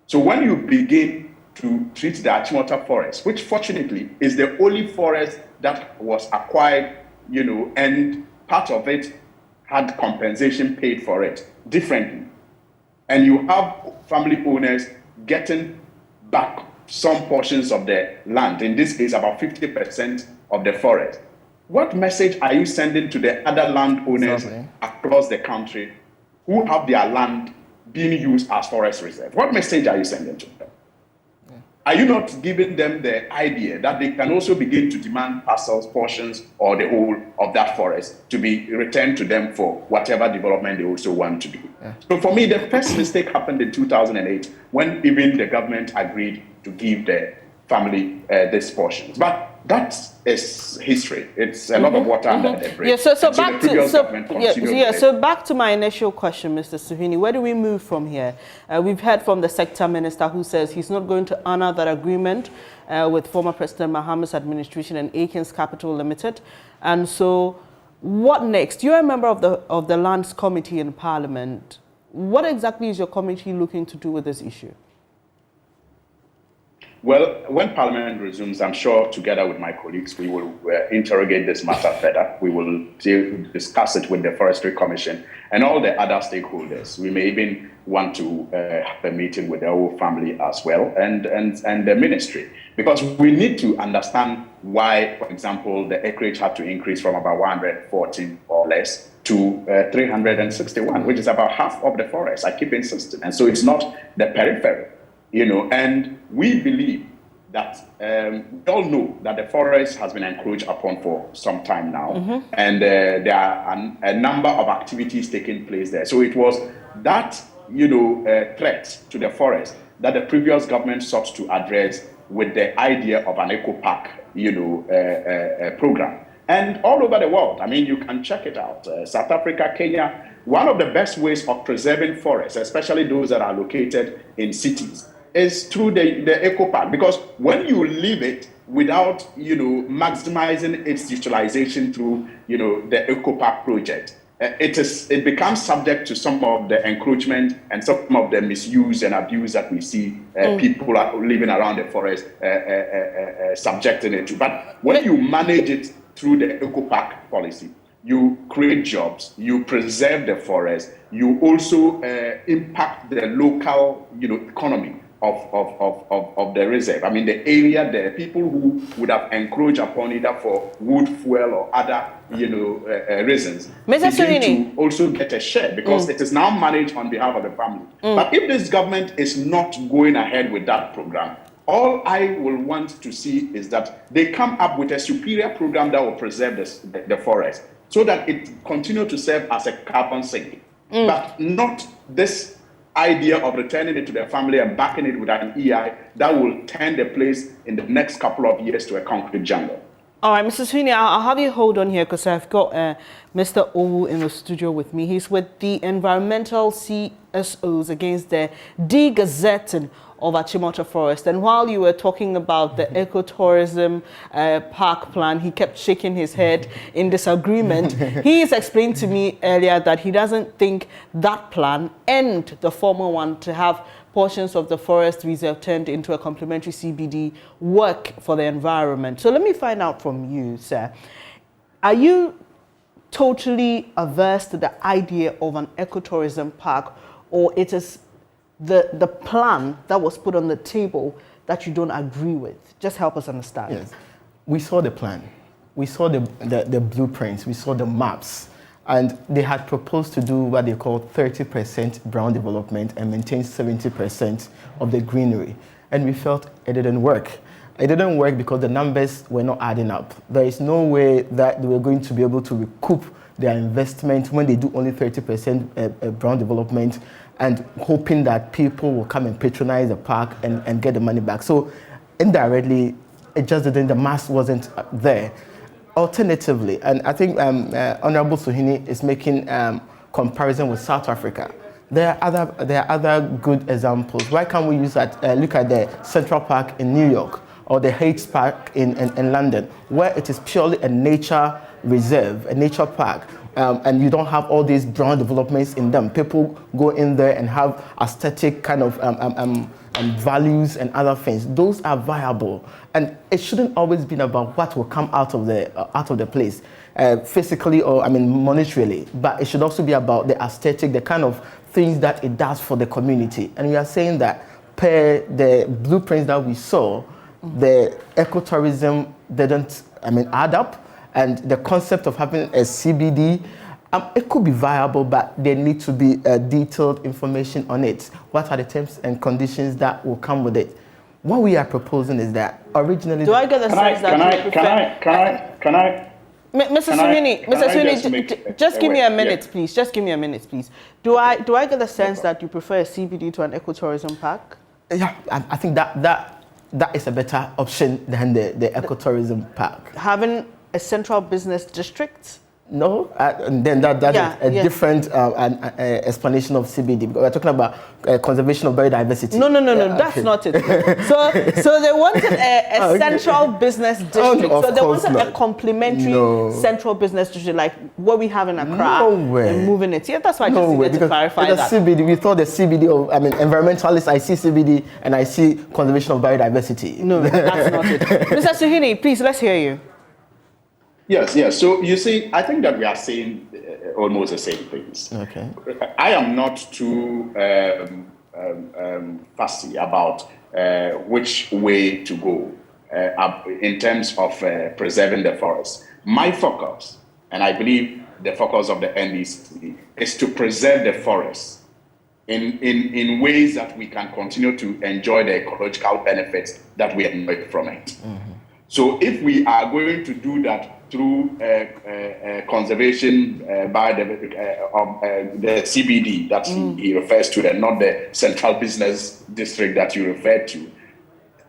Speaker 9: So when you begin to treat the Achimota forest, which fortunately is the only forest that was acquired, and part of it had compensation paid for it differently, and you have family owners getting back some portions of the land, in this case about 50% of the forest, what message are you sending to the other landowners across the country who have their land being used as forest reserve? What message are you sending to them? Are you not giving them the idea that they can also begin to demand parcels, portions, or the whole of that forest to be returned to them for whatever development they also want to do? So for me, the first mistake happened in 2008 when even the government agreed to give the family these portions. But that is history. It's a lot of water under the bridge.
Speaker 10: So back to my initial question, Mr. Suhuyini. Where do we move from here? We've heard from the sector minister who says he's not going to honor that agreement with former President Mahamad's administration and Akins Capital Limited. And so, what next? You're a member of the Lands Committee in Parliament. What exactly is your committee looking to do with this issue?
Speaker 9: Well, when Parliament resumes, I'm sure together with my colleagues, we will interrogate this matter further. We will discuss it with the Forestry Commission and all the other stakeholders. We may even want to have a meeting with the whole family as well and the ministry, because we need to understand why, for example, the acreage had to increase from about 140 or less to 361, which is about half of the forest. I keep insisting. And so it's not the periphery. And we believe that we all know that the forest has been encroached upon for some time now, and there are a number of activities taking place there. So it was that, threat to the forest that the previous government sought to address with the idea of an eco park, program. And all over the world, I mean, you can check it out. South Africa, Kenya, one of the best ways of preserving forests, especially those that are located in cities, is through the eco park. Because when you leave it without, maximizing its utilization through, the eco park project, it becomes subject to some of the encroachment and some of the misuse and abuse that we see people are living around the forest subjecting it to. But when you manage it through the eco park policy, you create jobs, you preserve the forest, you also impact the local, economy of the reserve. I mean, the area, the people who would have encroached upon either for wood, fuel, or other, reasons, begin to also get a share because it is now managed on behalf of the family. But if this government is not going ahead with that program, all I will want to see is that they come up with a superior program that will preserve the forest so that it continue to serve as a carbon sink, but not this idea of returning it to their family and backing it with an EI that will turn the place in the next couple of years to a concrete jungle.
Speaker 10: All right, Mr. Sweeney, I'll have you hold on here because I've got Mr. Owu in the studio with me. He's with the environmental CSOs against the de-gazetting of Achimota Forest. And while you were talking about the ecotourism park plan, he kept shaking his head in disagreement. He has explained to me earlier that he doesn't think that plan and the former one to have portions of the forest reserve turned into a complementary CBD work for the environment. So let me find out from you, sir. Are you totally averse to the idea of an ecotourism park, or it is the plan that was put on the table that you don't agree with? Just help us understand.
Speaker 11: Yes, we saw the plan. We saw the blueprints. We saw the maps. And they had proposed to do what they call 30% brown development and maintain 70% of the greenery. And we felt it didn't work. It didn't work because the numbers were not adding up. There is no way that they were going to be able to recoup their investment when they do only 30% brown development and hoping that people will come and patronize the park and get the money back. So indirectly, it just didn't, the mass wasn't there. Alternatively, and I think Honorable Sohini is making comparison with South Africa. There are other good examples. Why can't we use that? Look at the Central Park in New York or the Heights Park in London, where it is purely a nature reserve, a nature park, and you don't have all these brown developments in them. People go in there and have aesthetic kind of values and other things. Those are viable, and it shouldn't always be about what will come out of the place, physically or monetarily. But it should also be about the aesthetic, the kind of things that it does for the community. And we are saying that per the blueprints that we saw, the ecotourism didn't add up, and the concept of having a CBD. It could be viable, but there needs to be detailed information on it. What are the terms and conditions that will come with it? What we are proposing is that originally...
Speaker 10: Do I get the sense that
Speaker 9: Can I?
Speaker 10: Mr. Sweeney, just give me a minute, please. Just give me a minute, please. Do I get the sense that you prefer a CBD to an ecotourism park?
Speaker 11: Yeah, I think that is a better option than the ecotourism park.
Speaker 10: Having a central business district?
Speaker 11: No, and then that is a different explanation of CBD. Because we're talking about conservation of biodiversity.
Speaker 10: No, that's not it. So they wanted a central business district. So they wanted a complementary central business district, like what we have in Accra, and moving it. Yeah, that's why I just needed to clarify that.
Speaker 11: CBD, we thought the CBD of, environmentalists, I see CBD and I see conservation of biodiversity.
Speaker 10: No, that's not it. Mr. Suhini, please, let's hear you.
Speaker 9: Yes. So you see, I think that we are saying almost the same things.
Speaker 11: Okay.
Speaker 9: I am not too fussy about which way to go in terms of preserving the forest. My focus, and I believe the focus of the NDC, is to preserve the forest in ways that we can continue to enjoy the ecological benefits that we enjoy from it. So if we are going to do that through conservation by the CBD that he refers to, and not the central business district that you referred to,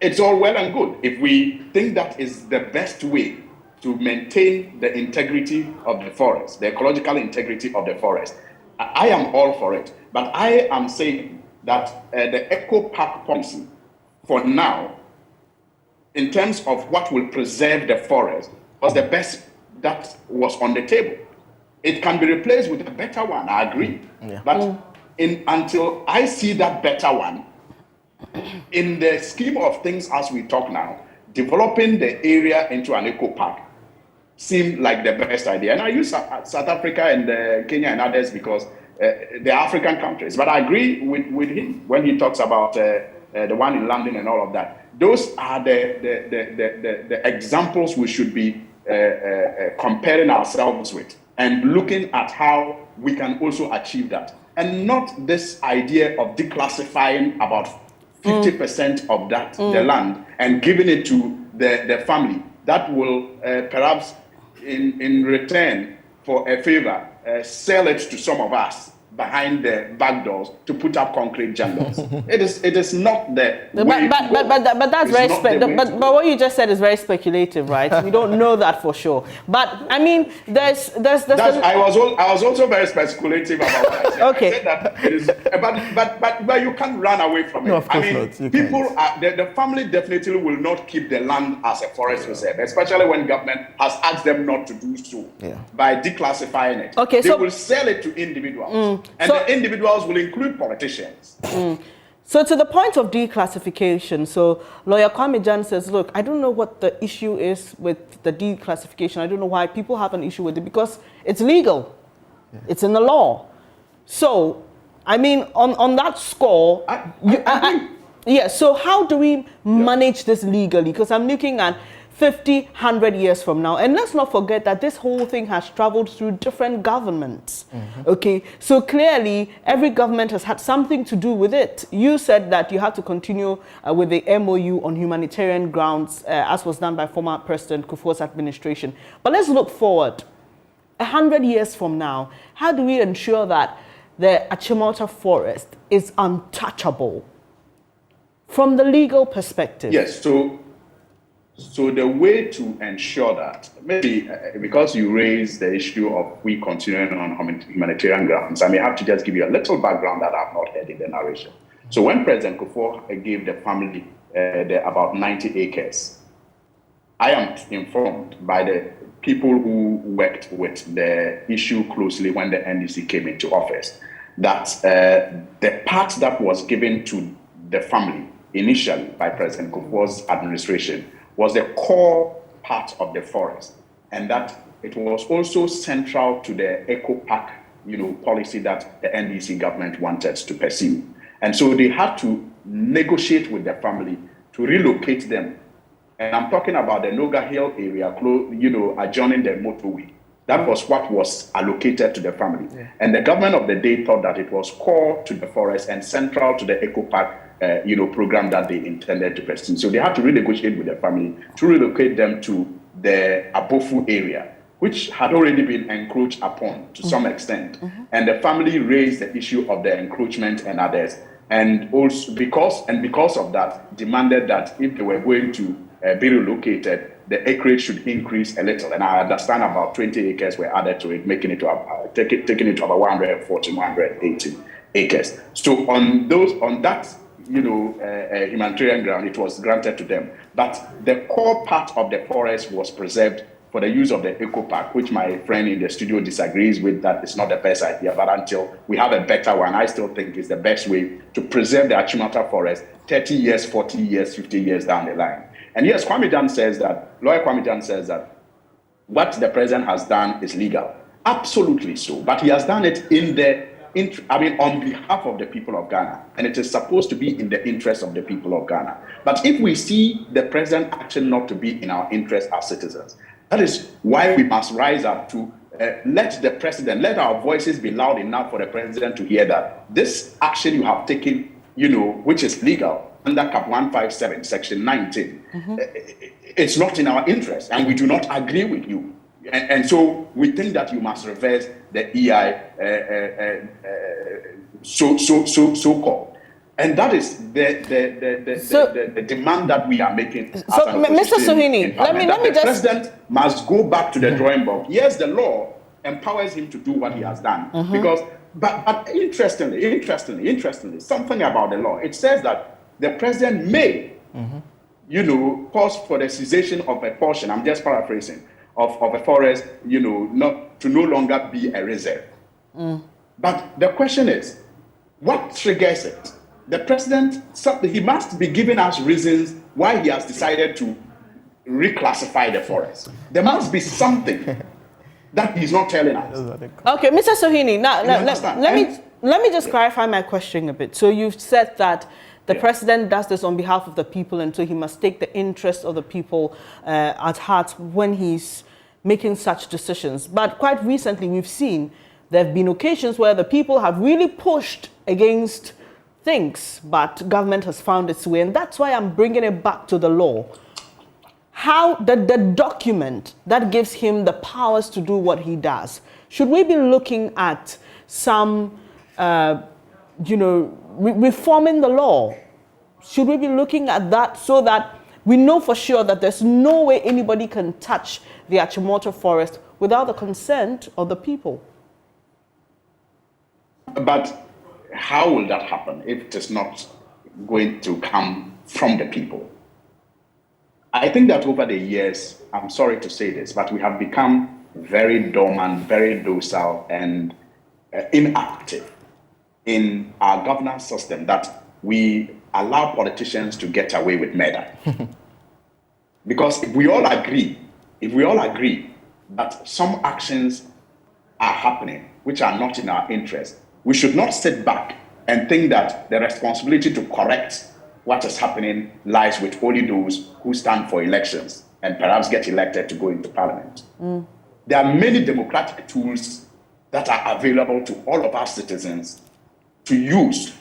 Speaker 9: it's all well and good. If we think that is the best way to maintain the integrity of the forest, the ecological integrity of the forest, I am all for it. But I am saying that the eco park policy, for now, in terms of what will preserve the forest, was the best that was on the table. It can be replaced with a better one, I agree. But until I see that better one, in the scheme of things as we talk now, developing the area into an eco park seemed like the best idea. And I use South Africa and Kenya and others because they're African countries. But I agree with him when he talks about the one in London and all of that. Those are the examples we should be comparing ourselves with and looking at how we can also achieve that. And not this idea of declassifying about 50% of that, the land, and giving it to the family. That will perhaps, in return for a favor, sell it to some of us behind the back doors to put up concrete jungles. It is not the way
Speaker 10: but that's very but what you just said is very speculative, right? We don't know that for sure. But I mean, there's
Speaker 9: I was also very speculative about what I said.
Speaker 10: Okay.
Speaker 9: I said that it is, but you can't run away from it.
Speaker 11: No, of course
Speaker 9: I mean,
Speaker 11: not.
Speaker 9: people are the family definitely will not keep the land as a forest reserve, especially when government has asked them not to do so by declassifying it.
Speaker 10: Okay,
Speaker 9: they
Speaker 10: so
Speaker 9: will sell it to individuals. And the individuals will include politicians.
Speaker 10: So to the point of declassification, so Lawyer Kwame Jan says, look, I don't know what the issue is with the declassification. I don't know why people have an issue with it, because it's legal. It's in the law. So, I mean, on that score, so how do we manage this legally? Because I'm looking at 50, 100 years from now. And let's not forget that this whole thing has traveled through different governments. Okay, so clearly every government has had something to do with it. You said that you had to continue with the MOU on humanitarian grounds, as was done by former President Kufuor's administration. But let's look forward. 100 years from now, how do we ensure that the Achimota forest is untouchable from the legal perspective?
Speaker 9: Yes, so the way to ensure that, maybe because you raised the issue of we continuing on humanitarian grounds, I may have to just give you a little background that I've not heard in the narration. So when President Kufuor gave the family about 90 acres, I am informed by the people who worked with the issue closely when the NDC came into office that the part that was given to the family initially by President Kufuor's administration was the core part of the forest, and that it was also central to the eco park, policy that the NDC government wanted to pursue. And so they had to negotiate with the family to relocate them. And I'm talking about the Noga Hill area, adjoining the motorway. That was what was allocated to the family. And the government of the day thought that it was core to the forest and central to the eco park program that they intended to pursue. So they had to renegotiate with the family to relocate them to the Abofu area, which had already been encroached upon to some extent. And the family raised the issue of the encroachment and others. And also because of that, demanded that if they were going to be relocated, the acreage should increase a little. And I understand about 20 acres were added to it, making it to taking it to about 140, 180 acres. So on that humanitarian ground, it was granted to them. But the core part of the forest was preserved for the use of the eco park, which my friend in the studio disagrees with, that it's not the best idea. But until we have a better one, I still think it's the best way to preserve the Achimota forest 30 years, 40 years, 50 years down the line. And yes, Lawyer Kwame Jan says that what the president has done is legal. Absolutely so. But he has done it on behalf of the people of Ghana, and it is supposed to be in the interest of the people of Ghana. But if we see the present action not to be in our interest as citizens, that is why we must rise up to let the president, let our voices be loud enough for the president to hear that this action you have taken, which is legal under Cap 157, Section 19, it's not in our interest, and we do not agree with you. And so we think that you must reverse the EI so-called. And that is the demand that we are making.
Speaker 10: So, Mr. Sohini, let me
Speaker 9: the
Speaker 10: just...
Speaker 9: president must go back to the drawing board. Yes, the law empowers him to do what he has done. Because, but interestingly, something about the law, it says that the president may, cause for the cessation of a portion, I'm just paraphrasing, of a forest, not to no longer be a reserve. But the question is, what triggers it? The president, he must be giving us reasons why he has decided to reclassify the forest. There must be something that he's not telling us.
Speaker 10: Okay, Mr. Sohini, now let me just clarify my question a bit. So you've said that the president does this on behalf of the people, and so he must take the interests of the people at heart when he's making such decisions. But quite recently, we've seen there have been occasions where the people have really pushed against things, but government has found its way, and that's why I'm bringing it back to the law. How the document that gives him the powers to do what he does, should we be looking at some, reforming the law? Should we be looking at that so that we know for sure that there's no way anybody can touch the Achimota forest without the consent of the people?
Speaker 9: But how will that happen if it is not going to come from the people? I think that over the years, I'm sorry to say this, but we have become very dormant, very docile, and inactive in our governance system, that we allow politicians to get away with murder. Because if we all agree that some actions are happening which are not in our interest, we should not sit back and think that the responsibility to correct what is happening lies with only those who stand for elections and perhaps get elected to go into parliament. There are many democratic tools that are available to all of our citizens to use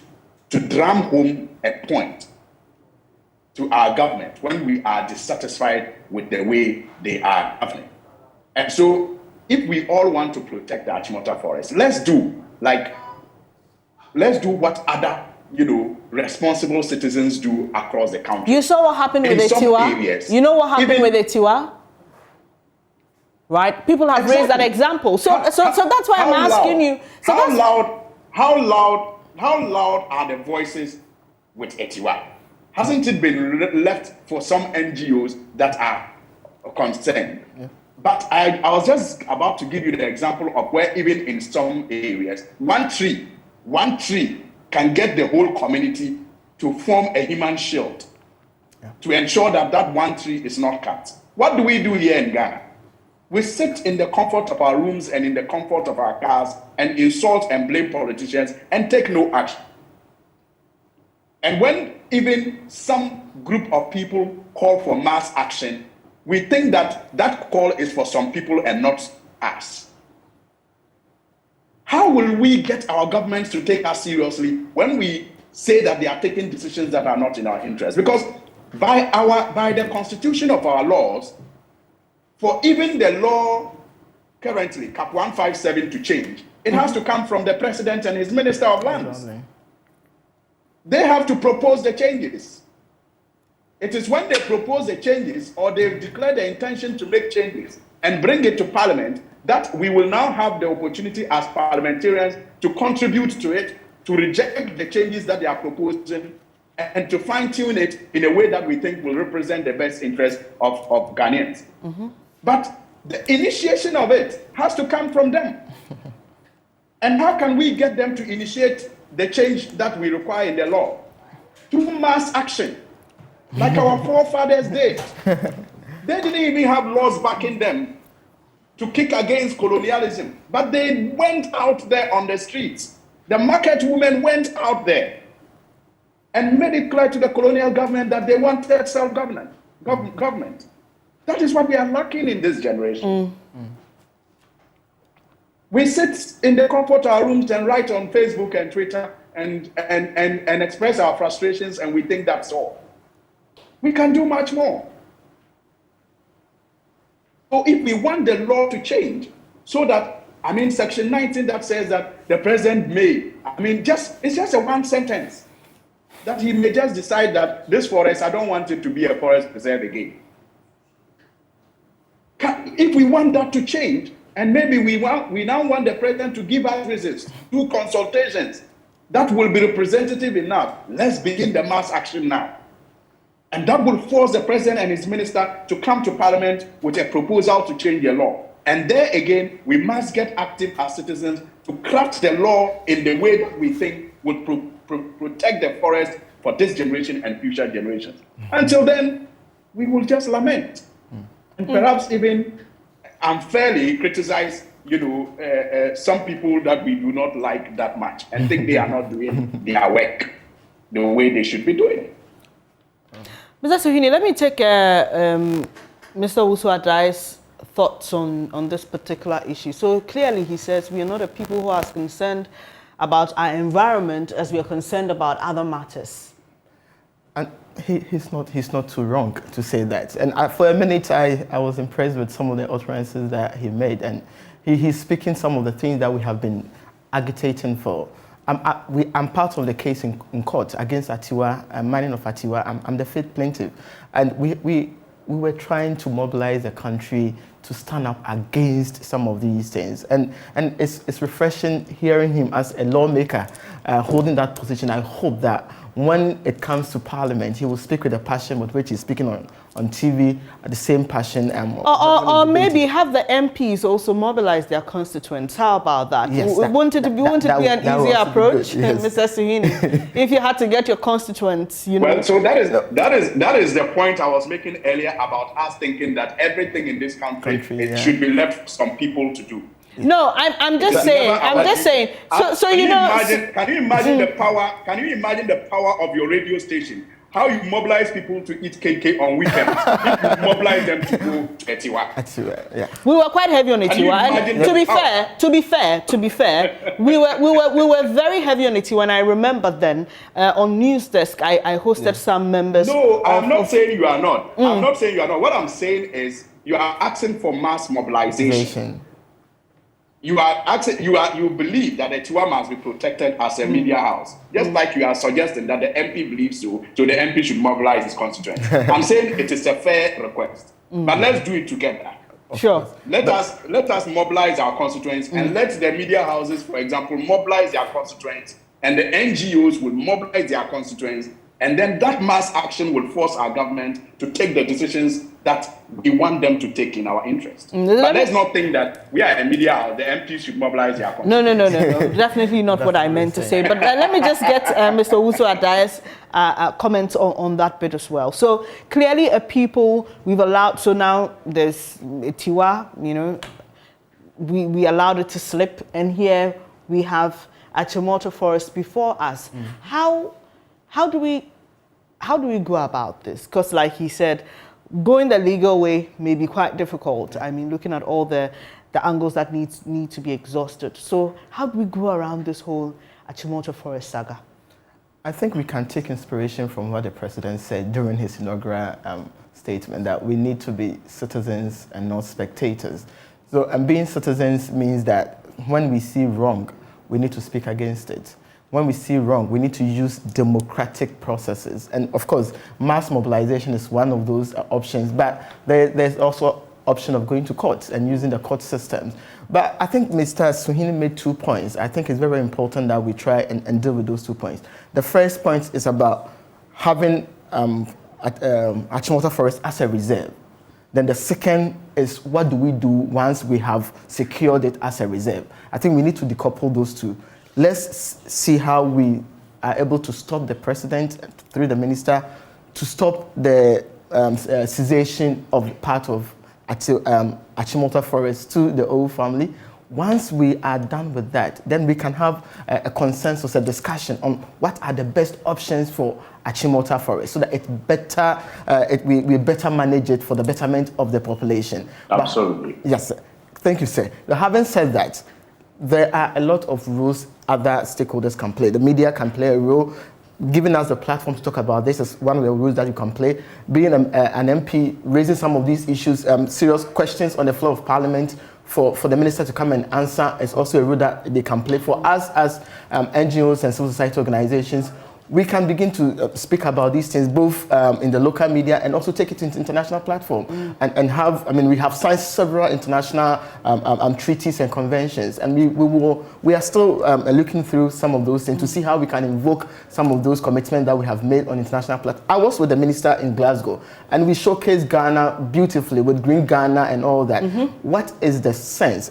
Speaker 9: to drum home a point to our government when we are dissatisfied with the way they are governing. And so if we all want to protect the Achimota forest, let's do what other, responsible citizens do across the country.
Speaker 10: You saw what happened with Etiwa? You know what happened with Etiwa? Right? People have raised that example. So that's why I'm asking you. So
Speaker 9: how loud are the voices with Etiwa? Hasn't it been left for some NGOs that are concerned? Yeah. But I was just about to give you the example of where even in some areas, one tree can get the whole community to form a human shield to ensure that one tree is not cut. What do we do here in Ghana? We sit in the comfort of our rooms and in the comfort of our cars and insult and blame politicians and take no action. And when even some group of people call for mass action, we think that call is for some people and not us. How will we get our governments to take us seriously when we say that they are taking decisions that are not in our interest? Because by the constitution of our laws, for even the law currently, Cap 157, to change, it has to come from the president and his minister of lands. They have to propose the changes. It is when they propose the changes or they declare the intention to make changes and bring it to parliament that we will now have the opportunity as parliamentarians to contribute to it, to reject the changes that they are proposing, and to fine-tune it in a way that we think will represent the best interest of Ghanaians. But the initiation of it has to come from them. And how can we get them to initiate the change that we require in the law? Through mass action, like our forefathers did. They didn't even have laws backing them to kick against colonialism, but they went out there on the streets. The market women went out there and made it clear to the colonial government that they wanted self-government. That is what we are lacking in this generation. We sit in the comfort of our rooms and write on Facebook and Twitter and express our frustrations, and we think that's all. We can do much more. So if we want the law to change, so that, Section 19 that says that the president may, it's just a one sentence, that he may just decide that this forest, I don't want it to be a forest preserve again. If we want that to change, and maybe we now want the president to give us reasons, do consultations, that will be representative enough. Let's begin the mass action now. And that will force the president and his minister to come to parliament with a proposal to change the law. And there again, we must get active as citizens to craft the law in the way that we think would protect the forest for this generation and future generations. Until then, we will just lament. And perhaps even unfairly criticize, some people that we do not like that much and think they are not doing their work the way they should be doing it.
Speaker 10: Mr. Suhuyini, let me take Mr. Owusu-Adai's thoughts on this particular issue. So clearly he says we are not a people who are concerned about our environment as we are concerned about other matters.
Speaker 11: And he's not too wrong to say that. And for a minute, I was impressed with some of the utterances that he made. And he's speaking some of the things that we have been agitating for. I'm part of the case in court against Atiwa, mining of Atiwa. I'm the fifth plaintiff. And we were trying to mobilize the country to stand up against some of these things. And it's refreshing hearing him as a lawmaker holding that position. I hope that when it comes to Parliament, he will speak with the passion with which he's speaking on TV, the same passion.
Speaker 10: Or maybe have the MPs also mobilize their constituents. How about that?
Speaker 11: Yes,
Speaker 10: wouldn't it be an easier approach,
Speaker 11: yes.
Speaker 10: Mr. Suhuyini, if you had to get your constituents,
Speaker 9: Well, so that is the point I was making earlier about us thinking that everything in this country should be left for some people to do.
Speaker 10: No, I'm just saying. So
Speaker 9: can you imagine the power? Can you imagine the power of your radio station? How you mobilize people to eat KK on weekends? If you mobilize them to go to Etiwa.
Speaker 11: Yeah.
Speaker 10: We were quite heavy on Etiwa. And to be fair, we were very heavy on Etiwa. And I remember then on News Desk, I hosted some members.
Speaker 9: No, I'm not saying you are not. I'm not saying you are not. What I'm saying is you are asking for mass mobilization. You believe that the Etiwa must be protected as a media house, just like you are suggesting that the MP believes so the MP should mobilize his constituents. I'm saying it is a fair request, but let's do it together.
Speaker 10: Sure.
Speaker 9: Let us mobilize our constituents and let the media houses, for example, mobilize their constituents, and the NGOs will mobilize their constituents, and then that mass action will force our government to take the decisions that we want them to take in our interest. But let's not think that we are a media house, the MPs should mobilize their constituents.
Speaker 10: No. Definitely not what I meant to say. But let me just get Mr. Owusu-Adai's comments on that bit as well. So clearly a people we've allowed, so now there's Tiwa, we allowed it to slip, and here we have Achimota Forest before us. How do we go about this? Because like he said, going the legal way may be quite difficult. I mean, looking at all the angles that need to be exhausted. So how do we go around this whole Achimota Forest saga?
Speaker 11: I think we can take inspiration from what the president said during his inaugural statement, that we need to be citizens and not spectators. So, and being citizens means that when we see wrong, we need to speak against it. When we see wrong, we need to use democratic processes. And of course, mass mobilization is one of those options, but there's also option of going to courts and using the court systems. But I think Mr. Suhuyini made 2 points. I think it's very important that we try and deal with those 2 points. The first point is about having Achimota Forest as a reserve. Then the second is, what do we do once we have secured it as a reserve? I think we need to decouple those two. Let's see how we are able to stop the president through the minister to stop the cessation of part of Achimota Forest to the Owu family. Once we are done with that, then we can have a consensus, a discussion on what are the best options for Achimota Forest, so that we better manage it for the betterment of the population.
Speaker 9: Absolutely.
Speaker 11: But, yes, sir. Thank you, sir. Now, having said that, there are a lot of roles other stakeholders can play. The media can play a role. Giving us the platform to talk about this is one of the roles that you can play. Being an MP, raising some of these issues, serious questions on the floor of Parliament for the minister to come and answer is also a role that they can play. For us as NGOs and civil society organizations, we can begin to speak about these things both in the local media and also take it into international platform and have, we have signed several international treaties and conventions, and we are still looking through some of those things to see how we can invoke some of those commitments that we have made on international platform. I was with the minister in Glasgow and we showcased Ghana beautifully with Green Ghana and all that. What is the sense,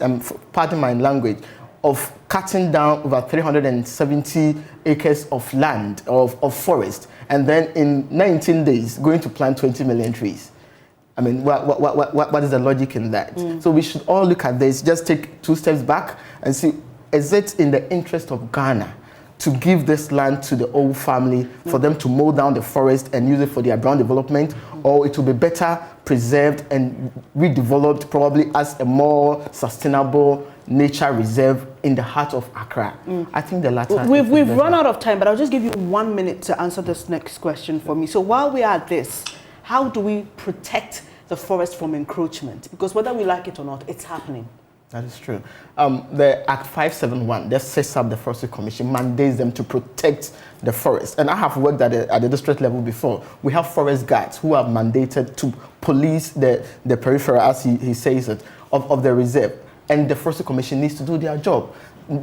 Speaker 11: pardon my language, of cutting down over 370 acres of land, of forest, and then in 19 days going to plant 20 million trees? What is the logic in that? So we should all look at this, just take 2 steps back and see, is it in the interest of Ghana to give this land to the old family, for them to mow down the forest and use it for their brown development, or it will be better preserved and redeveloped probably as a more sustainable nature reserve in the heart of Accra? I think the latter.
Speaker 10: We've run out of time, but I'll just give you 1 minute to answer this next question for me. So while we are at this, how do we protect the forest from encroachment? Because whether we like it or not, it's happening.
Speaker 11: That is true. The Act 571 that sets up the Forestry Commission mandates them to protect the forest. And I have worked at the district level before. We have forest guards who are mandated to police the periphery, as he says it, of the reserve. And the Forestry Commission needs to do their job.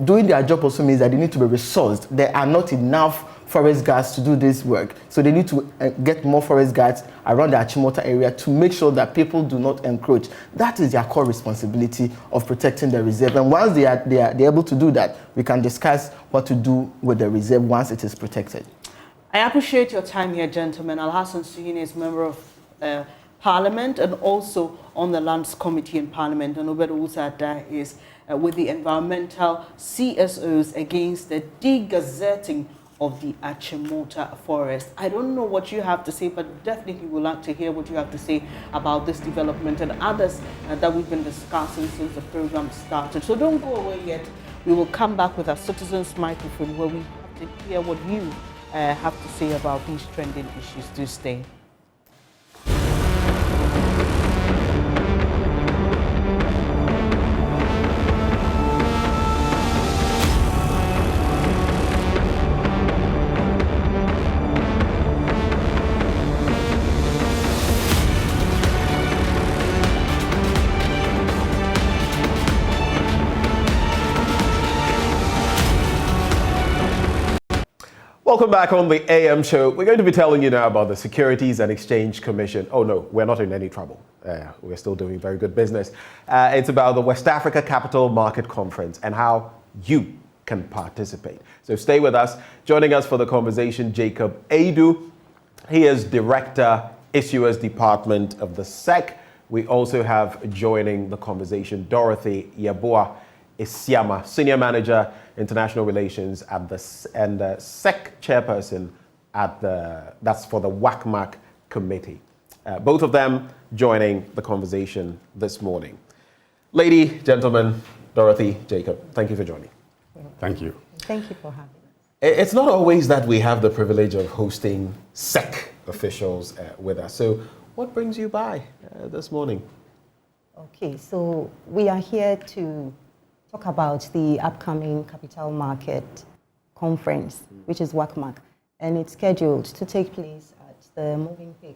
Speaker 11: Doing their job also means that they need to be resourced. There are not enough forest guards to do this work. So they need to get more forest guards around the Achimota area to make sure that people do not encroach. That is their core responsibility of protecting the reserve. And once they are able to do that, we can discuss what to do with the reserve once it is protected.
Speaker 10: I appreciate your time here, gentlemen. Alhassan Suhuyini is member of Parliament and also on the Lands Committee in Parliament, and Obado Usada is with the environmental CSOs against the degazetting of the Achimota forest. I don't know what you have to say, but definitely would like to hear what you have to say about this development and others that we've been discussing since the program started. So don't go away yet. We will come back with our Citizens Microphone where we have to hear what you have to say about these trending issues. Do stay.
Speaker 19: Welcome back on the AM show. We're going to be telling you now about the Securities and Exchange Commission. Oh no, we're not in any trouble. We're still doing very good business. It's about the West Africa Capital Market Conference and how you can participate. So stay with us. Joining us for the conversation, Jacob Adu. He is Director, Issuers Department of the SEC. We also have joining the conversation Dorothy Yeboah Isiama, Senior Manager, International Relations at the SEC Chairperson that's for the WACMAC Committee. Both of them joining the conversation this morning. Lady, gentlemen, Dorothy, Jacob, thank you for joining.
Speaker 12: Thank you.
Speaker 13: Thank you for having us.
Speaker 19: It's not always that we have the privilege of hosting SEC officials with us. So what brings you by this morning?
Speaker 13: Okay, so we are here to talk about the upcoming Capital Market Conference, which is WACMAC, and it's scheduled to take place at the Moving Peak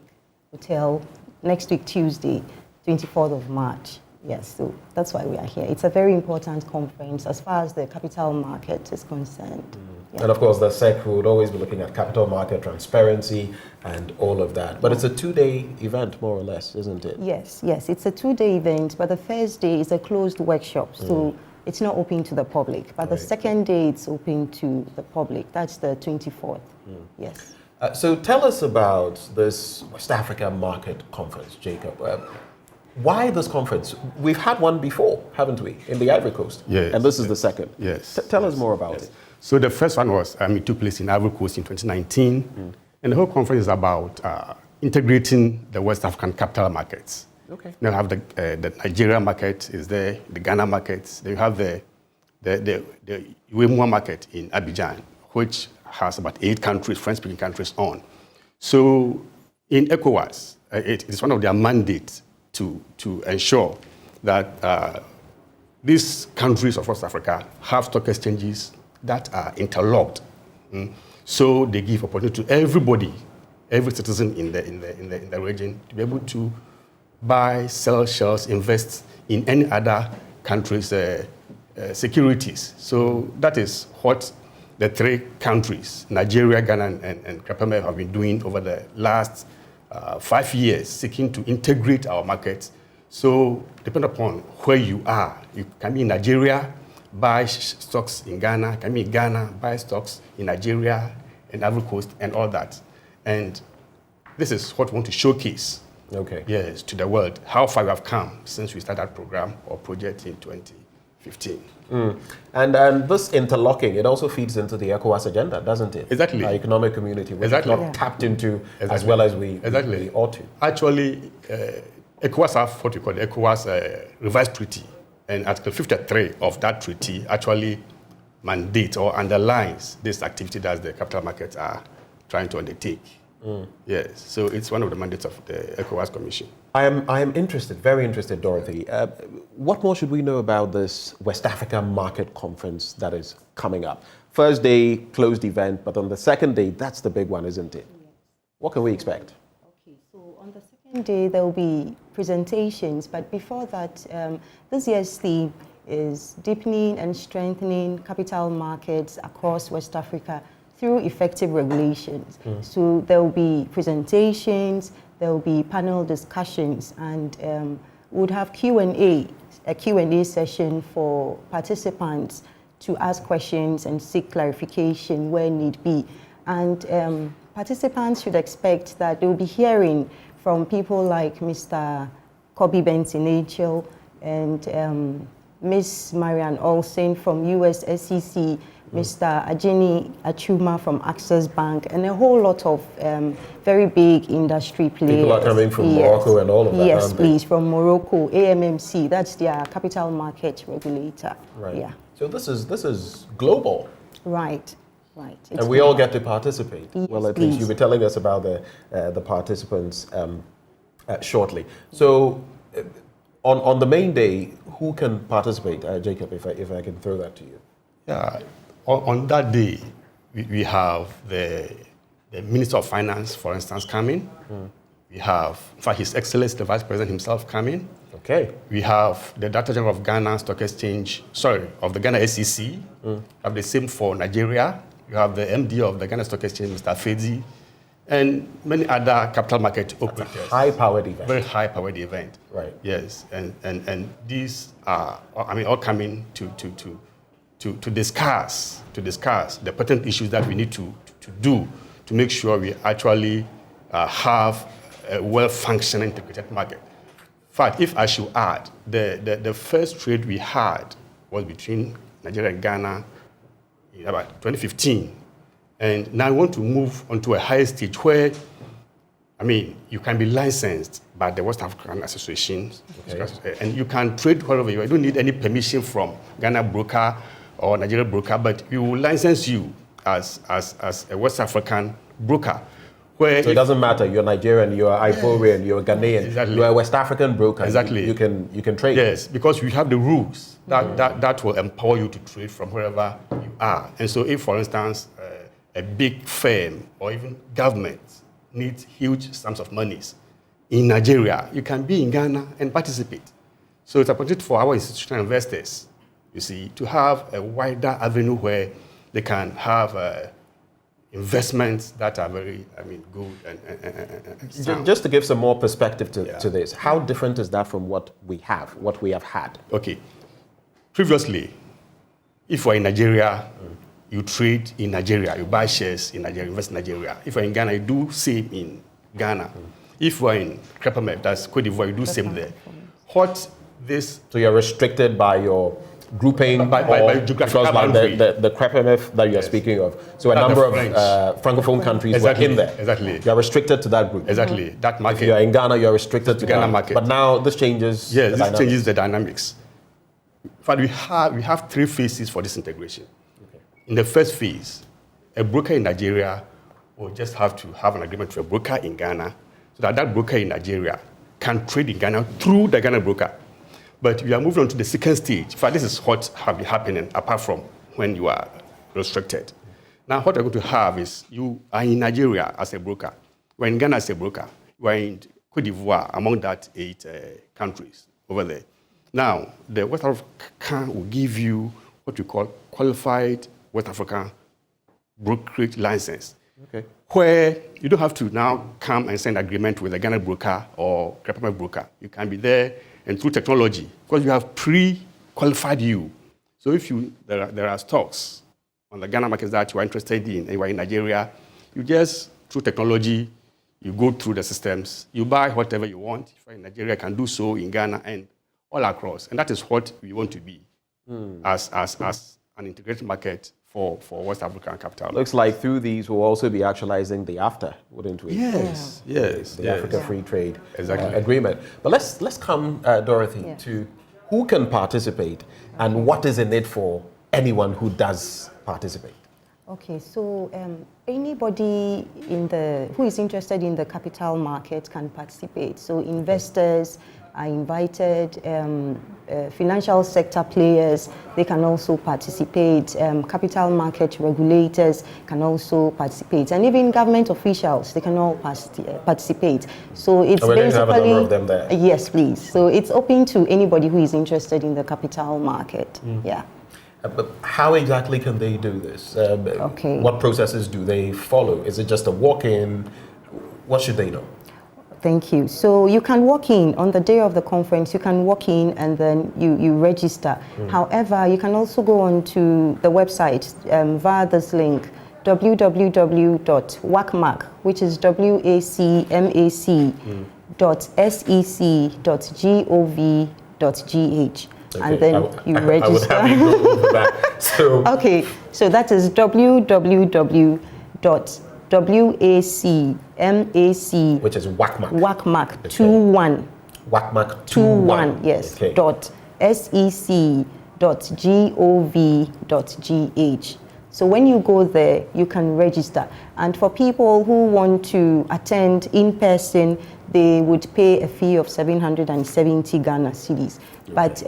Speaker 13: Hotel next week, Tuesday, 24th of March. Yes, so that's why we are here. It's a very important conference as far as the capital market is concerned. Yeah.
Speaker 19: And of course, the SEC would always be looking at capital market transparency and all of that. But it's a 2-day event, more or less, isn't it?
Speaker 13: Yes, it's a 2-day event, but the first day is a closed workshop. So it's not open to the public, but the second day it's open to the public. That's the 24th. Yes.
Speaker 19: So tell us about this West Africa Market Conference, Jacob. Why this conference? We've had one before, haven't we, in the Ivory Coast?
Speaker 12: Yes.
Speaker 19: And this is the second.
Speaker 12: Yes.
Speaker 19: Tell us more about it.
Speaker 12: So the first one was, it took place in Ivory Coast in 2019. And the whole conference is about integrating the West African capital markets.
Speaker 19: Okay.
Speaker 12: Then you have the Nigeria market is there, the Ghana markets. Then you have the the UEMOA market in Abidjan, which has about 8 countries, French-speaking countries on. So in ECOWAS, it is one of their mandates to ensure that these countries of West Africa have stock exchanges that are interlocked. So they give opportunity to everybody, every citizen in the region to be able to buy, sell shares, invest in any other country's securities. So that is what the 3 countries, Nigeria, Ghana, and Crepame, have been doing over the last 5 years, seeking to integrate our markets. So depending upon where you are, you can be in Nigeria, buy stocks in Ghana, can be in Ghana, buy stocks in Nigeria, and Ivory Coast, and all that. And this is what we want to showcase, yes, to the world, how far we have come since we started that program or project in 2015.
Speaker 19: And this interlocking, it also feeds into the ECOWAS agenda, doesn't it?
Speaker 12: Exactly.
Speaker 19: Our economic community, which is not tapped into as well as we ought to.
Speaker 12: Actually, ECOWAS have what we call the ECOWAS revised treaty. And Article 53 of that treaty actually mandates or underlines this activity that the capital markets are trying to undertake. Yes, so it's one of the mandates of the ECOWAS Commission.
Speaker 19: I am interested, very interested, Dorothy. What more should we know about this West Africa Market Conference that is coming up? First day, closed event, but on the second day, that's the big one, isn't it? Yes. What can we expect?
Speaker 13: Okay, so on the second day, there will be presentations, but before that, this year's theme is deepening and strengthening capital markets across West Africa through effective regulations. So there will be presentations, there will be panel discussions, and we would have a Q&A session for participants to ask questions and seek clarification where need be. And participants should expect that they will be hearing from people like Mr. Kobe Benson-Achel and Ms. Marianne Olsen from US SEC, Mr. Ajini Achuma from Access Bank, and a whole lot of very big industry players.
Speaker 19: People are coming from Morocco and all of that.
Speaker 13: Yes, please, from Morocco, AMMC, that's their capital market regulator.
Speaker 19: Right.
Speaker 13: Yeah.
Speaker 19: So this is global.
Speaker 13: Right.
Speaker 19: And we all get to participate.
Speaker 13: Yes,
Speaker 19: well, at least you'll be telling us about the participants shortly. So on the main day, who can participate? Jacob, if I can throw that to you.
Speaker 12: Yeah. On that day, we have the Minister of Finance, for instance, coming. We have, in fact, His Excellency, the Vice President himself coming.
Speaker 19: Okay.
Speaker 12: We have the Director General of Ghana Stock Exchange, of the Ghana SEC. We have the same for Nigeria. You have the MD of the Ghana Stock Exchange, Mr. Fedi, and many other capital market operators.
Speaker 19: High-powered event.
Speaker 12: Very high-powered event.
Speaker 19: Right.
Speaker 12: Yes, and these are, all coming to discuss the pertinent issues that we need to do to make sure we actually have a well-functioning integrated market. In fact, if I should add, the first trade we had was between Nigeria and Ghana in about 2015. And now I want to move onto a higher stage where, you can be licensed by the West African Association, and you can trade wherever you are. You don't need any permission from Ghana broker or Nigeria broker, but we will license you as a West African broker. So
Speaker 19: it doesn't matter, you're Nigerian, you're Ivorian, you're Ghanaian,
Speaker 12: exactly.
Speaker 19: You're a West African broker.
Speaker 12: Exactly.
Speaker 19: You can trade.
Speaker 12: Yes, because we have the rules that will empower you to trade from wherever you are. And so if, for instance, a big firm or even government needs huge sums of monies in Nigeria, you can be in Ghana and participate. So it's a opportunity for our institutional investors, you see, to have a wider avenue where they can have investments that are very, good and sound.
Speaker 19: Just to give some more perspective to this, how different is that from what we have had?
Speaker 12: Okay. Previously, if you're in Nigeria, you trade in Nigeria, you buy shares in Nigeria, invest in Nigeria. If you're in Ghana, you do same in Ghana. If you're in Crepame, that's Cote d'Ivoire, you do same there.
Speaker 19: So you're restricted by your grouping
Speaker 12: by geographical
Speaker 19: boundary. The CREPMF that you're speaking of. So a number of Francophone countries were in there.
Speaker 12: Exactly.
Speaker 19: You're restricted to that group.
Speaker 12: Exactly. That market.
Speaker 19: If you're in Ghana, you're restricted to
Speaker 12: Ghana market.
Speaker 19: But now this changes
Speaker 12: this changes the dynamics. In fact, we have 3 phases for this integration. Okay. In the first phase, a broker in Nigeria will just have to have an agreement with a broker in Ghana so that that broker in Nigeria can trade in Ghana through the Ghana broker. But we are moving on to the second stage. In fact, this is what has been happening apart from when you are restricted. Now, what we're going to have is you are in Nigeria as a broker. You are in Ghana as a broker. You are in Cote d'Ivoire among that 8 countries over there. Now, the West Africa will give you what we call qualified West African brokerage license, okay, where you don't have to now come and sign agreement with a Ghana broker or Crepama broker. You can be there, and through technology, because you have pre-qualified you. So if there are stocks on the Ghana markets that you are interested in, and you are in Nigeria, you just, through technology, you go through the systems, you buy whatever you want. If you're in Nigeria, you can do so in Ghana and all across. And that is what we want to be as an integrated market for West African capital.
Speaker 19: Looks like through these we'll also be actualizing the AFTA, wouldn't we?
Speaker 12: Yes, yes.
Speaker 19: The Africa Free Trade
Speaker 12: exactly.
Speaker 19: Agreement. But let's come, Dorothy, to who can participate and what is in it for anyone who does participate.
Speaker 13: Okay, so anybody who is interested in the capital market can participate. So investors are invited, financial sector players, they can also participate, capital market regulators can also participate, and even government officials, they can all participate. So it's
Speaker 19: we're
Speaker 13: basically...
Speaker 19: going to have a number of them there.
Speaker 13: Yes, please. So it's open to anybody who is interested in the capital market, yeah.
Speaker 19: But how exactly can they do this?
Speaker 13: Okay.
Speaker 19: What processes do they follow? Is it just a walk-in? What should they know?
Speaker 13: Thank you. So you can walk in on the day of the conference, you can walk in and then you register. However, you can also go on to the website via this link, www.wacmac, which is wacmac.sec.gov.gh.
Speaker 19: Okay.
Speaker 13: And then you register.
Speaker 19: I would have you go over that. So.
Speaker 13: Okay, so that is www.wacmac,
Speaker 19: which is WACMAC.
Speaker 13: WACMAC
Speaker 19: Okay.
Speaker 13: 21.
Speaker 19: WACMAC
Speaker 13: 21, yes.
Speaker 19: Okay.
Speaker 13: .sec.gov.gh. So when you go there, you can register. And for people who want to attend in person, they would pay a fee of 770 Ghana cedis. Okay. But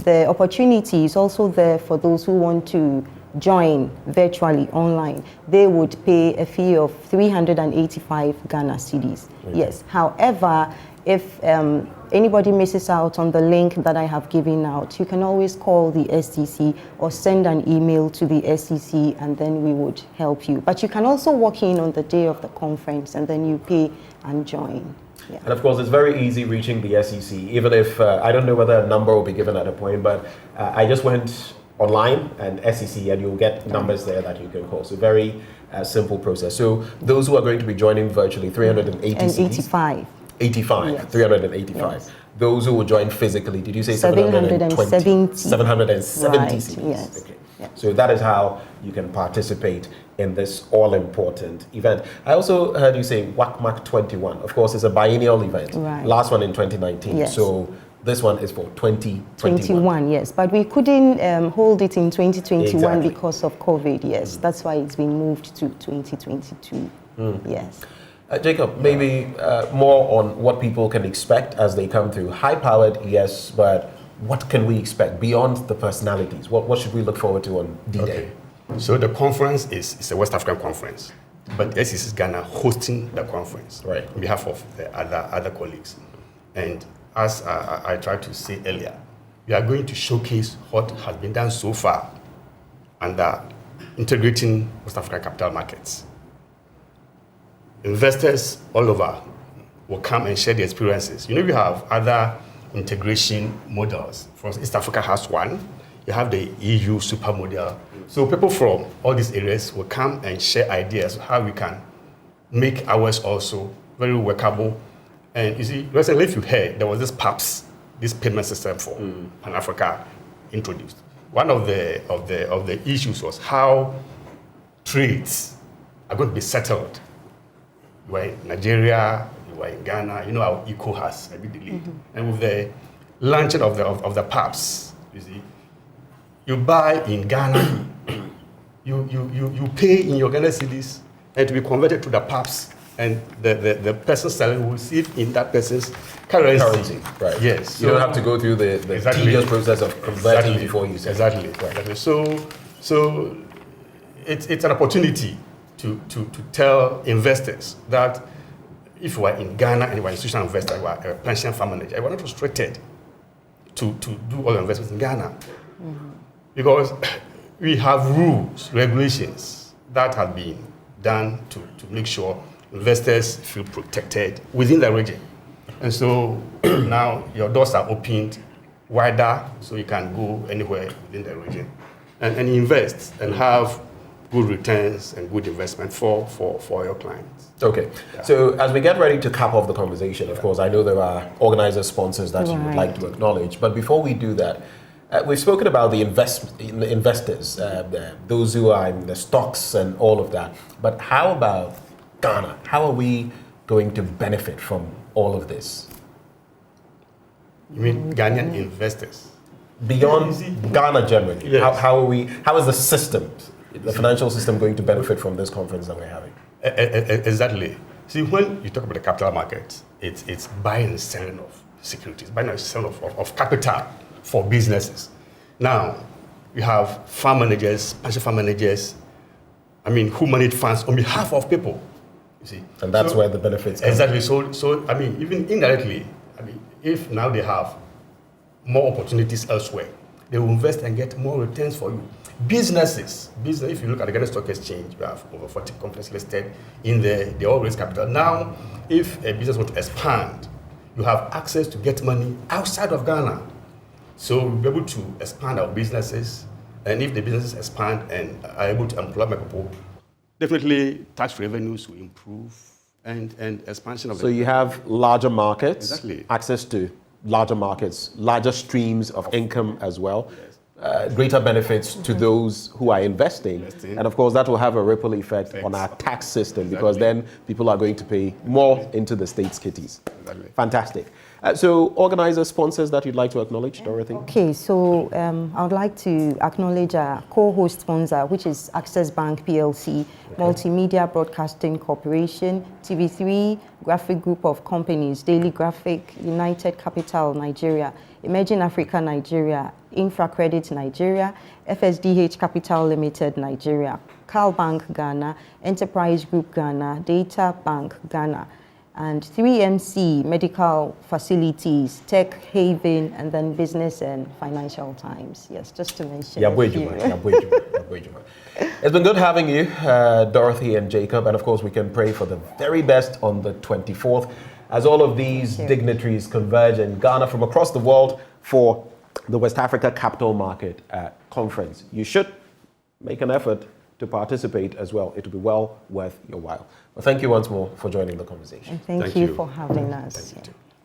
Speaker 13: the opportunity is also there for those who want to join virtually online. They would pay a fee of 385 Ghana cedis. Okay. Yes. However, if anybody misses out on the link that I have given out, you can always call the SEC or send an email to the SEC and then we would help you. But you can also walk in on the day of the conference and then you pay and join. Yeah.
Speaker 19: And of course, it's very easy reaching the SEC, even if I don't know whether a number will be given at a point, but I just went online and SEC and you'll get numbers there that you can call. So very simple process. So those who are going to be joining virtually, 385. 85, yes. 385. Yes. Those who will join physically, did you say 720? 770 right. Seats.
Speaker 13: Yes.
Speaker 19: Okay. Yeah. So that is how you can participate in this all-important event. I also heard you say WACMAC 21. Of course, it's a biennial event.
Speaker 13: Right.
Speaker 19: Last one in 2019.
Speaker 13: Yes.
Speaker 19: So this one is for 2021.
Speaker 13: Yes. But we couldn't hold it in 2021
Speaker 19: exactly.
Speaker 13: because of COVID. Yes. That's why it's been moved to 2022. Yes.
Speaker 19: Jacob, maybe more on what people can expect as they come through. High-powered, yes, but what can we expect beyond the personalities? What should we look forward to on D-Day?
Speaker 12: Okay. So the conference is a West African conference, but SEC is Ghana hosting the conference
Speaker 19: right.
Speaker 12: on behalf of the other colleagues. And as I tried to say earlier, we are going to showcase what has been done so far under integrating West African capital markets. Investors all over will come and share their experiences. You know, we have other integration models. For instance, East Africa has one. You have the EU super model. So people from all these areas will come and share ideas how we can make ours also very workable. And you see, recently, if you heard, there was this PAPS, this payment system for Pan-Africa introduced. One of the issues was how trades are going to be settled. You are in Nigeria, you are in Ghana, you know how ECO has a big delay. And with the launching of the PAPS, you see, you buy in Ghana, you pay in your Ghana cedis, and to be converted to the PAPs, and the person selling will receive in that person's currency.
Speaker 19: Right.
Speaker 12: Yes.
Speaker 19: You don't have to go through the tedious process of converting before you sell.
Speaker 12: Exactly. So it's an opportunity to tell investors that if you are in Ghana and you are an institutional investor, you are a pension fund manager, you are not restricted to do all investments in Ghana. Because we have rules, regulations that have been done to make sure investors feel protected within the region. And so now your doors are opened wider so you can go anywhere within the region and invest and have good returns and good investment for your clients.
Speaker 19: Okay. Yeah. So as we get ready to cap off the conversation, of course, I know there are organizer sponsors that you would like to acknowledge. But before we do that, we've spoken about the investors, those who are in the stocks and all of that. But how about Ghana? How are we going to benefit from all of this?
Speaker 12: You mean Ghanaian investors?
Speaker 19: Beyond Ghana generally, yes. How is the system, the financial system, going to benefit from this conference that we're having?
Speaker 12: Exactly. See, when you talk about the capital market, it's buying and selling of securities, buying and selling of capital for businesses. Now, you have fund managers, pension fund managers, who manage funds on behalf of people. You see,
Speaker 19: and that's where the benefits come.
Speaker 12: Exactly. So even indirectly, if now they have more opportunities elsewhere, they will invest and get more returns for you. Business, if you look at the Ghana Stock Exchange, we have over 40 companies listed in there. They all raise capital. Now, if a business wants to expand, you have access to get money outside of Ghana. So we'll be able to expand our businesses, and if the businesses expand and are able to employ more people, definitely tax revenues will improve and expansion of.
Speaker 19: So you have larger markets,
Speaker 12: exactly.
Speaker 19: Access to larger markets, larger streams of income as well. Yes. Greater benefits to those who are investing. And of course, that will have a ripple effect on our tax system, because then people are going to pay more into the state's kitties.
Speaker 12: Exactly.
Speaker 19: Fantastic. So organizer sponsors that you'd like to acknowledge, Dorothy?
Speaker 13: Okay, so I would like to acknowledge our co-host sponsor, which is Access Bank PLC, Multimedia Broadcasting Corporation, TV3, Graphic Group of Companies, Daily Graphic, United Capital Nigeria, Emerging Africa Nigeria, Infracredit Nigeria, FSDH Capital Limited Nigeria, Cal Bank Ghana, Enterprise Group Ghana, Data Bank Ghana, and 3MC Medical Facilities, Tech Haven, and then Business and Financial Times. Yes, just to mention.
Speaker 19: It's been good having you, Dorothy and Jacob, and of course we can pray for the very best on the 24th as all of these dignitaries converge in Ghana from across the world for the West Africa Capital Market Conference. You should make an effort to participate as well. It will be well worth your while. Well, thank you once more for joining the conversation.
Speaker 13: And thank you for having us.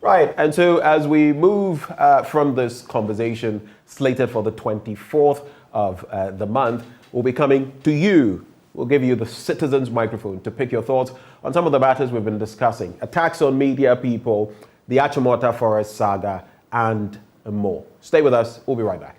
Speaker 19: Right, and so as we move from this conversation slated for the 24th of the month, we'll be coming to you. We'll give you the citizen's microphone to pick your thoughts on some of the matters we've been discussing. Attacks on media people, the Achimota Forest saga, and more. Stay with us. We'll be right back.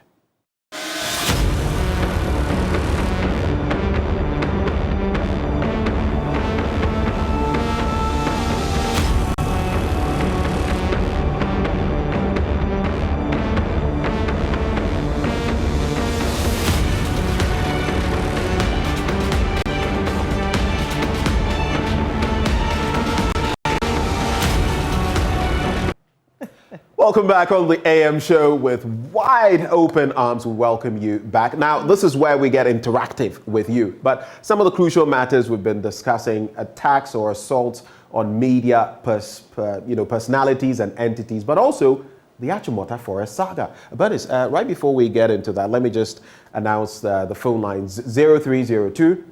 Speaker 19: Welcome back on the AM show. With wide open arms, we welcome you back. Now, this is where we get interactive with you. But some of the crucial matters we've been discussing, attacks or assaults on media, personalities and entities, but also the Achimota Forest saga. Bernice, right before we get into that, let me just announce the phone lines: 0302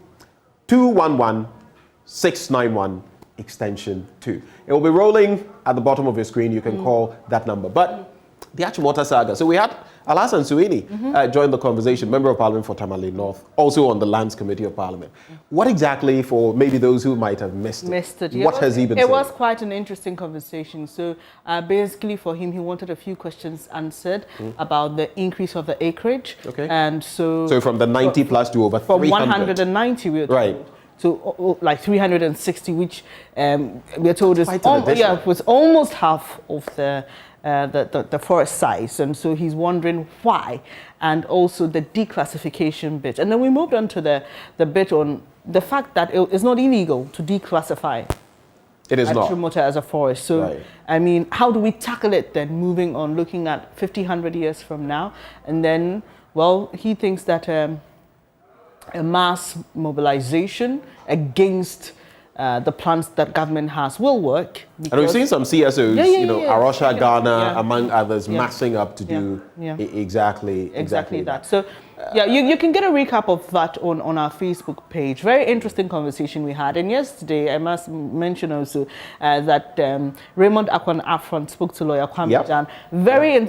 Speaker 19: 211 691. Extension 2. It will be rolling at the bottom of your screen. You can call that number. But the Achimota saga. So we had Alasan Suini joined the conversation, Member of Parliament for Tamale North, also on the Lands Committee of Parliament. What exactly, for maybe those who might have missed it,
Speaker 10: Yeah,
Speaker 19: what has he been saying?
Speaker 10: It was quite an interesting conversation. So basically for him, he wanted a few questions answered about the increase of the acreage.
Speaker 19: Okay.
Speaker 10: And so
Speaker 19: from the 90 plus to over 300.
Speaker 10: From 190, we were told.
Speaker 19: Right.
Speaker 10: So like 360, which we are told is
Speaker 19: Quite an addition.
Speaker 10: it was almost half of the forest size, and so he's wondering why, and also the declassification bit. And then we moved on to the bit on the fact that it's not illegal to declassify.
Speaker 19: It is not.
Speaker 10: Chimota as a forest. So,
Speaker 19: right.
Speaker 10: I mean, how do we tackle it then, moving on, looking at 50, 100 years from now? And then, well, he thinks that a mass mobilization against the plans that government has will work.
Speaker 19: And we've seen some CSOs, Arusha, Ghana, among others, massing up to do exactly that.
Speaker 10: So, you can get a recap of that on our Facebook page. Very interesting conversation we had. And yesterday, I must mention also that Raymond Akwan Afron spoke to lawyer Kwame Jan.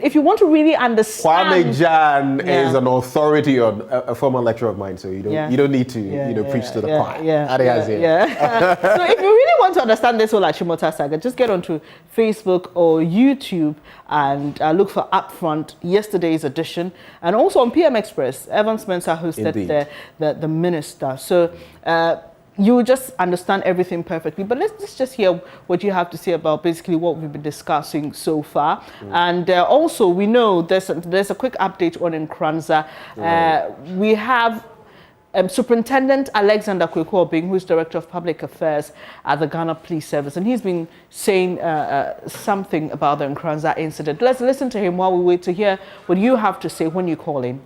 Speaker 10: If you want to really understand...
Speaker 19: Kwame Jan is an authority on a former lecturer of mine, so you don't need to preach to the choir. So if you really want to understand this whole Achimota saga, just get onto Facebook or YouTube and look for Upfront, yesterday's edition, and also on PM Express. Evan Spencer hosted the minister. So you will just understand everything perfectly. But let's just hear what you have to say about basically what we've been discussing so far. And also, we know there's a quick update on Nkranza. We have Superintendent Alexander Kwekwo-Obing, who is Director of Public Affairs at the Ghana Police Service, and he's been saying something about the Nkranza incident. Let's listen to him while we wait to hear what you have to say when you call in.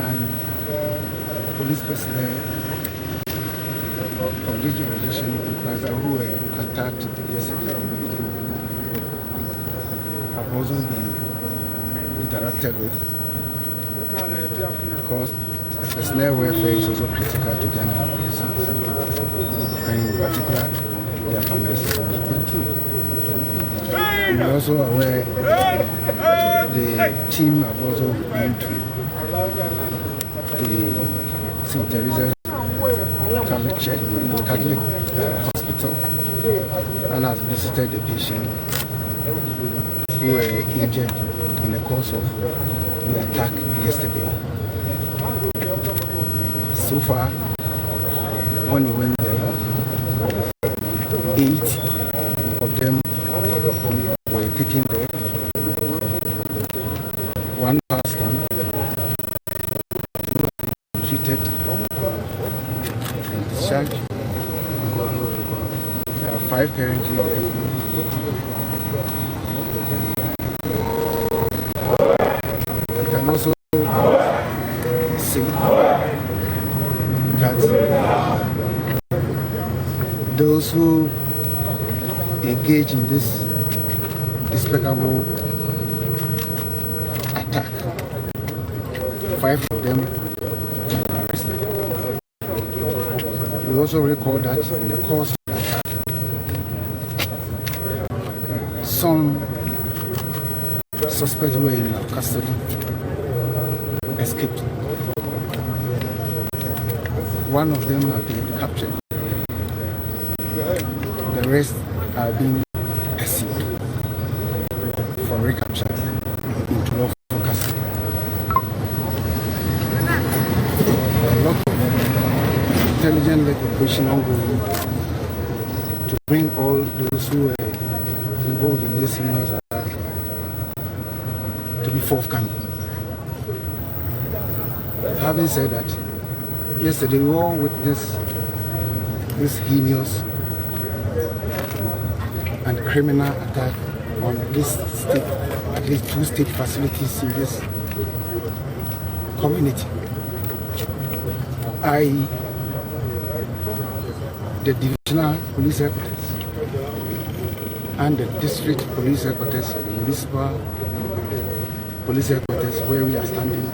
Speaker 14: And police personnel of this jurisdiction who were attacked yesterday have also been interacted with, because personnel welfare is also critical to Ghana police, and in particular their families. We're also aware the team have also been to the St. Teresa's Catholic Hospital and has visited the patient who were injured in the course of the attack yesterday. So far, when we went there, 8 of them were taken there. One passed on, 2 were treated and discharged. There are 5 currently there. You can also see that those who engage in this despicable attack, 5 of them were arrested. We also recall that in the course of the attack, some suspects who were in our custody escaped. One of them has been captured. The rest are being pursued for recapture into lawful custody. There are a lot of intelligent operation ongoing to bring all those who were involved in this heinous attack to be forthcoming. Having said that, yesterday we all witnessed this heinous and criminal attack on this state, at least 2 state facilities in this community, i.e. the divisional police headquarters and the district police headquarters, the municipal police headquarters, where we are standing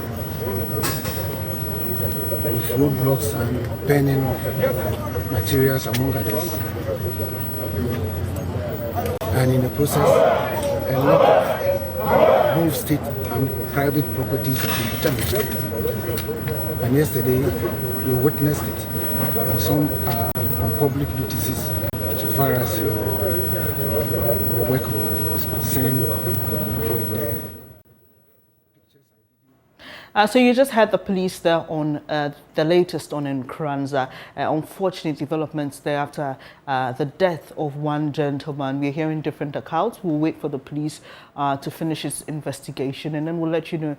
Speaker 14: with roadblocks and burning of materials, among others. And in the process, a lot of both state and private properties have been damaged. And yesterday, we witnessed it. And some are on public notices so far as your work was concerned.
Speaker 10: So you just had the police there on the latest on Nkranza. Unfortunate developments there after the death of one gentleman. We're hearing different accounts. We'll wait for the police to finish its investigation, and then we'll let you know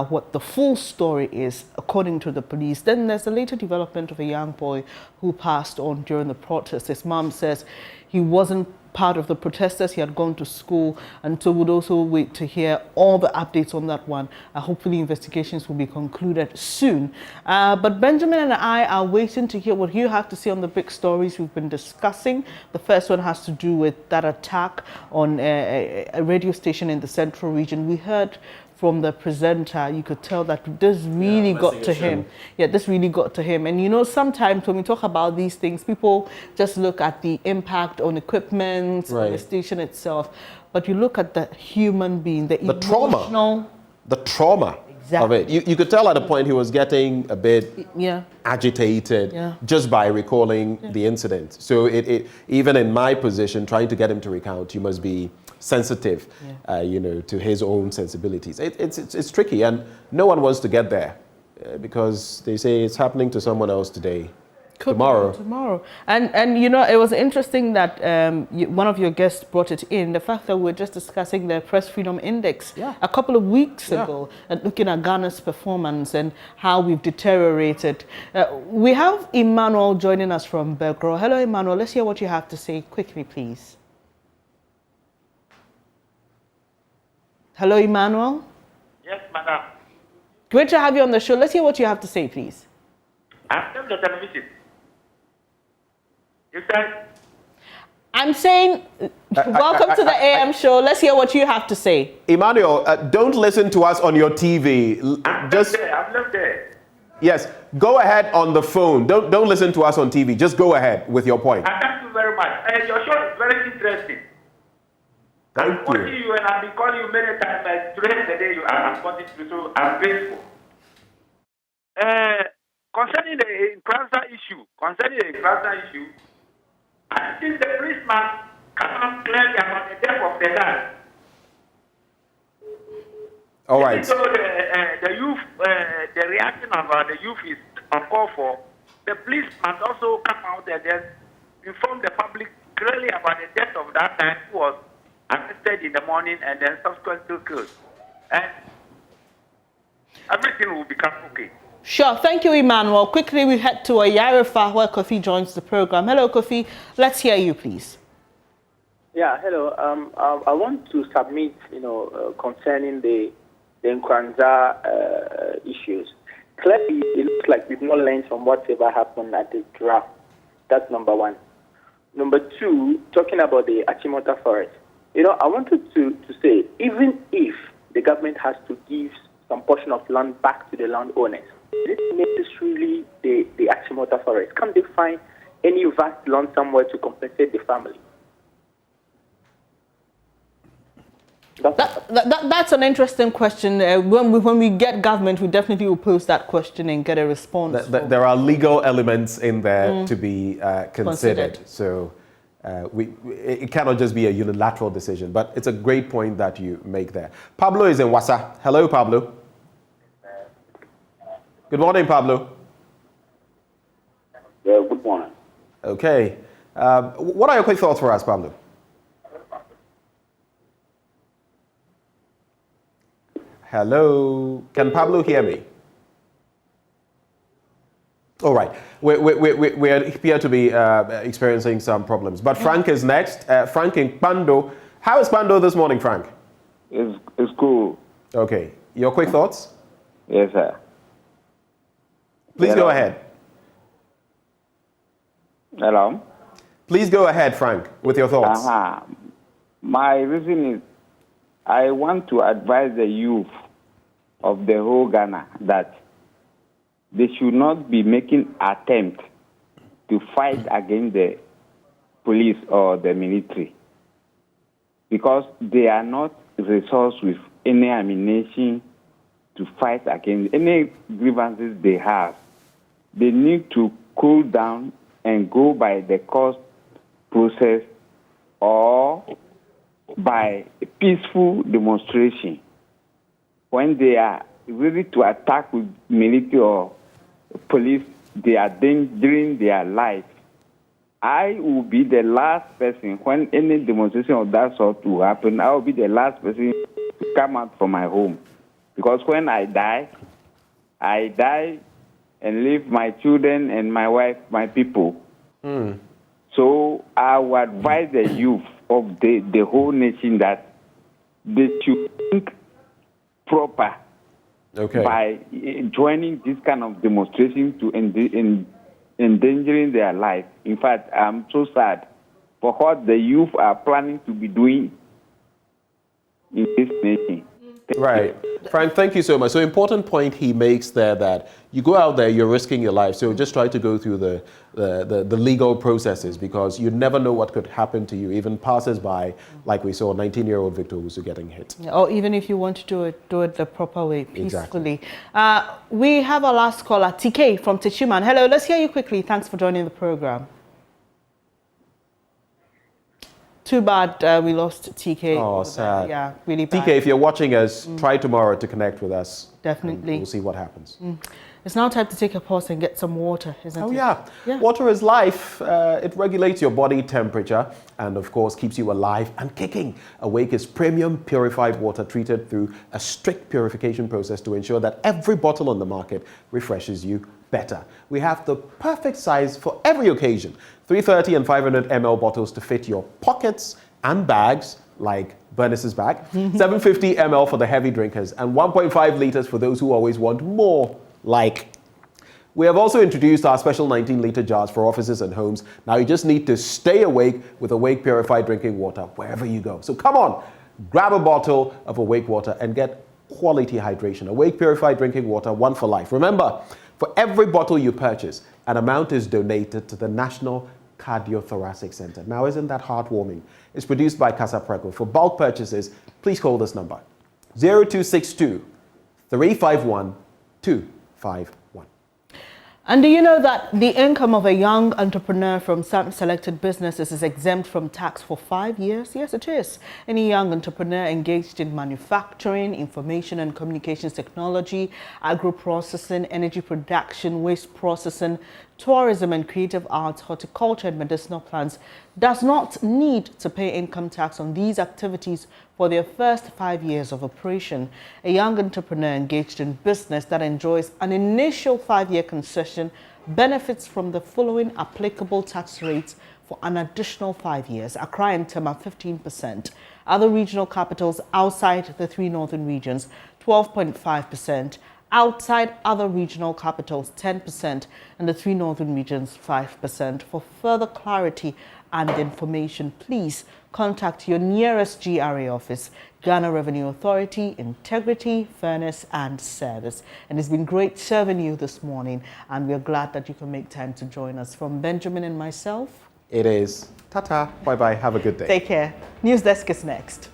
Speaker 10: what the full story is according to the police. Then there's the later development of a young boy who passed on during the protest. His mom says he wasn't part of the protesters. He had gone to school, and so we'd also wait to hear all the updates on that one. Hopefully investigations will be concluded soon. But Benjamin and I are waiting to hear what you have to say on the big stories we've been discussing. The first one has to do with that attack on a radio station in the central region. We heard from the presenter, you could tell that this really got to him. Yeah, this really got to him. And you know, sometimes when we talk about these things, people just look at the impact on equipment, on the station itself. But you look at the human being, the emotional...
Speaker 19: The trauma of it. You could tell at a point he was getting a bit agitated just by recalling the incident. So even in my position, trying to get him to recount, you must be sensitive, you know, to his own sensibilities. It's tricky, and no one wants to get there because they say it's happening to someone else today. Tomorrow.
Speaker 10: And you know, it was interesting that one of your guests brought it in, the fact that we were just discussing the Press Freedom Index a couple of weeks ago, and looking at Ghana's performance and how we've deteriorated. We have Emmanuel joining us from Belgrade. Hello, Emmanuel. Let's hear what you have to say quickly, please. Hello, Emmanuel.
Speaker 15: Yes, madam.
Speaker 10: Great to have you on the show. Let's hear what you have to say, please.
Speaker 15: I'm on the television. You said?
Speaker 10: I'm saying, welcome to the AM show. Let's hear what you have to say.
Speaker 19: Emmanuel, don't listen to us on your TV.
Speaker 15: I'm not there.
Speaker 19: Yes, go ahead on the phone. Don't listen to us on TV. Just go ahead with your point.
Speaker 15: Thank you very much. Your show is very interesting. I'm watching you, and I've been calling you many times. Today is the day you are responding to, so I'm grateful. Concerning the Incranza issue, I think the policeman cannot clearly about the death of the guy.
Speaker 19: All right.
Speaker 15: So the youth, the reaction of the youth is uncalled for. The police must also come out and then inform the public clearly about the death of that man who was arrested in the morning and then subsequently killed. And everything will become okay.
Speaker 10: Sure. Thank you, Emmanuel. Quickly, we head to Ayarefa, where Kofi joins the program. Hello, Kofi. Let's hear you, please.
Speaker 17: Yeah, hello. I want to submit, concerning the Nkranza issues. Clearly, it looks like we've not learned from whatever happened at the draft. That's number one. Number two, talking about the Achimota forest. I wanted to say, even if the government has to give some portion of land back to the landowners, is it necessarily the Achimota forest? Can't they find any vast land somewhere to compensate the family?
Speaker 10: That's an interesting question. When we get government, we definitely will pose that question and get a response.
Speaker 19: There are legal elements in there to be considered. So it cannot just be a unilateral decision. But it's a great point that you make there. Pablo is in Wassa. Hello, Pablo. Good morning, Pablo.
Speaker 23: Yeah, good morning.
Speaker 19: Okay. What are your quick thoughts for us, Pablo? Hello. Can Pablo hear me? All right. We appear to be experiencing some problems. But Frank is next. Frank in Pando. How is Pando this morning, Frank?
Speaker 23: It's cool.
Speaker 19: Okay. Your quick thoughts?
Speaker 23: Yes, sir.
Speaker 19: Please go ahead.
Speaker 23: Hello?
Speaker 19: Please go ahead, Frank, with your thoughts.
Speaker 23: My reason is I want to advise the youth of the whole Ghana that they should not be making attempt to fight against the police or the military because they are not resourced with any ammunition to fight against any grievances they have. They need to cool down and go by the court process or by a peaceful demonstration. When they are ready to attack with military or police, they are endangering their life. I will be the last person, when any demonstration of that sort will happen, I will be the last person to come out from my home. Because when I die and leave my children and my wife, my people. So I would advise the youth of the whole nation that they should think proper by joining this kind of demonstration to endangering their life. In fact, I'm so sad for what the youth are planning to be doing in this nation.
Speaker 19: Right. Frank, thank you so much. So important point he makes there that you go out there, you're risking your life. So just try to go through the legal processes because you never know what could happen to you. Even passers-by, like we saw, 19-year-old Victor who's getting hit.
Speaker 10: Or even if you want to do it the proper way, peacefully. Exactly. We have our last caller, TK from Techiman. Hello, let's hear you quickly. Thanks for joining the program. Too bad we lost TK.
Speaker 19: Oh, sad.
Speaker 10: Yeah, really bad.
Speaker 19: TK, if you're watching us, try tomorrow to connect with us.
Speaker 10: Definitely.
Speaker 19: We'll see what happens.
Speaker 10: It's now time to take a pause and get some water, isn't it?
Speaker 19: Oh, yeah. Water is life. It regulates your body temperature and, of course, keeps you alive and kicking. Awake is premium purified water treated through a strict purification process to ensure that every bottle on the market refreshes you better. We have the perfect size for every occasion. 330 and 500 ml bottles to fit your pockets and bags, like Bernice's bag, 750 ml for the heavy drinkers, and 1.5 liters for those who always want more, like. We have also introduced our special 19-liter jars for offices and homes. Now you just need to stay awake with Awake Purified Drinking Water wherever you go. So come on, grab a bottle of Awake Water and get quality hydration. Awake Purified Drinking Water, one for life. Remember, for every bottle you purchase, an amount is donated to the National Cardiothoracic Center. Now, isn't that heartwarming? It's produced by Casa Preco. For bulk purchases, please call this number, 0262 351 251.
Speaker 10: And do you know that the income of a young entrepreneur from some selected businesses is exempt from tax for 5 years? Yes, it is. Any young entrepreneur engaged in manufacturing, information and communications technology, agro-processing, energy production, waste processing, tourism and creative arts, horticulture and medicinal plants does not need to pay income tax on these activities for their first 5 years of operation. A young entrepreneur engaged in business that enjoys an initial 5-year concession benefits from the following applicable tax rates for an additional 5 years. Accra and Tema 15%. Other regional capitals outside the 3 northern regions 12.5%. Outside other regional capitals 10%, and the 3 northern regions 5%. For further clarity and information, please contact your nearest GRA office, Ghana Revenue Authority, Integrity, Fairness and Service. And it's been great serving you this morning, and we're glad that you can make time to join us. From Benjamin and myself,
Speaker 19: it is. Ta-ta. Bye-bye. Have a good day.
Speaker 10: Take care. News Desk is next.